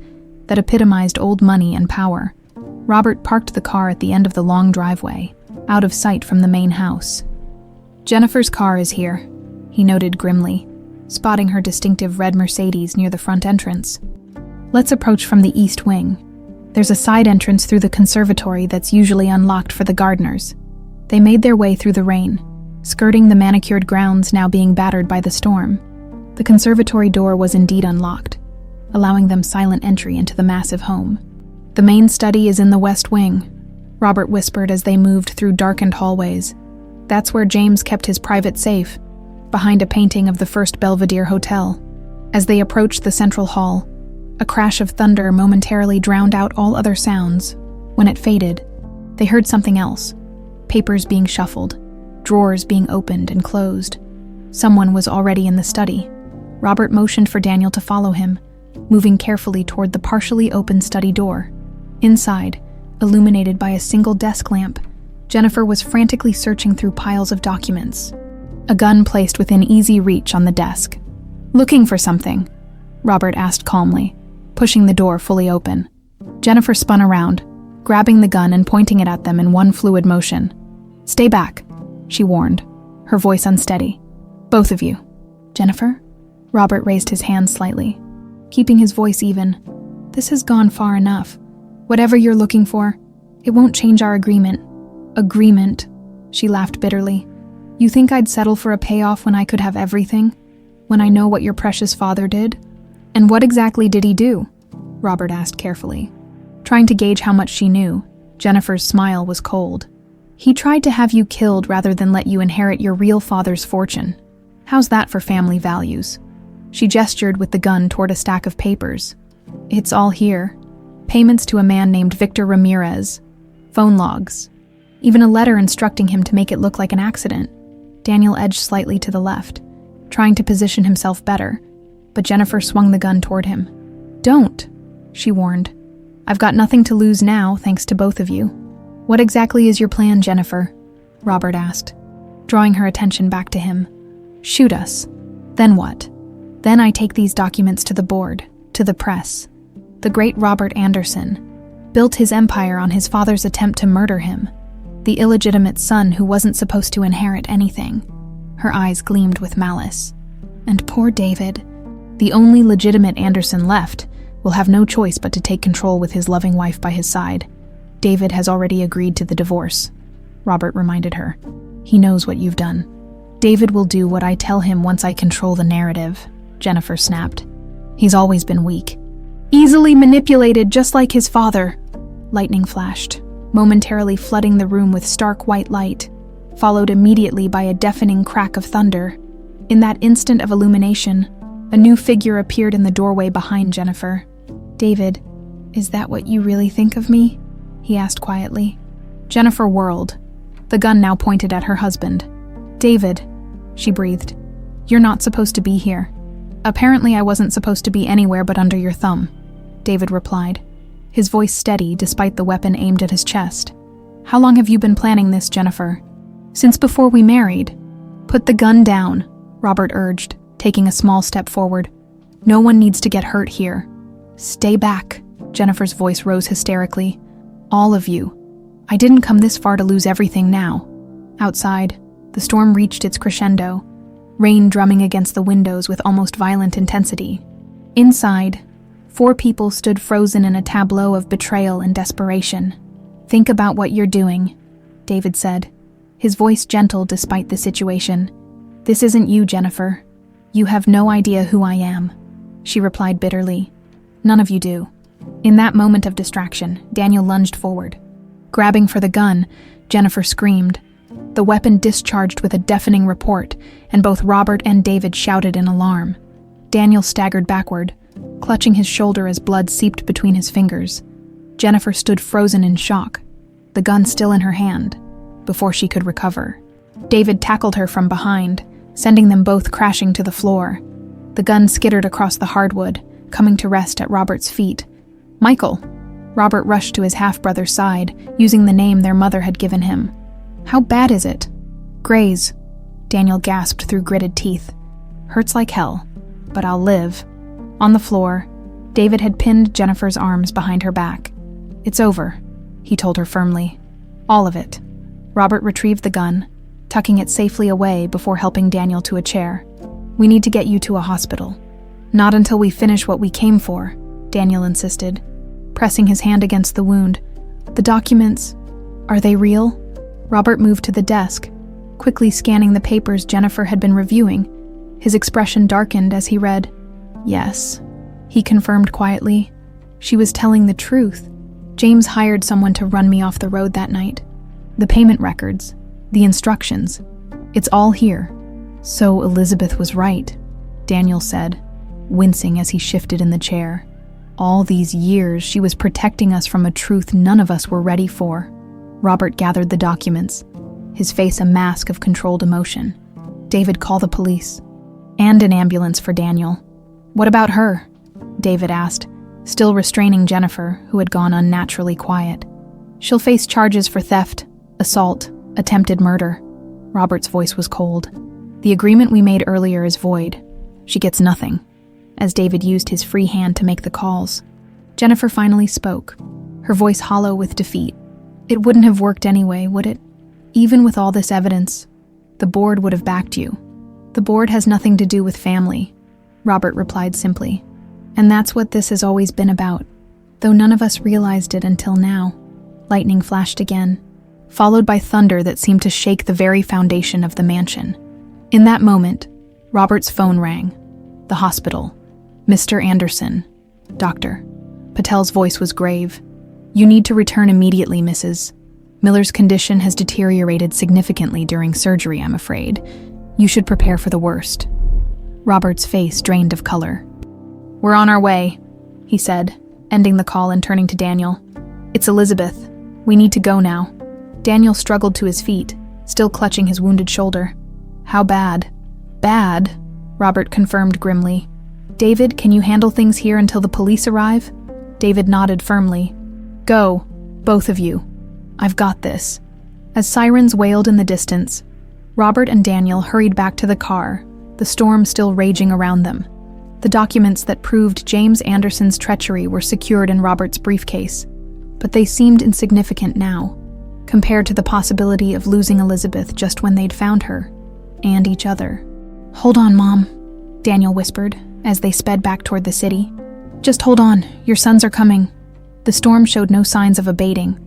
that epitomized old money and power. Robert parked the car at the end of the long driveway, out of sight from the main house. "Jennifer's car is here," he noted grimly, spotting her distinctive red Mercedes near the front entrance. "Let's approach from the east wing. There's a side entrance through the conservatory that's usually unlocked for the gardeners." They made their way through the rain, skirting the manicured grounds now being battered by the storm. The conservatory door was indeed unlocked, allowing them silent entry into the massive home. "The main study is in the west wing," Robert whispered as they moved through darkened hallways. "That's where James kept his private safe, behind a painting of the first Belvedere Hotel." As they approached the central hall, a crash of thunder momentarily drowned out all other sounds. When it faded, they heard something else: papers being shuffled, drawers being opened and closed. Someone was already in the study. Robert motioned for Daniel to follow him, moving carefully toward the partially open study door. Inside, illuminated by a single desk lamp, Jennifer was frantically searching through piles of documents, a gun placed within easy reach on the desk. "Looking for something?" Robert asked calmly, pushing the door fully open. Jennifer spun around, grabbing the gun and pointing it at them in one fluid motion. "Stay back," she warned, her voice unsteady. "Both of you." "Jennifer?" Robert raised his hand slightly, keeping his voice even. "This has gone far enough. Whatever you're looking for, it won't change our agreement." "Agreement?" She laughed bitterly. "You think I'd settle for a payoff when I could have everything? When I know what your precious father did?" "And what exactly did he do?" Robert asked carefully. Trying to gauge how much she knew, Jennifer's smile was cold. "He tried to have you killed rather than let you inherit your real father's fortune. How's that for family values?" She gestured with the gun toward a stack of papers. "It's all here. Payments to a man named Victor Ramirez. Phone logs. Even a letter instructing him to make it look like an accident." Daniel edged slightly to the left, trying to position himself better, but Jennifer swung the gun toward him. "Don't," she warned. "I've got nothing to lose now, thanks to both of you." "What exactly is your plan, Jennifer?" Robert asked, drawing her attention back to him. "Shoot us. Then what?" "Then I take these documents to the board, to the press. The great Robert Anderson built his empire on his father's attempt to murder him, the illegitimate son who wasn't supposed to inherit anything." Her eyes gleamed with malice. "And poor David, the only legitimate Anderson left, will have no choice but to take control with his loving wife by his side. David has already agreed to the divorce," Robert reminded her. "He knows what you've done." "David will do what I tell him once I control the narrative," Jennifer snapped. "He's always been weak. Easily manipulated, just like his father." Lightning flashed, momentarily flooding the room with stark white light, followed immediately by a deafening crack of thunder. In that instant of illumination, a new figure appeared in the doorway behind Jennifer. "David, is that what you really think of me?" he asked quietly. Jennifer whirled, the gun now pointed at her husband. "David," she breathed, "you're not supposed to be here." "Apparently I wasn't supposed to be anywhere but under your thumb," David replied, his voice steady despite the weapon aimed at his chest. "How long have you been planning this, Jennifer?" "Since before we married." "Put the gun down," Robert urged, taking a small step forward. "No one needs to get hurt here." "Stay back," Jennifer's voice rose hysterically. "All of you. I didn't come this far to lose everything now." Outside, the storm reached its crescendo, rain drumming against the windows with almost violent intensity. Inside, 4 people stood frozen in a tableau of betrayal and desperation. "Think about what you're doing," David said, his voice gentle despite the situation. "This isn't you, Jennifer. You have no idea who I am," she replied bitterly. "None of you do." In that moment of distraction, Daniel lunged forward. Grabbing for the gun, Jennifer screamed. The weapon discharged with a deafening report, and both Robert and David shouted in alarm. Daniel staggered backward, clutching his shoulder as blood seeped between his fingers. Jennifer stood frozen in shock, the gun still in her hand, before she could recover. David tackled her from behind, sending them both crashing to the floor. The gun skittered across the hardwood, coming to rest at Robert's feet. "Michael!" Robert rushed to his half-brother's side, using the name their mother had given him. "How bad is it?" "Graze," Daniel gasped through gritted teeth. "Hurts like hell, but I'll live." On the floor, David had pinned Jennifer's arms behind her back. "It's over," he told her firmly. "All of it." Robert retrieved the gun, tucking it safely away before helping Daniel to a chair. "We need to get you to a hospital." "Not until we finish what we came for," Daniel insisted, pressing his hand against the wound. "The documents, are they real?" Robert moved to the desk, quickly scanning the papers Jennifer had been reviewing. His expression darkened as he read. "Yes," he confirmed quietly. "She was telling the truth. James hired someone to run me off the road that night. The payment records, the instructions, it's all here." "So Elizabeth was right," Daniel said, wincing as he shifted in the chair. "All these years she was protecting us from a truth none of us were ready for." Robert gathered the documents, his face a mask of controlled emotion. "David, call the police. And an ambulance for Daniel." "What about her?" David asked, still restraining Jennifer, who had gone unnaturally quiet. "She'll face charges for theft, assault, attempted murder." Robert's voice was cold. "The agreement we made earlier is void. She gets nothing," as David used his free hand to make the calls. Jennifer finally spoke, her voice hollow with defeat. "It wouldn't have worked anyway, would it? Even with all this evidence, the board would have backed you." "The board has nothing to do with family," Robert replied simply. "And that's what this has always been about, though none of us realized it until now." Lightning flashed again, followed by thunder that seemed to shake the very foundation of the mansion. In that moment, Robert's phone rang. The hospital. "Mr. Anderson. Doctor." Patel's voice was grave. "You need to return immediately, Mrs. Miller's condition has deteriorated significantly during surgery, I'm afraid. You should prepare for the worst." Robert's face drained of color. "We're on our way," he said, ending the call and turning to Daniel. "It's Elizabeth. We need to go now." Daniel struggled to his feet, still clutching his wounded shoulder. "How bad?" "Bad?" Robert confirmed grimly. "David, can you handle things here until the police arrive?" David nodded firmly. "Go, both of you. I've got this." As sirens wailed in the distance, Robert and Daniel hurried back to the car, the storm still raging around them. The documents that proved James Anderson's treachery were secured in Robert's briefcase, but they seemed insignificant now, compared to the possibility of losing Elizabeth just when they'd found her, and each other. "Hold on, Mom," Daniel whispered as they sped back toward the city. "Just hold on, your sons are coming." The storm showed no signs of abating.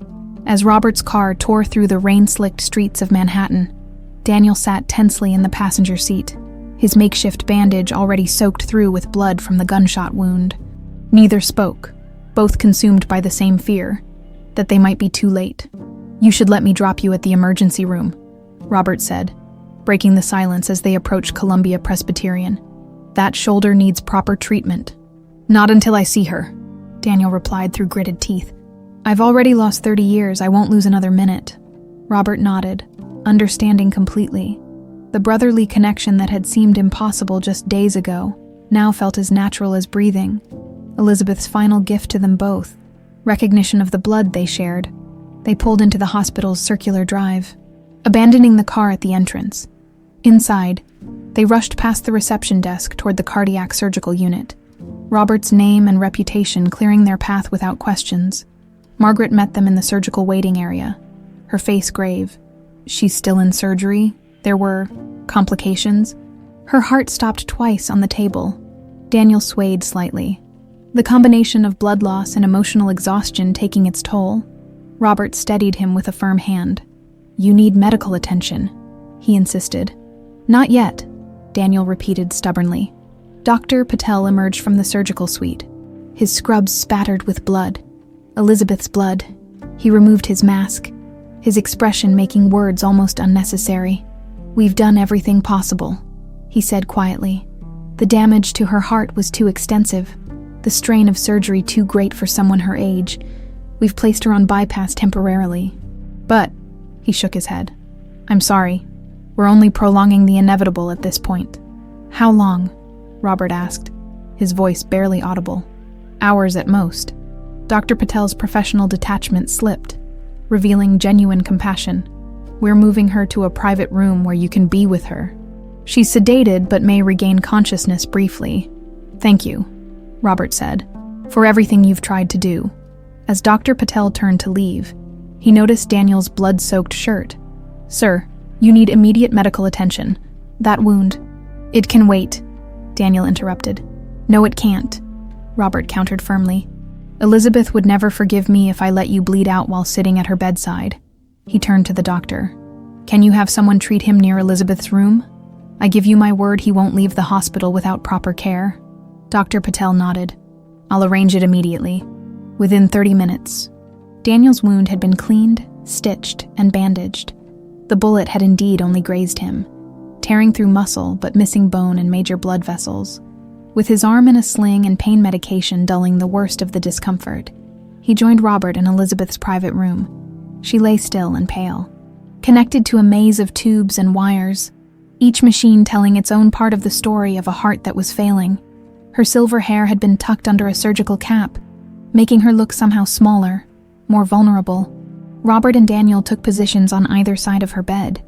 As Robert's car tore through the rain-slicked streets of Manhattan, Daniel sat tensely in the passenger seat, his makeshift bandage already soaked through with blood from the gunshot wound. Neither spoke, both consumed by the same fear, that they might be too late. "You should let me drop you at the emergency room," Robert said, breaking the silence as they approached Columbia Presbyterian. "That shoulder needs proper treatment." "Not until I see her," Daniel replied through gritted teeth. "I've already lost 30 years, I won't lose another minute." Robert nodded, understanding completely. The brotherly connection that had seemed impossible just days ago now felt as natural as breathing. Elizabeth's final gift to them both, recognition of the blood they shared. They pulled into the hospital's circular drive, abandoning the car at the entrance. Inside, they rushed past the reception desk toward the cardiac surgical unit, Robert's name and reputation clearing their path without questions. Margaret met them in the surgical waiting area, her face grave. "She's still in surgery? There were complications?" Her heart stopped twice on the table. Daniel swayed slightly, the combination of blood loss and emotional exhaustion taking its toll. Robert steadied him with a firm hand. "You need medical attention," he insisted. "Not yet," Daniel repeated stubbornly. Dr. Patel emerged from the surgical suite, his scrubs spattered with blood. Elizabeth's blood. He removed his mask, his expression making words almost unnecessary. "We've done everything possible," he said quietly. "The damage to her heart was too extensive, the strain of surgery too great for someone her age. We've placed her on bypass temporarily. But," he shook his head, "I'm sorry. We're only prolonging the inevitable at this point." "How long?" Robert asked, his voice barely audible. "Hours at most." Dr. Patel's professional detachment slipped, revealing genuine compassion. "We're moving her to a private room where you can be with her. She's sedated but may regain consciousness briefly." "Thank you," Robert said, "for everything you've tried to do." As Dr. Patel turned to leave, he noticed Daniel's blood-soaked shirt. "Sir, you need immediate medical attention. That wound—" "It can wait," Daniel interrupted. "No, it can't," Robert countered firmly. "Elizabeth would never forgive me if I let you bleed out while sitting at her bedside." He turned to the doctor. "Can you have someone treat him near Elizabeth's room? I give you my word he won't leave the hospital without proper care." Dr. Patel nodded. "I'll arrange it immediately. Within 30 minutes. Daniel's wound had been cleaned, stitched, and bandaged. The bullet had indeed only grazed him, tearing through muscle but missing bone and major blood vessels. With his arm in a sling and pain medication dulling the worst of the discomfort, he joined Robert in Elizabeth's private room. She lay still and pale, connected to a maze of tubes and wires, each machine telling its own part of the story of a heart that was failing. Her silver hair had been tucked under a surgical cap, making her look somehow smaller, more vulnerable. Robert and Daniel took positions on either side of her bed,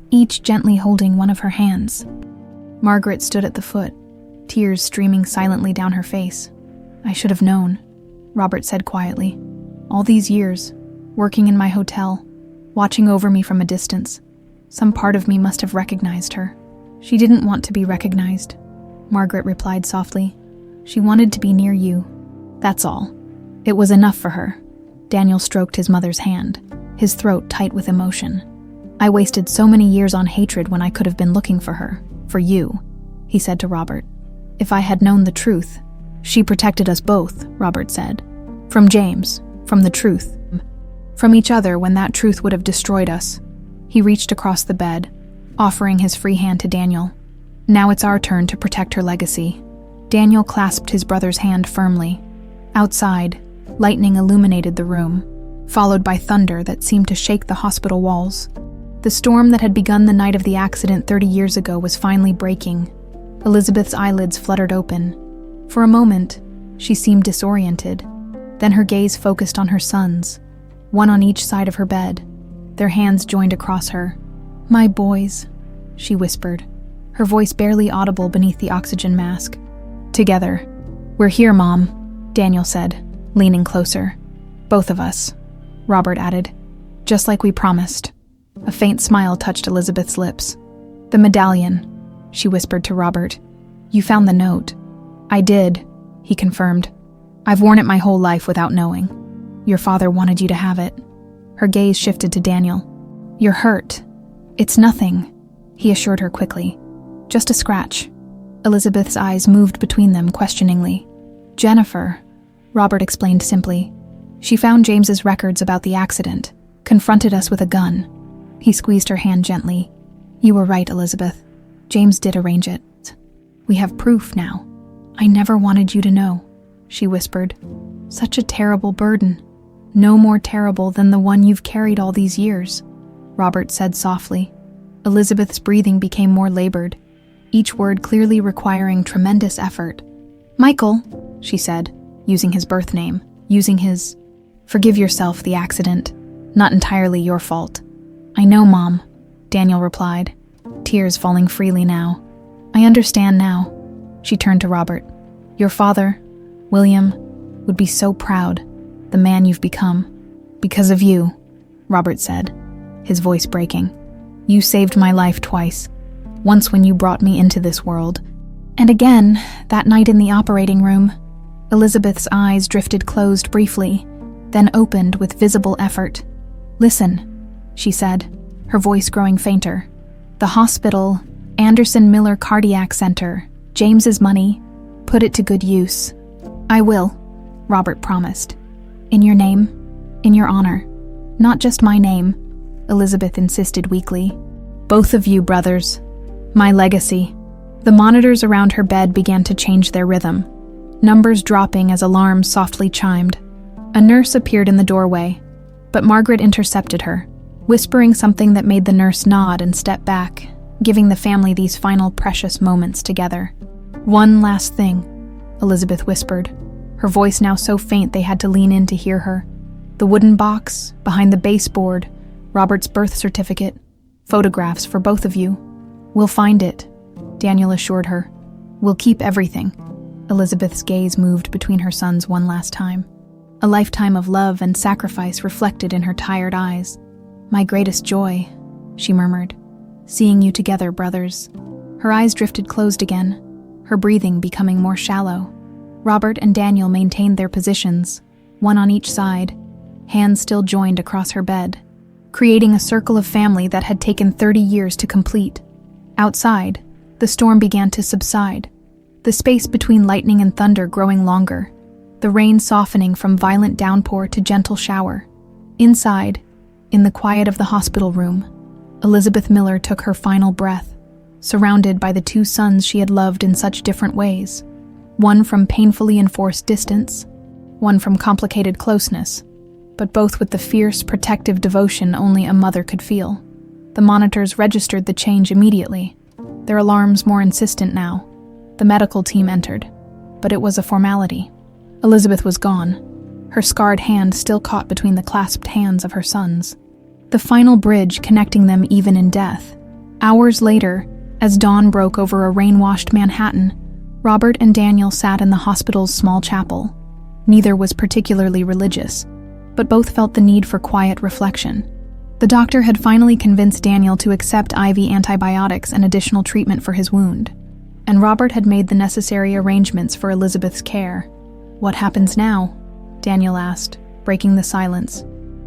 each gently holding one of her hands. Margaret stood at the foot, tears streaming silently down her face. "I should have known," Robert said quietly. "All these years, working in my hotel, watching over me from a distance, some part of me must have recognized her." "She didn't want to be recognized," Margaret replied softly. "She wanted to be near you. That's all. It was enough for her." Daniel stroked his mother's hand, his throat tight with emotion. "I wasted so many years on hatred when I could have been looking for her, for you," he said to Robert. "If I had known the truth—" "She protected us both," Robert said. "From James, from the truth. From each other when that truth would have destroyed us." He reached across the bed, offering his free hand to Daniel. "Now it's our turn to protect her legacy." Daniel clasped his brother's hand firmly. Outside, lightning illuminated the room, followed by thunder that seemed to shake the hospital walls. The storm that had begun the night of the accident 30 years ago was finally breaking. Elizabeth's eyelids fluttered open. For a moment, she seemed disoriented. Then her gaze focused on her sons, one on each side of her bed, their hands joined across her. "My boys," she whispered, her voice barely audible beneath the oxygen mask. "Together. We're here, Mom," Daniel said, leaning closer. "Both of us," Robert added, "just like we promised." A faint smile touched Elizabeth's lips. "The medallion," she whispered to Robert. "You found the note." "I did," he confirmed. "I've worn it my whole life without knowing. Your father wanted you to have it." Her gaze shifted to Daniel. "You're hurt." "It's nothing," he assured her quickly. "Just a scratch." Elizabeth's eyes moved between them questioningly. "Jennifer," Robert explained simply. "She found James's records about the accident, confronted us with a gun." He squeezed her hand gently. "You were right, Elizabeth. James did arrange it. We have proof now." "I never wanted you to know," she whispered. "Such a terrible burden. No more terrible than the one you've carried all these years," Robert said softly. Elizabeth's breathing became more labored, each word clearly requiring tremendous effort. "Michael," she said, using his birth name, using his... "Forgive yourself, the accident. Not entirely your fault." "I know, Mom," Daniel replied, tears falling freely now. "I understand now." She turned to Robert. "Your father, William, would be so proud, the man you've become. Because of you," Robert said, his voice breaking. "You saved my life twice. Once when you brought me into this world, and again that night in the operating room." Elizabeth's eyes drifted closed briefly, then opened with visible effort. "Listen," she said, her voice growing fainter. "The hospital, Anderson Miller Cardiac Center, James's money, put it to good use." "I will," Robert promised. "In your name, in your honor. Not just my name," Elizabeth insisted weakly. "Both of you, brothers. My legacy." The monitors around her bed began to change their rhythm, numbers dropping as alarms softly chimed. A nurse appeared in the doorway, but Margaret intercepted her, whispering something that made the nurse nod and step back, giving the family these final precious moments together. "One last thing," Elizabeth whispered, her voice now so faint they had to lean in to hear her. "The wooden box, behind the baseboard, Robert's birth certificate, photographs for both of you. We'll find it," Daniel assured her. "We'll keep everything." Elizabeth's gaze moved between her sons one last time. A lifetime of love and sacrifice reflected in her tired eyes. "My greatest joy," she murmured. "Seeing you together, brothers." Her eyes drifted closed again, her breathing becoming more shallow. Robert and Daniel maintained their positions, one on each side, hands still joined across her bed, creating a circle of family that had taken 30 years to complete. Outside, the storm began to subside, the space between lightning and thunder growing longer, the rain softening from violent downpour to gentle shower. Inside, in the quiet of the hospital room, Elizabeth Miller took her final breath, surrounded by the two sons she had loved in such different ways. One from painfully enforced distance, one from complicated closeness, but both with the fierce, protective devotion only a mother could feel. The monitors registered the change immediately, their alarms more insistent now. The medical team entered, but it was a formality. Elizabeth was gone, her scarred hand still caught between the clasped hands of her sons. The final bridge connecting them even in death. Hours later, as dawn broke over a rain-washed Manhattan, Robert and Daniel sat in the hospital's small chapel. Neither was particularly religious, but both felt the need for quiet reflection. The doctor had finally convinced Daniel to accept IV antibiotics and additional treatment for his wound, and Robert had made the necessary arrangements for Elizabeth's care. "What happens now?" Daniel asked, breaking the silence.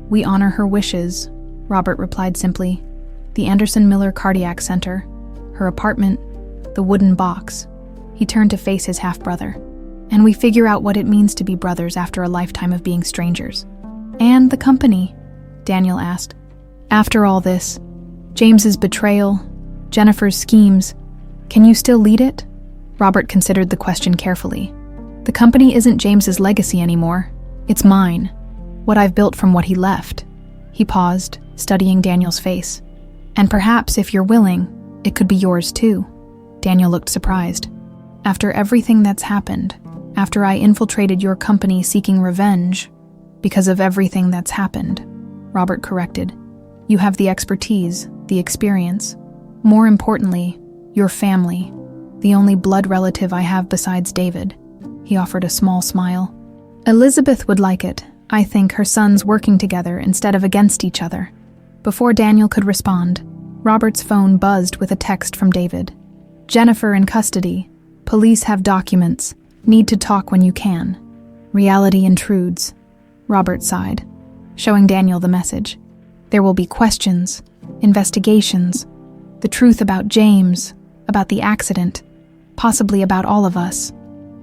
"We honor her wishes," Robert replied simply. "The Anderson Miller Cardiac Center, her apartment, the wooden box." He turned to face his half-brother. "And we figure out what it means to be brothers after a lifetime of being strangers." "And the company?" Daniel asked. "After all this, James's betrayal, Jennifer's schemes, can you still lead it?" Robert considered the question carefully. "The company isn't James's legacy anymore. It's mine. What I've built from what he left." He paused, studying Daniel's face. "And perhaps, if you're willing, it could be yours too." Daniel looked surprised. After everything that's happened, after I infiltrated your company seeking revenge, because of everything that's happened, Robert corrected. You have the expertise, the experience. More importantly, your family, the only blood relative I have besides David. He offered a small smile. Elizabeth would like it. I think her sons working together instead of against each other. Before Daniel could respond, Robert's phone buzzed with a text from David. Jennifer in custody. Police have documents. Need to talk when you can. Reality intrudes. Robert sighed, showing Daniel the message. There will be questions, investigations, the truth about James, about the accident, possibly about all of us.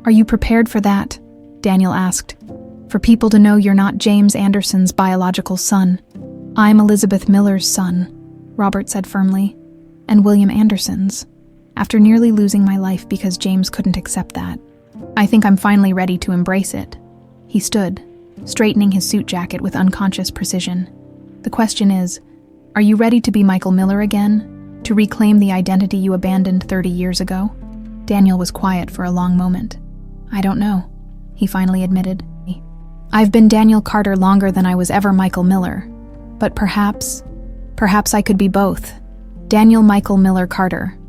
Are you prepared for that? Daniel asked. For people to know you're not James Anderson's biological son. I'm Elizabeth Miller's son, Robert said firmly, and William Anderson's. After nearly losing my life because James couldn't accept that, I think I'm finally ready to embrace it. He stood, straightening his suit jacket with unconscious precision. The question is, are you ready to be Michael Miller again? To reclaim the identity you abandoned 30 years ago? Daniel was quiet for a long moment. I don't know, he finally admitted. I've been Daniel Carter longer than I was ever Michael Miller. But perhaps I could be both. Daniel Michael Miller Carter,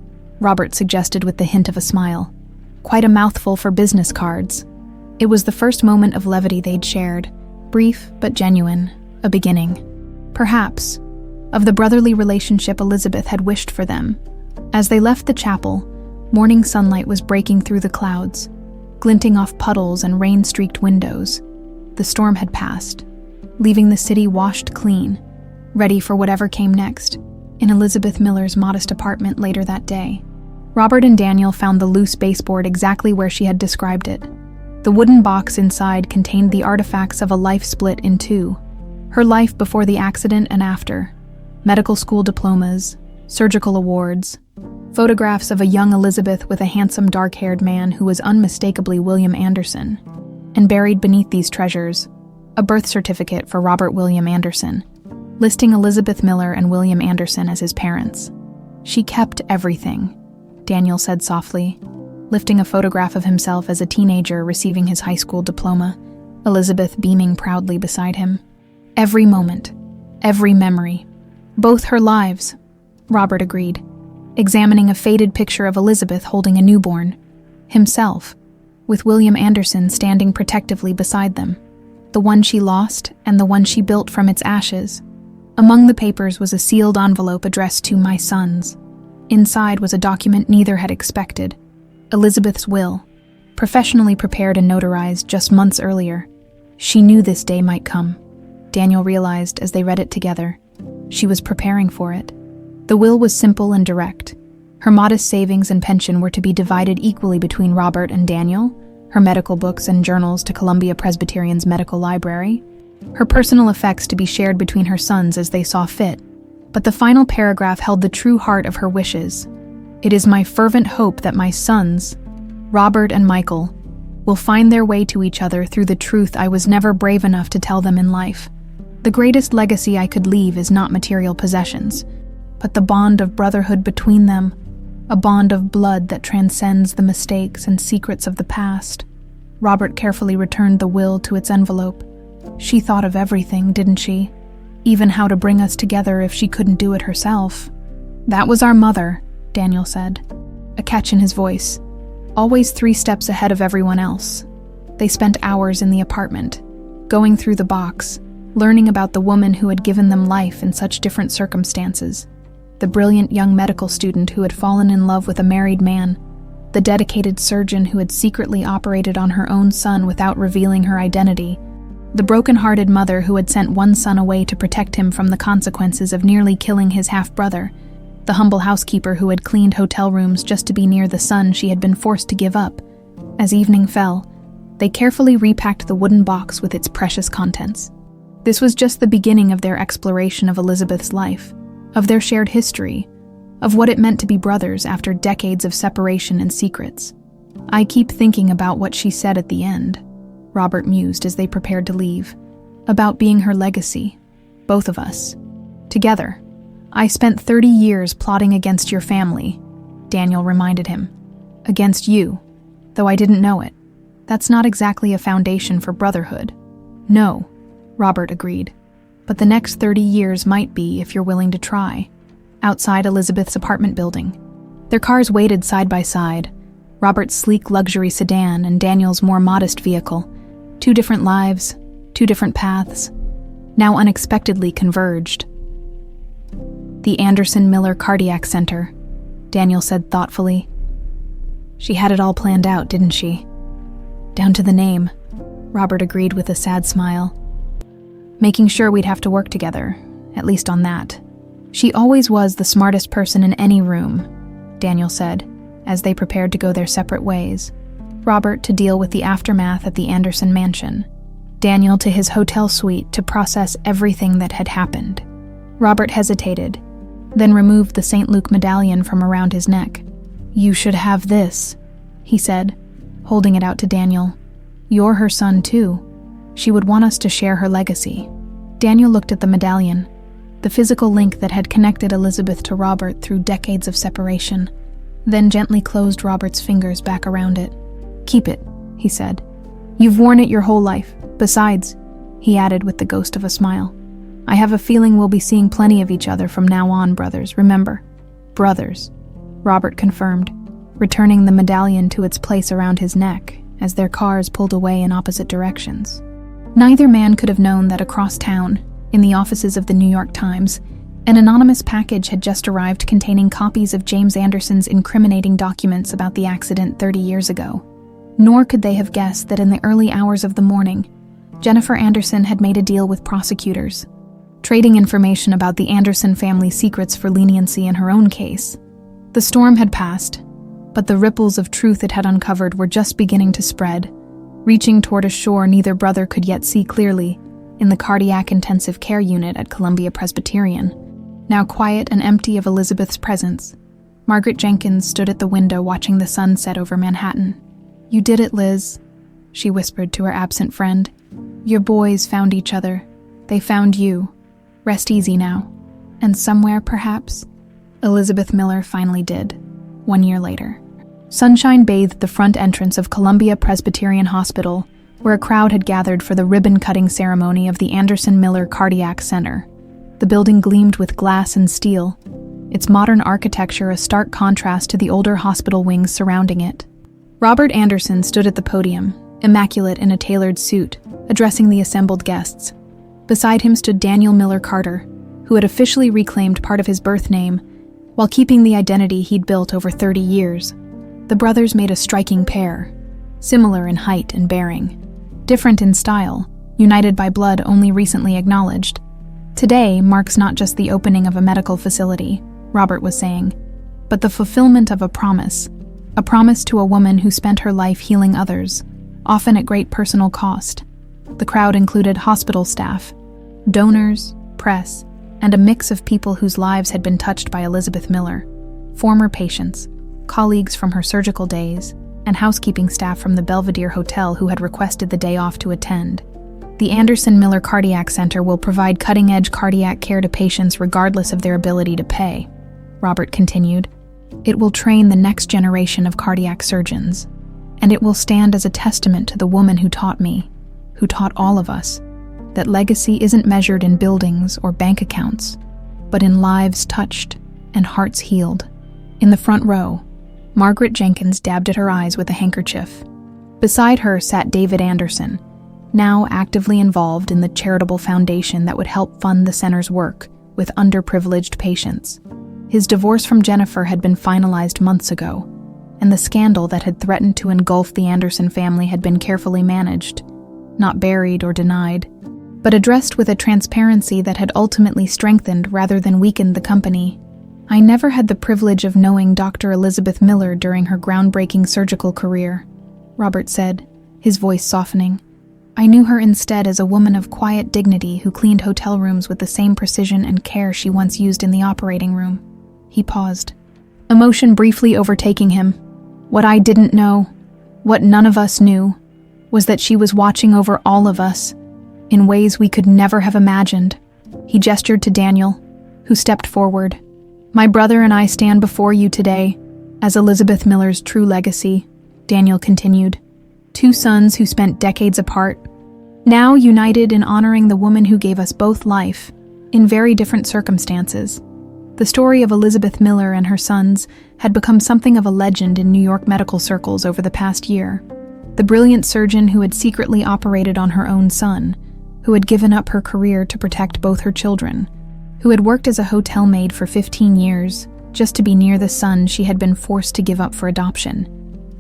Robert suggested with the hint of a smile. Quite a mouthful for business cards. It was the first moment of levity they'd shared, brief but genuine, a beginning. Perhaps, of the brotherly relationship Elizabeth had wished for them. As they left the chapel, morning sunlight was breaking through the clouds, glinting off puddles and rain-streaked windows. The storm had passed, leaving the city washed clean, ready for whatever came next, in Elizabeth Miller's modest apartment later that day. Robert and Daniel found the loose baseboard exactly where she had described it. The wooden box inside contained the artifacts of a life split in two. Her life before the accident and after. Medical school diplomas, surgical awards, photographs of a young Elizabeth with a handsome dark-haired man who was unmistakably William Anderson. And buried beneath these treasures, a birth certificate for Robert William Anderson, listing Elizabeth Miller and William Anderson as his parents. She kept everything, Daniel said softly, lifting a photograph of himself as a teenager receiving his high school diploma, Elizabeth beaming proudly beside him. Every moment, every memory, both her lives, Robert agreed, examining a faded picture of Elizabeth holding a newborn, himself, with William Anderson standing protectively beside them, the one she lost and the one she built from its ashes. Among the papers was a sealed envelope addressed to my sons. Inside was a document neither had expected, Elizabeth's will, professionally prepared and notarized just months earlier. She knew this day might come. Daniel realized as they read it together. She was preparing for it. The will was simple and direct. Her modest savings and pension were to be divided equally between Robert and Daniel, her medical books and journals to Columbia Presbyterian's medical library, her personal effects to be shared between her sons as they saw fit. But the final paragraph held the true heart of her wishes. It is my fervent hope that my sons, Robert and Michael, will find their way to each other through the truth I was never brave enough to tell them in life. The greatest legacy I could leave is not material possessions, but the bond of brotherhood between them, a bond of blood that transcends the mistakes and secrets of the past. Robert carefully returned the will to its envelope. She thought of everything, didn't she? Even how to bring us together if she couldn't do it herself. That was our mother, Daniel said, a catch in his voice. Always 3 steps ahead of everyone else. They spent hours in the apartment, going through the box, learning about the woman who had given them life in such different circumstances. The brilliant young medical student who had fallen in love with a married man, the dedicated surgeon who had secretly operated on her own son without revealing her identity, the broken-hearted mother who had sent one son away to protect him from the consequences of nearly killing his half-brother, the humble housekeeper who had cleaned hotel rooms just to be near the son she had been forced to give up. As evening fell, they carefully repacked the wooden box with its precious contents. This was just the beginning of their exploration of Elizabeth's life, of their shared history, of what it meant to be brothers after decades of separation and secrets. I keep thinking about what she said at the end, Robert mused as they prepared to leave, about being her legacy, both of us. Together, I spent 30 years plotting against your family, Daniel reminded him. Against you, though I didn't know it. That's not exactly a foundation for brotherhood. No, Robert agreed. But the next 30 years might be if you're willing to try. Outside Elizabeth's apartment building, their cars waited side by side, Robert's sleek luxury sedan and Daniel's more modest vehicle. 2 different lives, 2 different paths, now unexpectedly converged. The Anderson Miller Cardiac Center, Daniel said thoughtfully. She had it all planned out, didn't she? Down to the name, Robert agreed with a sad smile. Making sure we'd have to work together, at least on that. She always was the smartest person in any room, Daniel said, as they prepared to go their separate ways. Robert to deal with the aftermath at the Anderson mansion. Daniel to his hotel suite to process everything that had happened. Robert hesitated, then removed the St. Luke medallion from around his neck. You should have this, he said, holding it out to Daniel. You're her son too. She would want us to share her legacy. Daniel looked at the medallion, the physical link that had connected Elizabeth to Robert through decades of separation, then gently closed Robert's fingers back around it. Keep it, he said. You've worn it your whole life. Besides, he added with the ghost of a smile, I have a feeling we'll be seeing plenty of each other from now on, brothers, remember? Brothers, Robert confirmed, returning the medallion to its place around his neck as their cars pulled away in opposite directions. Neither man could have known that across town, in the offices of the New York Times, an anonymous package had just arrived containing copies of James Anderson's incriminating documents about the accident 30 years ago. Nor could they have guessed that in the early hours of the morning, Jennifer Anderson had made a deal with prosecutors, trading information about the Anderson family's secrets for leniency in her own case. The storm had passed, but the ripples of truth it had uncovered were just beginning to spread, reaching toward a shore neither brother could yet see clearly in the cardiac intensive care unit at Columbia Presbyterian. Now quiet and empty of Elizabeth's presence, Margaret Jenkins stood at the window watching the sun set over Manhattan. You did it, Liz, she whispered to her absent friend. Your boys found each other. They found you. Rest easy now. And somewhere, perhaps, Elizabeth Miller finally did, 1 year later. Sunshine bathed the front entrance of Columbia Presbyterian Hospital, where a crowd had gathered for the ribbon-cutting ceremony of the Anderson Miller Cardiac Center. The building gleamed with glass and steel, its modern architecture a stark contrast to the older hospital wings surrounding it. Robert Anderson stood at the podium, immaculate in a tailored suit, addressing the assembled guests. Beside him stood Daniel Miller Carter, who had officially reclaimed part of his birth name, while keeping the identity he'd built over 30 years. The brothers made a striking pair, similar in height and bearing, different in style, united by blood only recently acknowledged. Today marks not just the opening of a medical facility, Robert was saying, but the fulfillment of a promise to a woman who spent her life healing others, often at great personal cost. The crowd included hospital staff, donors, press, and a mix of people whose lives had been touched by Elizabeth Miller, former patients, colleagues from her surgical days, and housekeeping staff from the Belvedere Hotel who had requested the day off to attend. The Anderson Miller Cardiac Center will provide cutting-edge cardiac care to patients regardless of their ability to pay, Robert continued. It will train the next generation of cardiac surgeons, and it will stand as a testament to the woman who taught me, who taught all of us, that legacy isn't measured in buildings or bank accounts, but in lives touched and hearts healed. In the front row, Margaret Jenkins dabbed at her eyes with a handkerchief. Beside her sat David Anderson, now actively involved in the charitable foundation that would help fund the center's work with underprivileged patients. His divorce from Jennifer had been finalized months ago, and the scandal that had threatened to engulf the Anderson family had been carefully managed, not buried or denied, but addressed with a transparency that had ultimately strengthened rather than weakened the company. I never had the privilege of knowing Dr. Elizabeth Miller during her groundbreaking surgical career, Robert said, his voice softening. I knew her instead as a woman of quiet dignity who cleaned hotel rooms with the same precision and care she once used in the operating room. He paused, emotion briefly overtaking him. What I didn't know, what none of us knew, was that she was watching over all of us in ways we could never have imagined. He gestured to Daniel, who stepped forward. My brother and I stand before you today As Elizabeth Miller's true legacy, Daniel continued, 2 sons who spent decades apart, now united in honoring the woman who gave us both life, in very different circumstances. The story of Elizabeth Miller and her sons had become something of a legend in New York medical circles over the past year. The brilliant surgeon who had secretly operated on her own son, who had given up her career to protect both her children, who had worked as a hotel maid for 15 years, just to be near the son she had been forced to give up for adoption.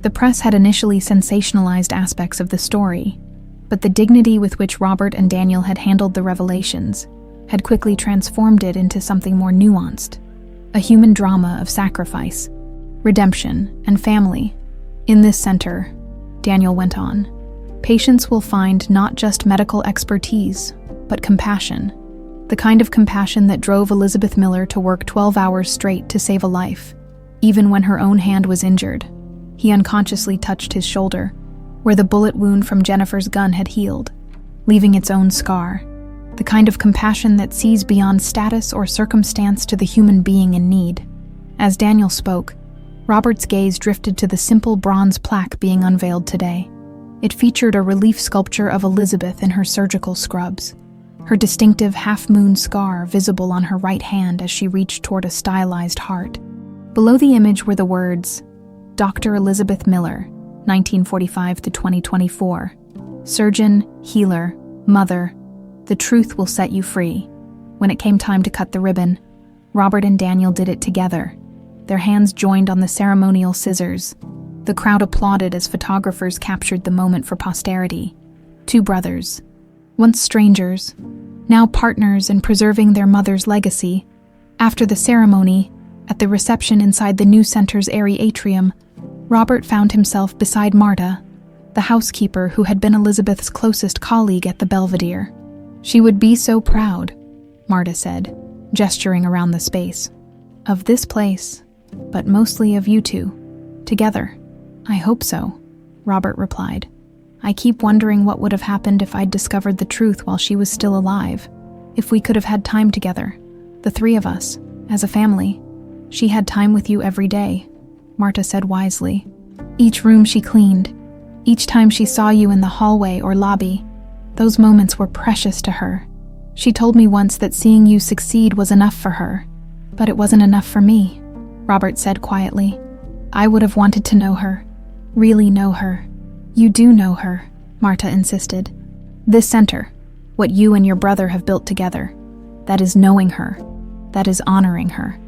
The press had initially sensationalized aspects of the story, but the dignity with which Robert and Daniel had handled the revelations had quickly transformed it into something more nuanced, a human drama of sacrifice, redemption, and family. In this center, Daniel went on, patients will find not just medical expertise, but compassion. The kind of compassion that drove Elizabeth Miller to work 12 hours straight to save a life, even when her own hand was injured. He unconsciously touched his shoulder, where the bullet wound from Jennifer's gun had healed, leaving its own scar. The kind of compassion that sees beyond status or circumstance to the human being in need. As Daniel spoke, Robert's gaze drifted to the simple bronze plaque being unveiled today. It featured a relief sculpture of Elizabeth in her surgical scrubs, her distinctive half-moon scar visible on her right hand as she reached toward a stylized heart. Below the image were the words, Dr. Elizabeth Miller, 1945 to 2024, surgeon, healer, mother, the truth will set you free. When it came time to cut the ribbon, Robert and Daniel did it together. Their hands joined on the ceremonial scissors. The crowd applauded as photographers captured the moment for posterity. 2 brothers, once strangers, now partners in preserving their mother's legacy. After the ceremony, at the reception inside the new center's airy atrium, Robert found himself beside Marta, the housekeeper who had been Elizabeth's closest colleague at the Belvedere. She would be so proud, Marta said, gesturing around the space. Of this place, but mostly of you 2, together. I hope so, Robert replied. I keep wondering what would have happened if I'd discovered the truth while she was still alive, if we could have had time together, the 3 of us, as a family. She had time with you every day, Marta said wisely. Each room she cleaned, each time she saw you in the hallway or lobby, those moments were precious to her. She told me once that seeing you succeed was enough for her, but it wasn't enough for me, Robert said quietly. I would have wanted to know her, really know her. You do know her, Marta insisted. This center, what you and your brother have built together, that is knowing her, that is honoring her.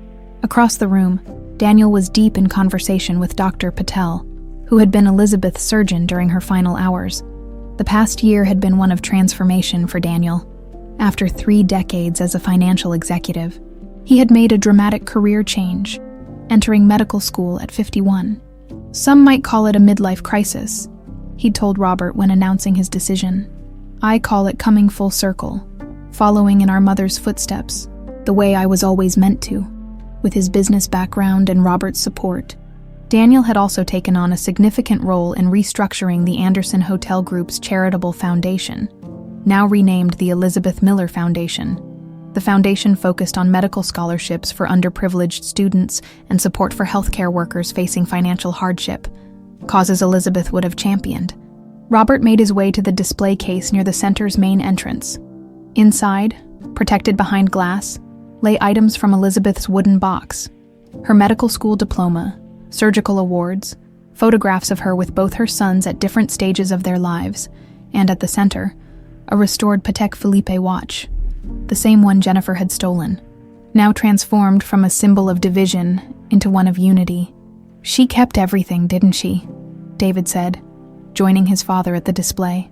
Across the room, Daniel was deep in conversation with Dr. Patel, who had been Elizabeth's surgeon during her final hours. The past year had been one of transformation for Daniel. After 3 decades as a financial executive, he had made a dramatic career change, entering medical school at 51. Some might call it a midlife crisis, he'd told Robert when announcing his decision. I call it coming full circle, following in our mother's footsteps, the way I was always meant to. With his business background and Robert's support, Daniel had also taken on a significant role in restructuring the Anderson Hotel Group's charitable foundation, now renamed the Elizabeth Miller Foundation. The foundation focused on medical scholarships for underprivileged students and support for healthcare workers facing financial hardship, causes Elizabeth would have championed. Robert made his way to the display case near the center's main entrance. Inside, protected behind glass, lay items from Elizabeth's wooden box, her medical school diploma, surgical awards, photographs of her with both her sons at different stages of their lives, and at the center, a restored Patek Philippe watch, the same one Jennifer had stolen, now transformed from a symbol of division into one of unity. She kept everything, didn't she? David said, joining his father at the display.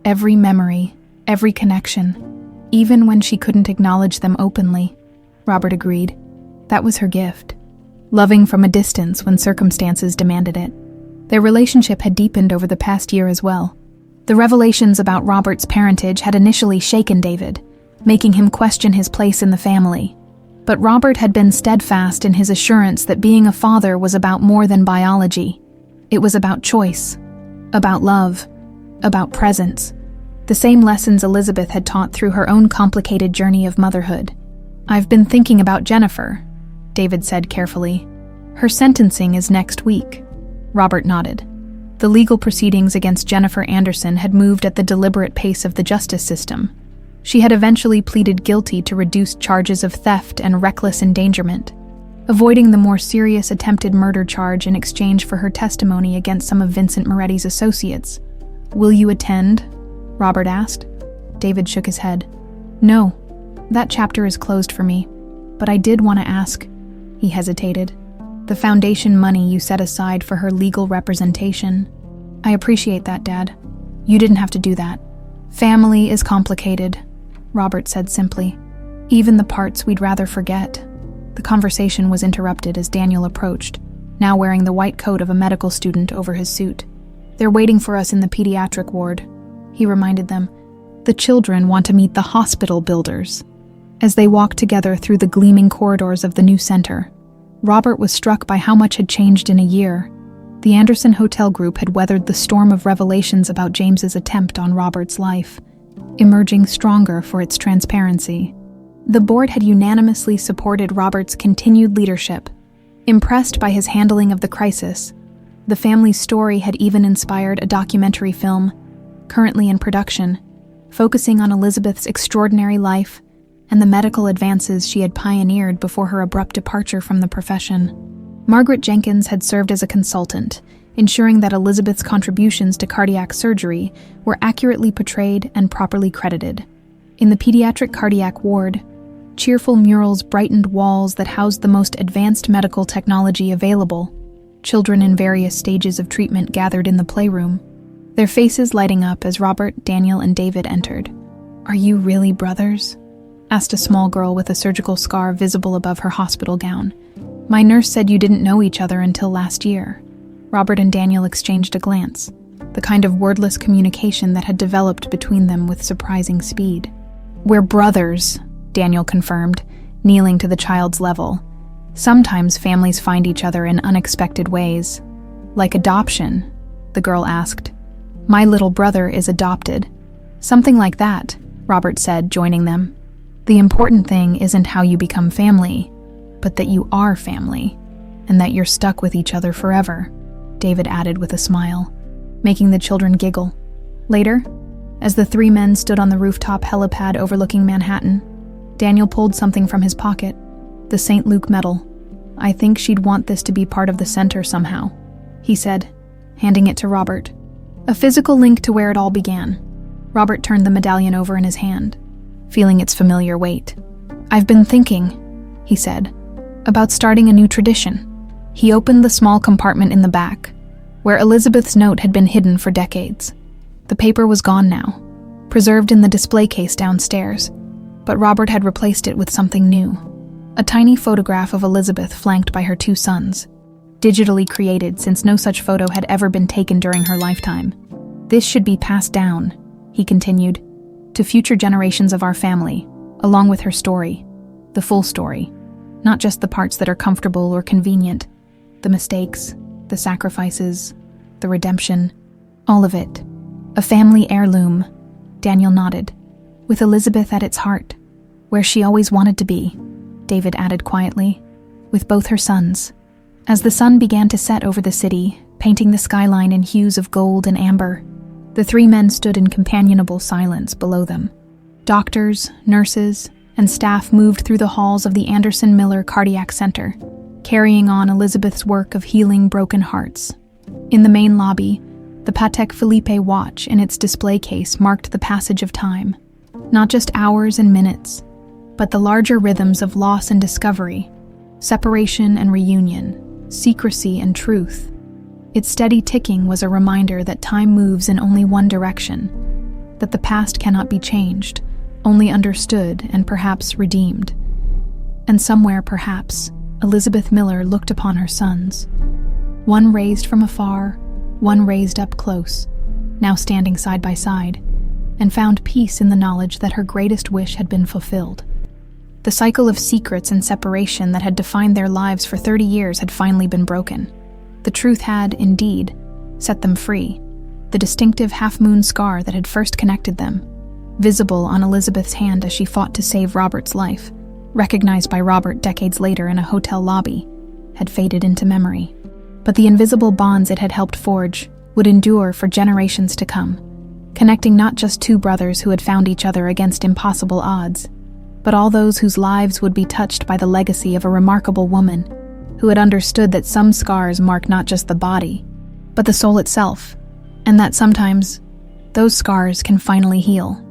Every memory, every connection, even when she couldn't acknowledge them openly. Robert agreed. That was her gift. Loving from a distance when circumstances demanded it. Their relationship had deepened over the past year as well. The revelations about Robert's parentage had initially shaken David, making him question his place in the family. But Robert had been steadfast in his assurance that being a father was about more than biology. It was about choice, about love, about presence. The same lessons Elizabeth had taught through her own complicated journey of motherhood. I've been thinking about Jennifer, David said carefully. Her sentencing is next week. Robert nodded. The legal proceedings against Jennifer Anderson had moved at the deliberate pace of the justice system. She had eventually pleaded guilty to reduced charges of theft and reckless endangerment, avoiding the more serious attempted murder charge in exchange for her testimony against some of Vincent Moretti's associates. "Will you attend?" Robert asked. David shook his head. "No, that chapter is closed for me. But I did want to ask," he hesitated, "the foundation money you set aside for her legal representation. I appreciate that, Dad. You didn't have to do that. Family is complicated," Robert said simply. "Even the parts we'd rather forget." The conversation was interrupted as Daniel approached, now wearing the white coat of a medical student over his suit. "They're waiting for us in the pediatric ward," he reminded them. "The children want to meet the hospital builders." As they walked together through the gleaming corridors of the new center, Robert was struck by how much had changed in a year. The Anderson Hotel Group had weathered the storm of revelations about James's attempt on Robert's life, emerging stronger for its transparency. The board had unanimously supported Robert's continued leadership. Impressed by his handling of the crisis, the family's story had even inspired a documentary film, currently in production, focusing on Elizabeth's extraordinary life and the medical advances she had pioneered before her abrupt departure from the profession. Margaret Jenkins had served as a consultant, ensuring that Elizabeth's contributions to cardiac surgery were accurately portrayed and properly credited. In the pediatric cardiac ward, cheerful murals brightened walls that housed the most advanced medical technology available. Children in various stages of treatment gathered in the playroom, their faces lighting up as Robert, Daniel, and David entered. "Are you really brothers?" asked a small girl with a surgical scar visible above her hospital gown. "My nurse said you didn't know each other until last year." Robert and Daniel exchanged a glance, the kind of wordless communication that had developed between them with surprising speed. "We're brothers," Daniel confirmed, kneeling to the child's level. "Sometimes families find each other in unexpected ways." "Like adoption?" the girl asked. "My little brother is adopted." "Something like that," Robert said, joining them. "The important thing isn't how you become family, but that you are family, and that you're stuck with each other forever," David added with a smile, making the children giggle. Later, as the three men stood on the rooftop helipad overlooking Manhattan, Daniel pulled something from his pocket, the St. Luke medal. "I think she'd want this to be part of the center somehow," he said, handing it to Robert. A physical link to where it all began. Robert turned the medallion over in his hand, feeling its familiar weight. "I've been thinking," he said, "about starting a new tradition." He opened the small compartment in the back, where Elizabeth's note had been hidden for decades. The paper was gone now, preserved in the display case downstairs, but Robert had replaced it with something new. A tiny photograph of Elizabeth flanked by her two sons, digitally created since no such photo had ever been taken during her lifetime. "This should be passed down," he continued, "to future generations of our family, along with her story, the full story, not just the parts that are comfortable or convenient, the mistakes, the sacrifices, the redemption, all of it. A family heirloom," Daniel nodded, "with Elizabeth at its heart, where she always wanted to be," David added quietly, "with both her sons." As the sun began to set over the city, painting the skyline in hues of gold and amber, the three men stood in companionable silence below them. Doctors, nurses, and staff moved through the halls of the Anderson Miller Cardiac Center, carrying on Elizabeth's work of healing broken hearts. In the main lobby, the Patek Philippe watch in its display case marked the passage of time, not just hours and minutes, but the larger rhythms of loss and discovery, separation and reunion, secrecy and truth. Its steady ticking was a reminder that time moves in only one direction, that the past cannot be changed, only understood and perhaps redeemed. And somewhere, perhaps, Elizabeth Miller looked upon her sons, one raised from afar, one raised up close, now standing side by side, and found peace in the knowledge that her greatest wish had been fulfilled. The cycle of secrets and separation that had defined their lives for 30 years had finally been broken. The truth had, indeed, set them free. The distinctive half-moon scar that had first connected them, visible on Elizabeth's hand as she fought to save Robert's life, recognized by Robert decades later in a hotel lobby, had faded into memory. But the invisible bonds it had helped forge would endure for generations to come, connecting not just two brothers who had found each other against impossible odds, but all those whose lives would be touched by the legacy of a remarkable woman who had understood that some scars mark not just the body, but the soul itself, and that sometimes those scars can finally heal.